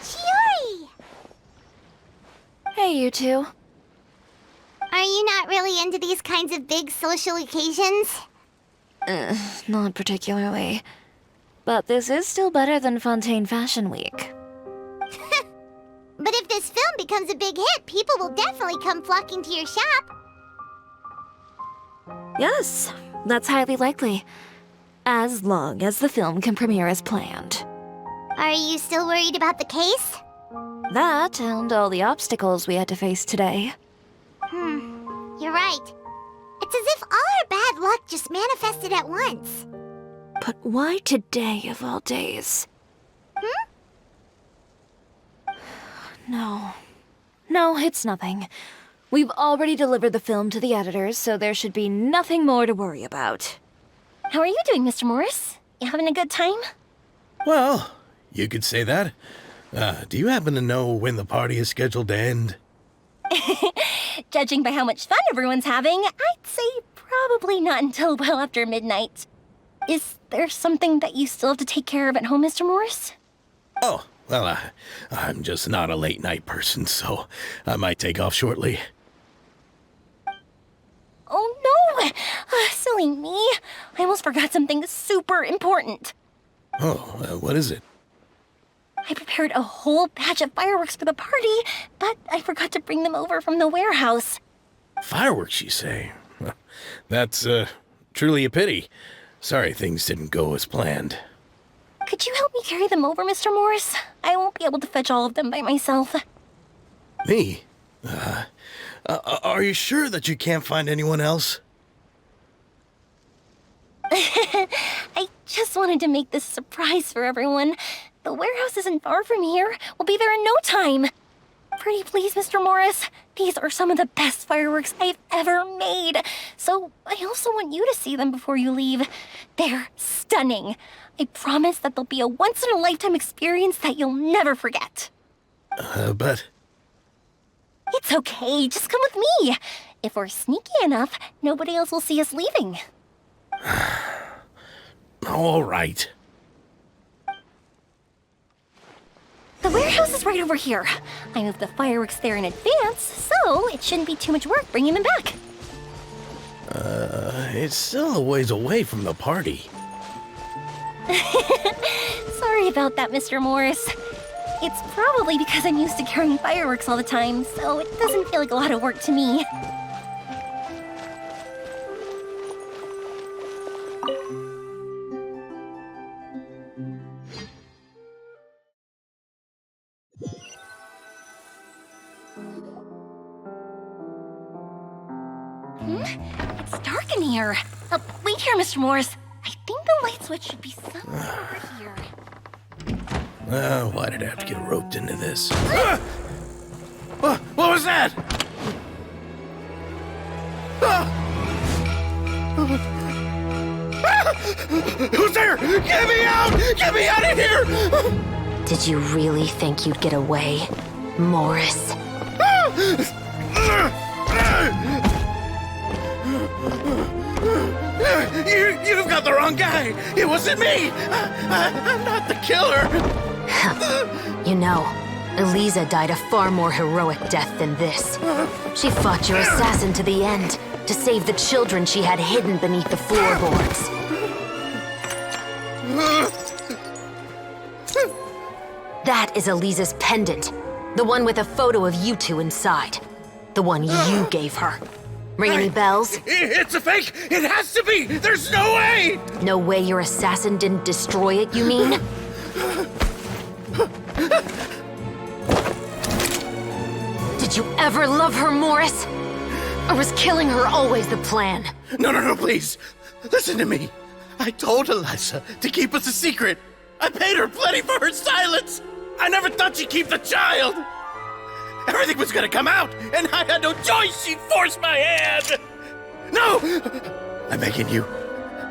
Chiori! Hey, you two. Are you not really into these kinds of big social occasions? Not particularly. But this is still better than Fontaine Fashion Week. But if this film becomes a big hit, people will definitely come flocking to your shop. Yes, that's highly likely. As long as the film can premiere as planned. Are you still worried about the case? That and all the obstacles we had to face today. You're right. It's as if all our bad luck just manifested at once. But why today of all days? No, it's nothing. We've already delivered the film to the editors, so there should be nothing more to worry about. How are you doing, Mr. Morris? You having a good time? Well, you could say that. Do you happen to know when the party is scheduled to end? Judging by how much fun everyone's having, I'd say probably not until well after midnight. Is there something that you still have to take care of at home, Mr. Morris? Oh, well, I'm just not a late night person, so I might take off shortly. Oh no! Silly me. I almost forgot something super important. Oh, what is it? I prepared a whole batch of fireworks for the party, but I forgot to bring them over from the warehouse. Fireworks, you say? That's, truly a pity. Sorry things didn't go as planned. Could you help me carry them over, Mr. Morris? I won't be able to fetch all of them by myself. Me? Are you sure that you can't find anyone else? I just wanted to make this a surprise for everyone. The warehouse isn't far from here. We'll be there in no time. Pretty please, Mr. Morris. These are some of the best fireworks I've ever made. So I also want you to see them before you leave. They're stunning. I promise that they'll be a once-in-a-lifetime experience that you'll never forget. But... It's okay. Just come with me. If we're sneaky enough, nobody else will see us leaving. All right. The warehouse is right over here. I moved the fireworks there in advance, so it shouldn't be too much work bringing them back. It's still a ways away from the party. Sorry about that, Mr. Morris. It's probably because I'm used to carrying fireworks all the time, so it doesn't feel like a lot of work to me. It's dark in here. Wait here, Mr. Morris. I think the light switch should be somewhere over here. Why did I have to get roped into this? What was that? Who's there? Get me out! Get me out of here! Did you really think you'd get away, Morris? You've got the wrong guy! It wasn't me! I'm not the killer! You know, Eliza died a far more heroic death than this. She fought your assassin to the end, to save the children she had hidden beneath the floorboards. That is Eliza's pendant. The one with a photo of you two inside. The one you gave her. Ring any bells? It's a fake! It has to be! There's no way! No way your assassin didn't destroy it, you mean? Did you ever love her, Morris? Or was killing her always the plan? No, please. Listen to me. I told Eliza to keep us a secret. I paid her plenty for her silence. I never thought she'd keep the child. Everything was gonna come out, and I had no choice. She forced my hand. No! I'm begging you.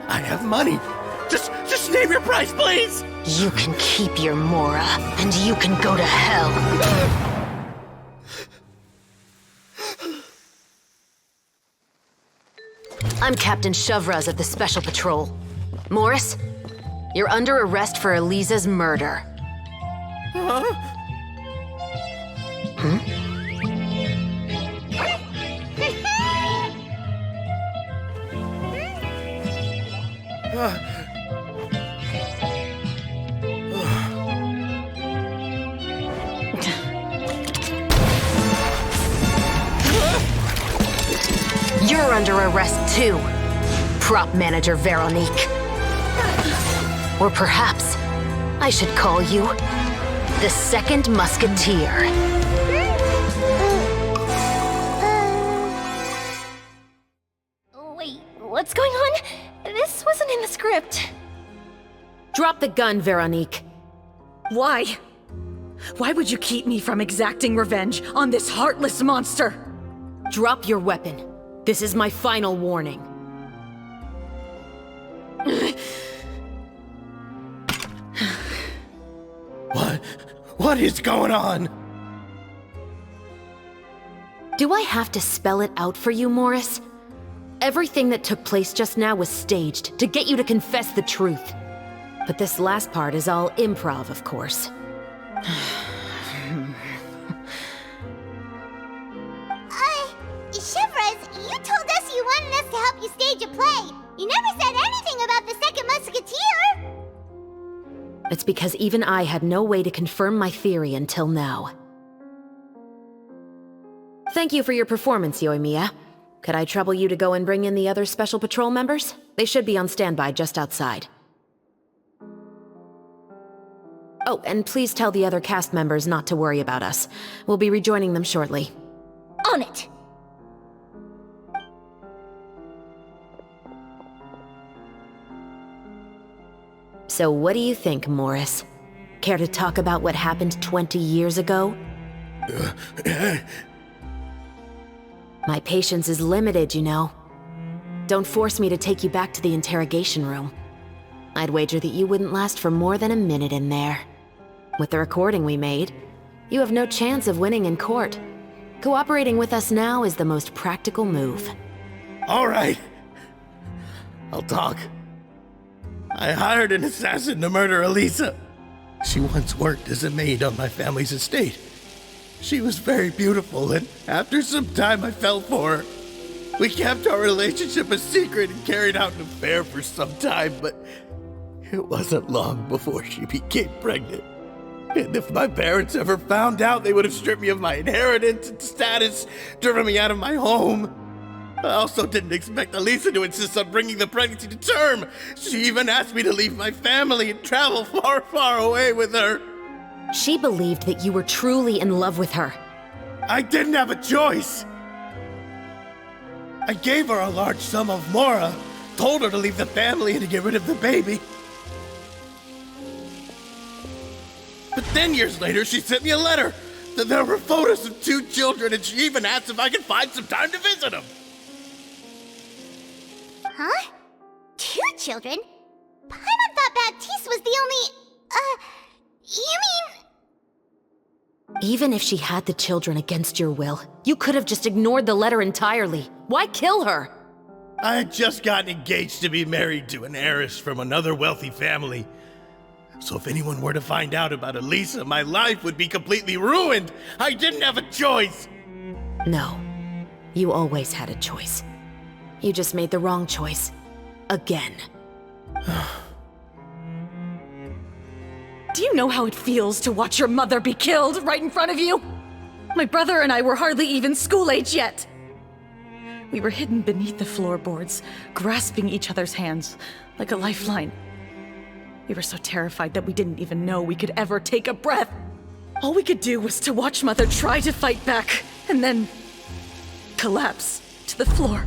I have money. Just name your price, please. You can keep your Mora, and you can go to hell. I'm Captain Shovraz of the Special Patrol. Morris, you're under arrest for Eliza's murder. Huh? You're under arrest too, prop manager Veronique. Or perhaps I should call you the Second Musketeer. Wait, what's going on? This wasn't in the script. Drop the gun, Veronique. Why? Why would you keep me from exacting revenge on this heartless monster? Drop your weapon. This is my final warning. What is going on? Do I have to spell it out for you, Morris? Everything that took place just now was staged to get you to confess the truth. But this last part is all improv, of course. Shivers, you told us you wanted us to help you stage a play. You never said anything about the Second Musketeer. It's because even I had no way to confirm my theory until now. Thank you for your performance, Yoimiya. Could I trouble you to go and bring in the other Special Patrol members? They should be on standby just outside. Oh, and please tell the other cast members not to worry about us. We'll be rejoining them shortly. On it. So what do you think, Morris? Care to talk about what happened 20 years ago? My patience is limited, you know. Don't force me to take you back to the interrogation room. I'd wager that you wouldn't last for more than a minute in there. With the recording we made, you have no chance of winning in court. Cooperating with us now is the most practical move. All right. I'll talk. I hired an assassin to murder Eliza. She once worked as a maid on my family's estate. She was very beautiful, and after some time I fell for her. We kept our relationship a secret and carried out an affair for some time, but it wasn't long before she became pregnant. And if my parents ever found out, they would have stripped me of my inheritance and status, driven me out of my home. I also didn't expect Eliza to insist on bringing the pregnancy to term. She even asked me to leave my family and travel far, far away with her. She believed that you were truly in love with her. I didn't have a choice. I gave her a large sum of Mora, told her to leave the family and to get rid of the baby. But then years later, she sent me a letter. There were photos of 2 children, and she even asked if I could find some time to visit them. Huh? 2 children? thought Baptiste was the only... you mean... Even if she had the children against your will, you could have just ignored the letter entirely. Why kill her? I had just gotten engaged to be married to an heiress from another wealthy family. So if anyone were to find out about Elisa, my life would be completely ruined. I didn't have a choice. No. You always had a choice. You just made the wrong choice. Again. Do you know how it feels to watch your mother be killed right in front of you? My brother and I were hardly even school age yet. We were hidden beneath the floorboards, grasping each other's hands like a lifeline. We were so terrified that we didn't even know we could ever take a breath. All we could do was to watch Mother try to fight back, and then collapse to the floor.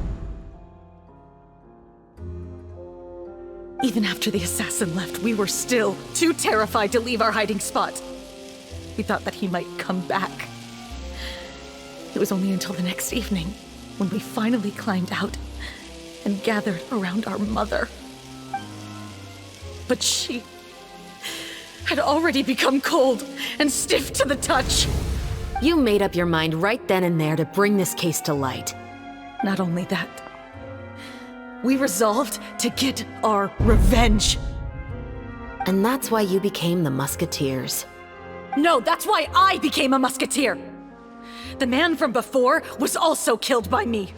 Even after the assassin left, we were still too terrified to leave our hiding spot. We thought that he might come back. It was only until the next evening when we finally climbed out and gathered around our mother. But she had already become cold and stiff to the touch. You made up your mind right then and there to bring this case to light. Not only that, we resolved to get our revenge. And that's why you became the Musketeers. No, that's why I became a musketeer. The man from before was also killed by me.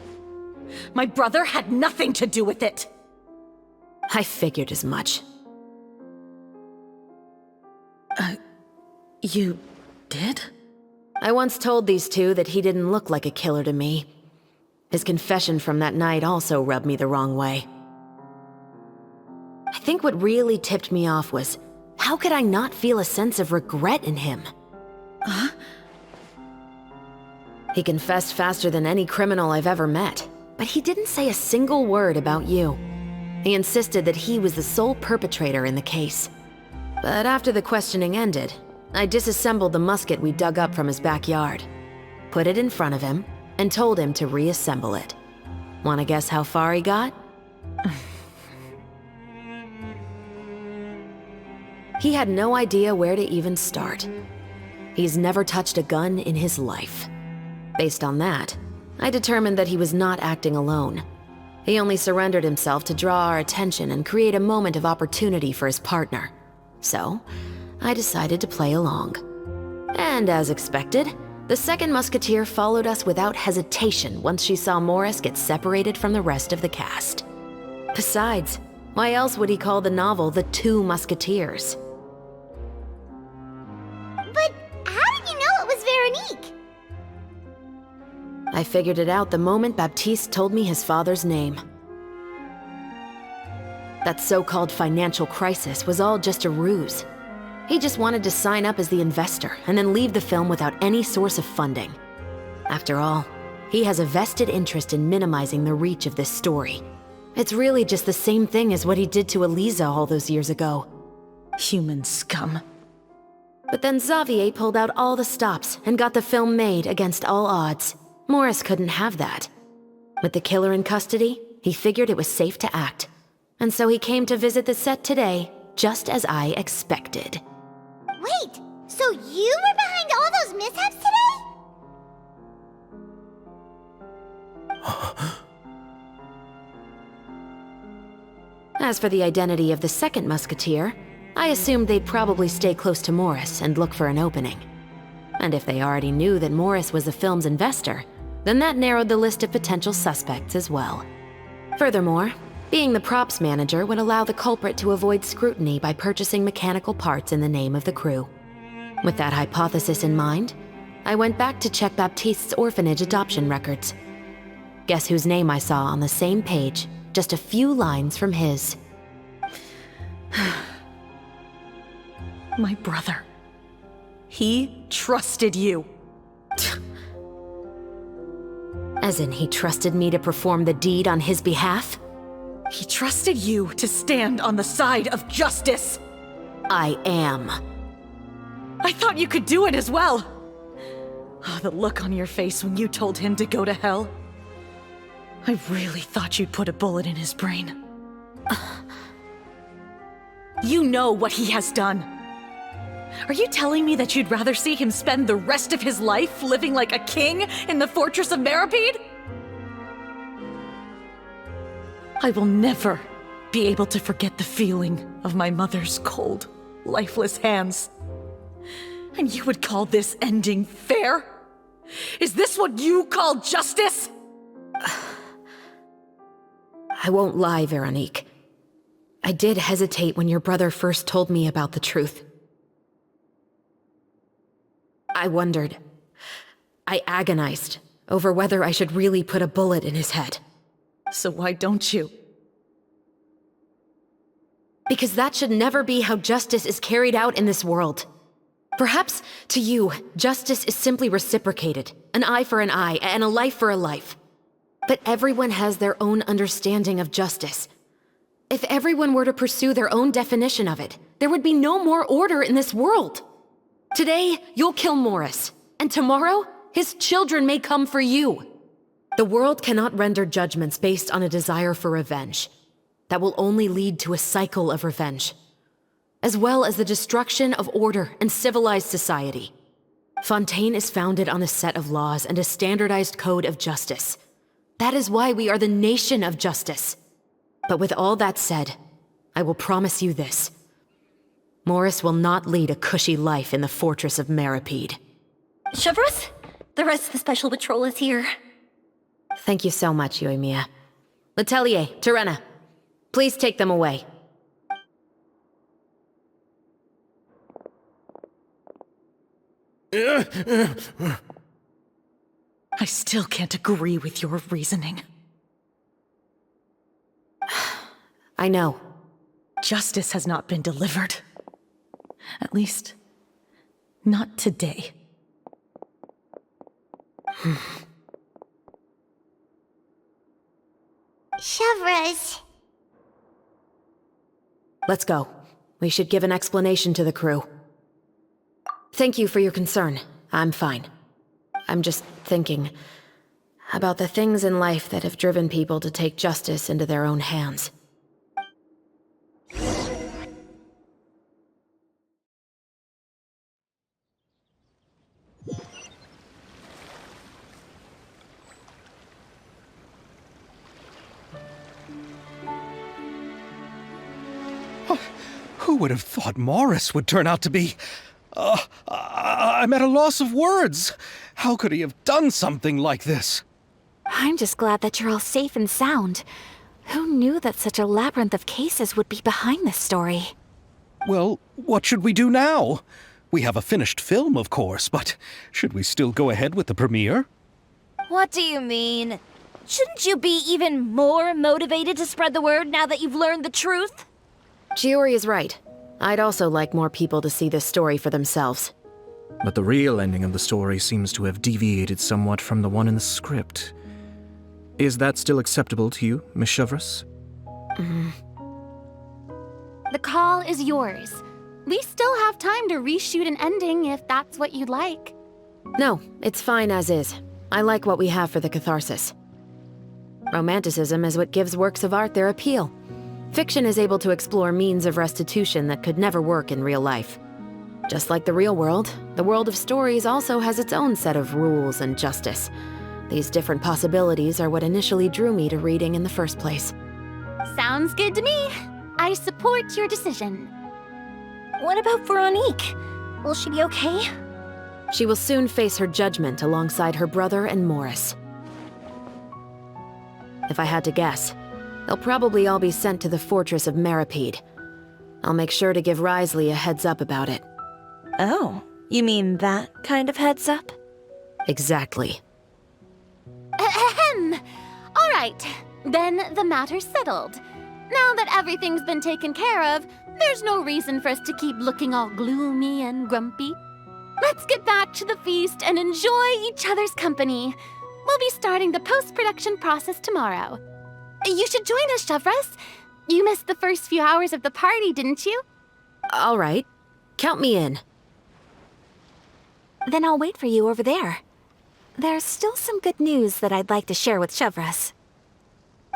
My brother had nothing to do with it. I figured as much. You did? I once told these two that he didn't look like a killer to me. His confession from that night also rubbed me the wrong way. I think what really tipped me off was, how could I not feel a sense of regret in him? Huh? He confessed faster than any criminal I've ever met, but he didn't say a single word about you. He insisted that he was the sole perpetrator in the case. But after the questioning ended, I disassembled the musket we dug up from his backyard, put it in front of him, and told him to reassemble it. Wanna guess how far he got? He had no idea where to even start. He's never touched a gun in his life. Based on that, I determined that he was not acting alone. He only surrendered himself to draw our attention and create a moment of opportunity for his partner. So, I decided to play along. And as expected, the second musketeer followed us without hesitation once she saw Morris get separated from the rest of the cast. Besides, why else would he call the novel The Two Musketeers? But how did you know it was Veronique? I figured it out the moment Baptiste told me his father's name. That so-called financial crisis was all just a ruse. He just wanted to sign up as the investor and then leave the film without any source of funding. After all, he has a vested interest in minimizing the reach of this story. It's really just the same thing as what he did to Elisa all those years ago. Human scum. But then Xavier pulled out all the stops and got the film made against all odds. Morris couldn't have that. With the killer in custody, he figured it was safe to act. And so he came to visit the set today, just as I expected. Wait, so you were behind all those mishaps today? As for the identity of the second musketeer, I assumed they'd probably stay close to Morris and look for an opening. And if they already knew that Morris was the film's investor, then that narrowed the list of potential suspects as well. Furthermore, being the props manager would allow the culprit to avoid scrutiny by purchasing mechanical parts in the name of the crew. With that hypothesis in mind, I went back to check Baptiste's orphanage adoption records. Guess whose name I saw on the same page, just a few lines from his. My brother. He trusted you. As in, he trusted me to perform the deed on his behalf? He trusted you to stand on the side of justice. I am. I thought you could do it as well. Oh, the look on your face when you told him to go to hell. I really thought you'd put a bullet in his brain. You know what he has done. Are you telling me that you'd rather see him spend the rest of his life living like a king in the fortress of Meripede? I will never be able to forget the feeling of my mother's cold, lifeless hands. And you would call this ending fair? Is this what you call justice? I won't lie, Veronique. I did hesitate when your brother first told me about the truth. I wondered. I agonized over whether I should really put a bullet in his head. So why don't you? Because that should never be how justice is carried out in this world. Perhaps, to you, justice is simply reciprocated. An eye for an eye, and a life for a life. But everyone has their own understanding of justice. If everyone were to pursue their own definition of it, there would be no more order in this world. Today, you'll kill Morris, and tomorrow, his children may come for you. The world cannot render judgments based on a desire for revenge. That will only lead to a cycle of revenge, as well as the destruction of order and civilized society. Fontaine is founded on a set of laws and a standardized code of justice. That is why we are the nation of justice. But with all that said, I will promise you this. Morris will not lead a cushy life in the fortress of Meripede. Chevreuse, the rest of the Special Patrol is here. Thank you so much, Yoimiya. Letelier, Terena, please take them away. I still can't agree with your reasoning. I know. Justice has not been delivered. At least, not today. Chevreuse. Let's go. We should give an explanation to the crew. Thank you for your concern. I'm fine. I'm just thinking about the things in life that have driven people to take justice into their own hands. Who would have thought Morris would turn out to be... I'm at a loss of words. How could he have done something like this? I'm just glad that you're all safe and sound. Who knew that such a labyrinth of cases would be behind this story? Well, what should we do now? We have a finished film, of course, but should we still go ahead with the premiere? What do you mean? Shouldn't you be even more motivated to spread the word now that you've learned the truth? Chiori is right. I'd also like more people to see this story for themselves. But the real ending of the story seems to have deviated somewhat from the one in the script. Is that still acceptable to you, Miss Chevreuse? The call is yours. We still have time to reshoot an ending if that's what you'd like. No, it's fine as is. I like what we have for the catharsis. Romanticism is what gives works of art their appeal. Fiction is able to explore means of restitution that could never work in real life. Just like the real world, the world of stories also has its own set of rules and justice. These different possibilities are what initially drew me to reading in the first place. Sounds good to me. I support your decision. What about Veronique? Will she be okay? She will soon face her judgment alongside her brother and Morris. If I had to guess, they'll probably all be sent to the fortress of Meripede. I'll make sure to give Risley a heads up about it. Oh, you mean that kind of heads up? Exactly. Ahem. All right, then the matter's settled. Now that everything's been taken care of, there's no reason for us to keep looking all gloomy and grumpy. Let's get back to the feast and enjoy each other's company. We'll be starting the post-production process tomorrow. You should join us, Chevreuse. You missed the first few hours of the party, didn't you? All right. Count me in. Then I'll wait for you over there. There's still some good news that I'd like to share with Chevreuse.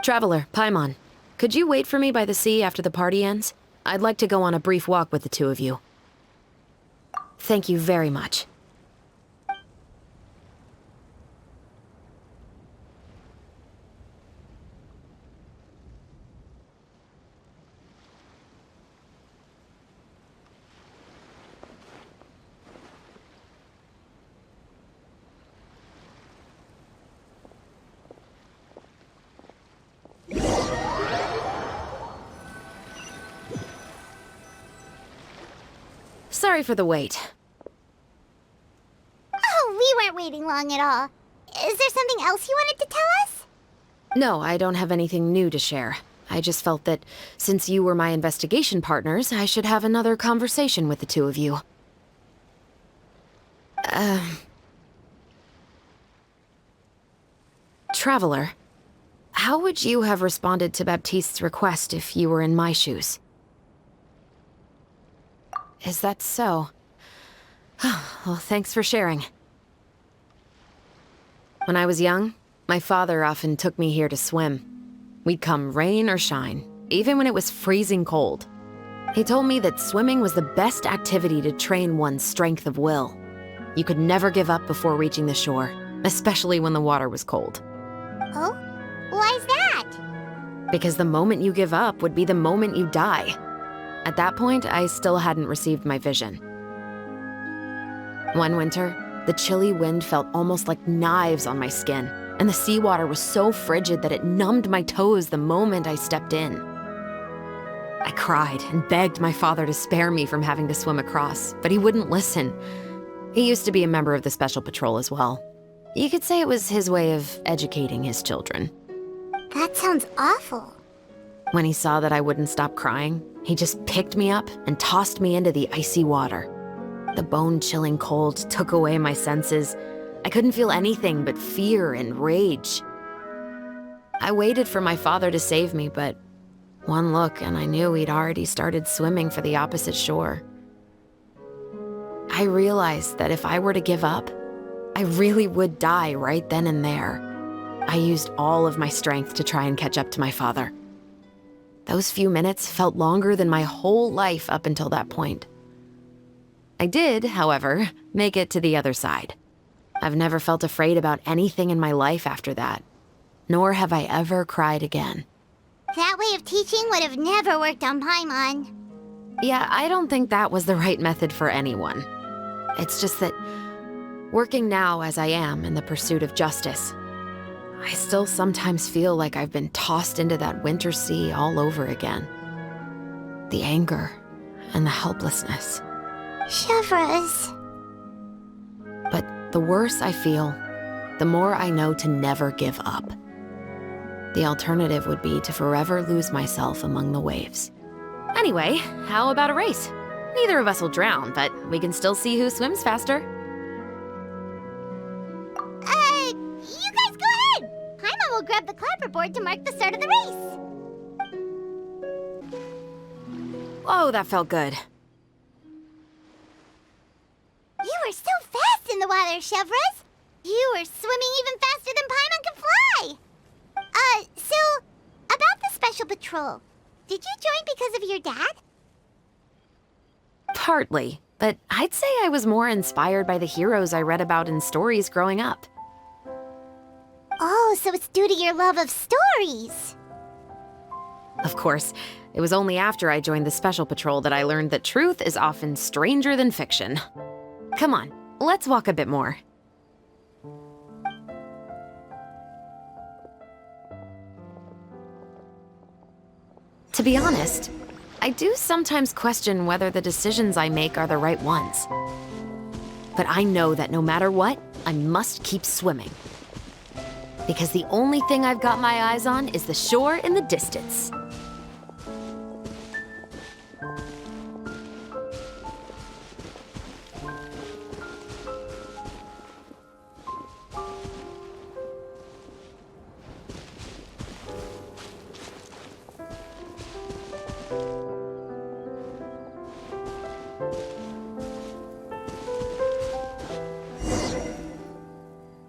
Traveler, Paimon, could you wait for me by the sea after the party ends? I'd like to go on a brief walk with the two of you. Thank you very much. Sorry for the wait. Oh, we weren't waiting long at all. Is there something else you wanted to tell us? No, I don't have anything new to share. I just felt that since you were my investigation partners, I should have another conversation with the two of you. Traveler, how would you have responded to Baptiste's request if you were in my shoes? Is that so? Well, thanks for sharing. When I was young, my father often took me here to swim. We'd come rain or shine, even when it was freezing cold. He told me that swimming was the best activity to train one's strength of will. You could never give up before reaching the shore, especially when the water was cold. Oh? Why's that? Because the moment you give up would be the moment you die. At that point, I still hadn't received my vision. One winter, the chilly wind felt almost like knives on my skin, and the seawater was so frigid that it numbed my toes the moment I stepped in. I cried and begged my father to spare me from having to swim across, but he wouldn't listen. He used to be a member of the Special Patrol as well. You could say it was his way of educating his children. That sounds awful. When he saw that I wouldn't stop crying, he just picked me up and tossed me into the icy water. The bone-chilling cold took away my senses. I couldn't feel anything but fear and rage. I waited for my father to save me, but one look and I knew he'd already started swimming for the opposite shore. I realized that if I were to give up, I really would die right then and there. I used all of my strength to try and catch up to my father. Those few minutes felt longer than my whole life up until that point. I did, however, make it to the other side. I've never felt afraid about anything in my life after that, nor have I ever cried again. That way of teaching would have never worked on Paimon. Yeah, I don't think that was the right method for anyone. It's just that, working now as I am in the pursuit of justice, I still sometimes feel like I've been tossed into that winter sea all over again. The anger and the helplessness. Chevreuse. But the worse I feel, the more I know to never give up. The alternative would be to forever lose myself among the waves. Anyway, how about a race? Neither of us will drown, but we can still see who swims faster. You guys go ahead! Paimon will grab the clapperboard to mark the start of the race. Oh, that felt good. You were so fast in the water, Chevreuse. You were swimming even faster than Paimon can fly. So, about the Special Patrol, did you join because of your dad? Partly, but I'd say I was more inspired by the heroes I read about in stories growing up. Oh, so it's due to your love of stories. Of course, it was only after I joined the Special Patrol that I learned that truth is often stranger than fiction. Come on, let's walk a bit more. To be honest, I do sometimes question whether the decisions I make are the right ones. But I know that no matter what, I must keep swimming. Because the only thing I've got my eyes on is the shore in the distance.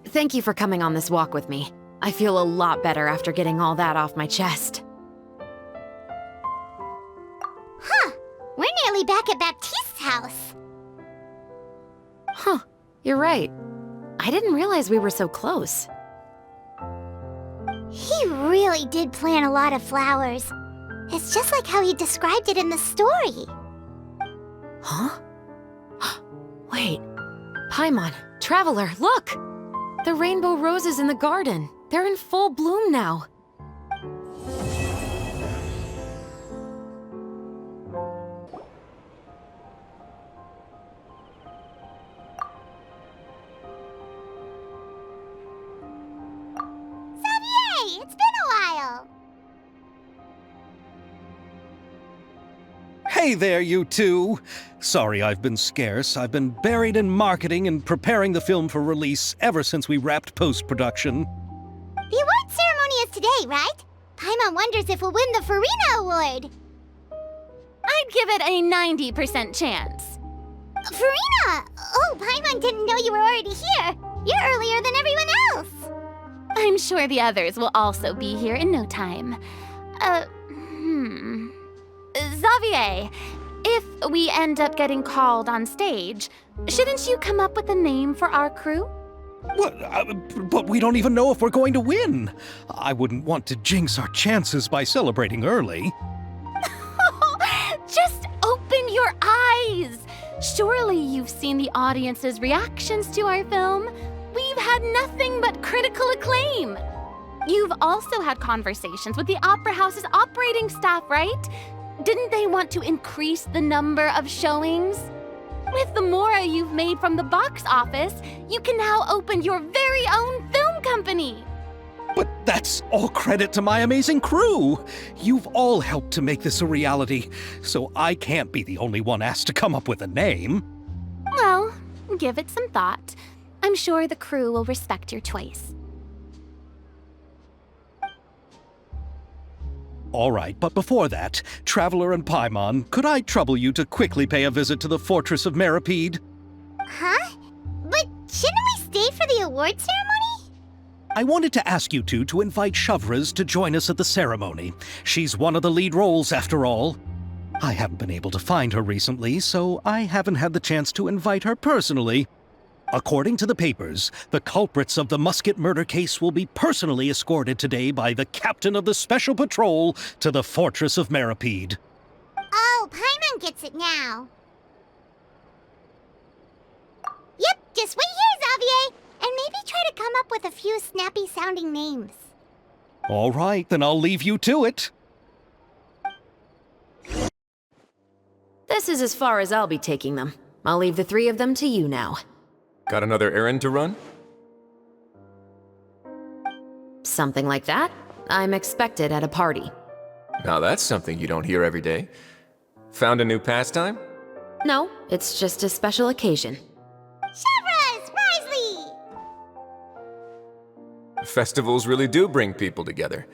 Thank you for coming on this walk with me. I feel a lot better after getting all that off my chest. Huh. You're right. I didn't realize we were so close. He really did plant a lot of flowers. It's just like how he described it in the story. Huh? Wait. Paimon, Traveler, look! The rainbow roses in the garden. They're in full bloom now. It's been a while. Hey there, you two! Sorry I've been scarce. I've been buried in marketing and preparing the film for release ever since we wrapped post-production. The award ceremony is today, right? Paimon wonders if we'll win the Farina Award. I'd give it a 90% chance. Farina! Oh, Paimon didn't know you were already here. You're earlier than everyone else. I'm sure the others will also be here in no time. Xavier, if we end up getting called on stage, shouldn't you come up with a name for our crew? What? But we don't even know if we're going to win. I wouldn't want to jinx our chances by celebrating early. Just open your eyes! Surely you've seen the audience's reactions to our film. We've had nothing but critical acclaim. You've also had conversations with the Opera House's operating staff, right? Didn't they want to increase the number of showings? With the mora you've made from the box office, you can now open your very own film company. But that's all credit to my amazing crew. You've all helped to make this a reality, so I can't be the only one asked to come up with a name. Well, give it some thought. I'm sure the crew will respect your choice. All right, but before that, Traveler and Paimon, could I trouble you to quickly pay a visit to the Fortress of Meripede? Huh? But shouldn't we stay for the award ceremony? I wanted to ask you two to invite Shavraz to join us at the ceremony. She's one of the lead roles, after all. I haven't been able to find her recently, so I haven't had the chance to invite her personally. According to the papers, the culprits of the musket murder case will be personally escorted today by the captain of the Special Patrol to the Fortress of Meripede. Oh, Paimon gets it now. Yep, just wait here, Xavier, and maybe try to come up with a few snappy-sounding names. All right, then I'll leave you to it. This is as far as I'll be taking them. I'll leave the three of them to you now. Got another errand to run? Something like that. I'm expected at a party. Now that's something you don't hear every day. Found a new pastime? No, it's just a special occasion. Shavraz! Risley! Festivals really do bring people together.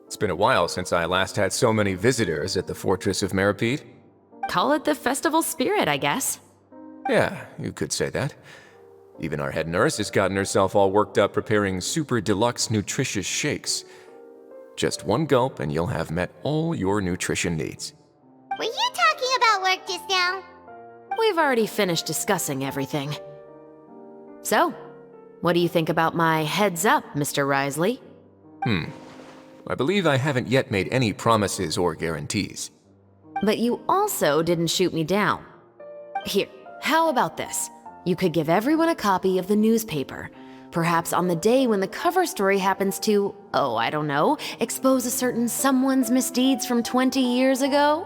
It's been a while since I last had so many visitors at the Fortress of Meripede. Call it the festival spirit, I guess. Yeah, you could say that. Even our head nurse has gotten herself all worked up preparing super deluxe nutritious shakes. Just one gulp and you'll have met all your nutrition needs. Were you talking about work just now? We've already finished discussing everything. So, what do you think about my heads up, Mr. Risley? I believe I haven't yet made any promises or guarantees. But you also didn't shoot me down. Here, how about this? You could give everyone a copy of the newspaper. Perhaps on the day when the cover story happens to, oh, I don't know, expose a certain someone's misdeeds from 20 years ago?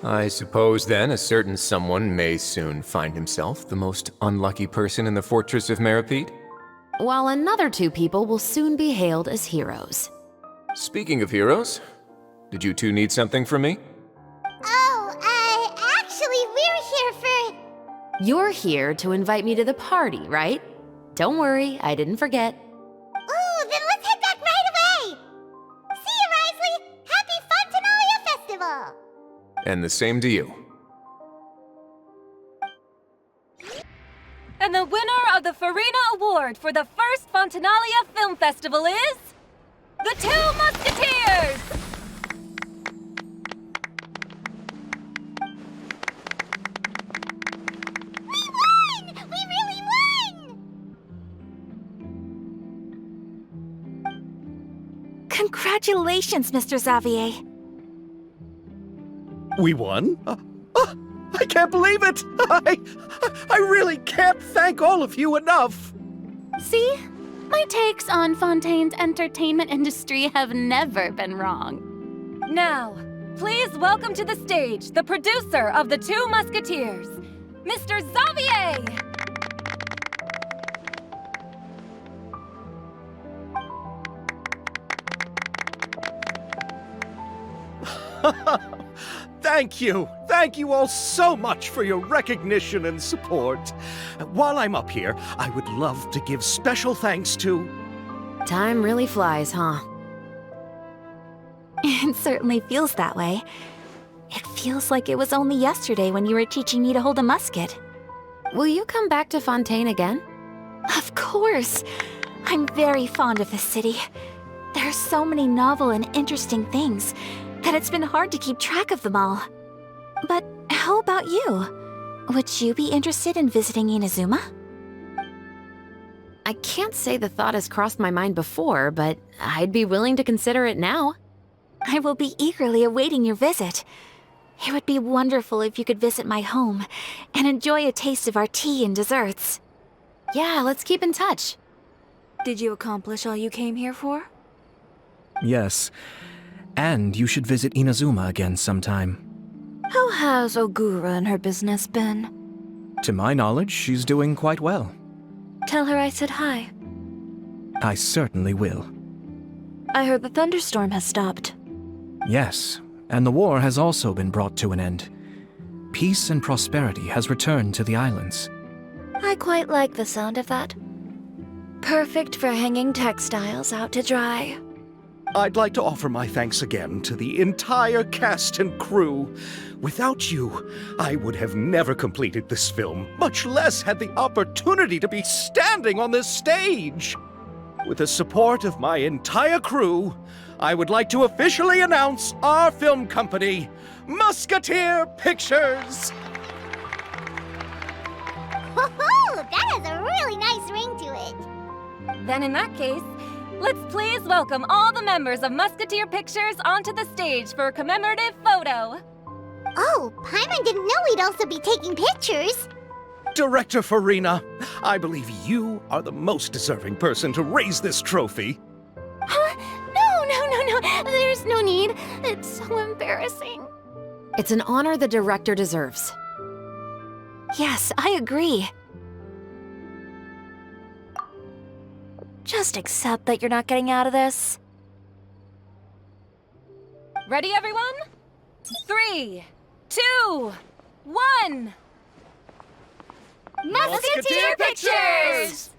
I suppose then a certain someone may soon find himself the most unlucky person in the Fortress of Meripede? While another two people will soon be hailed as heroes. Speaking of heroes, did you two need something from me? You're here to invite me to the party, right? Don't worry, I didn't forget. Ooh, then let's head back right away! See you, Risley! Happy Fontanalia Festival! And the same to you. And the winner of the Farina Award for the first Fontanalia Film Festival is... The Two Musketeers! Congratulations, Mr. Xavier. We won? I can't believe it! I really can't thank all of you enough! See? My takes on Fontaine's entertainment industry have never been wrong. Now, please welcome to the stage the producer of The Two Musketeers, Mr. Xavier! Thank you! Thank you all so much for your recognition and support. While I'm up here, I would love to give special thanks to... Time really flies, huh? It certainly feels that way. It feels like it was only yesterday when you were teaching me to hold a musket. Will you come back to Fontaine again? Of course! I'm very fond of this city. There are so many novel and interesting things that it's been hard to keep track of them all. But how about you? Would you be interested in visiting Inazuma? I can't say the thought has crossed my mind before, but I'd be willing to consider it now. I will be eagerly awaiting your visit. It would be wonderful if you could visit my home and enjoy a taste of our tea and desserts. Yeah, let's keep in touch. Did you accomplish all you came here for? Yes. And you should visit Inazuma again sometime. How has Ogura and her business been? To my knowledge, she's doing quite well. Tell her I said hi. I certainly will. I heard the thunderstorm has stopped. Yes, and the war has also been brought to an end. Peace and prosperity has returned to the islands. I quite like the sound of that. Perfect for hanging textiles out to dry. I'd like to offer my thanks again to the entire cast and crew. Without you, I would have never completed this film, much less had the opportunity to be standing on this stage. With the support of my entire crew, I would like to officially announce our film company, Musketeer Pictures. Woohoo! That has a really nice ring to it. Then in that case, let's please welcome all the members of Musketeer Pictures onto the stage for a commemorative photo. Oh, Paimon didn't know we'd also be taking pictures. Director Farina, I believe you are the most deserving person to raise this trophy. Huh? No. There's no need. It's so embarrassing. It's an honor the director deserves. Yes, I agree. Just accept that you're not getting out of this. Ready, everyone? 3, 2, 1. Musketeer Pictures!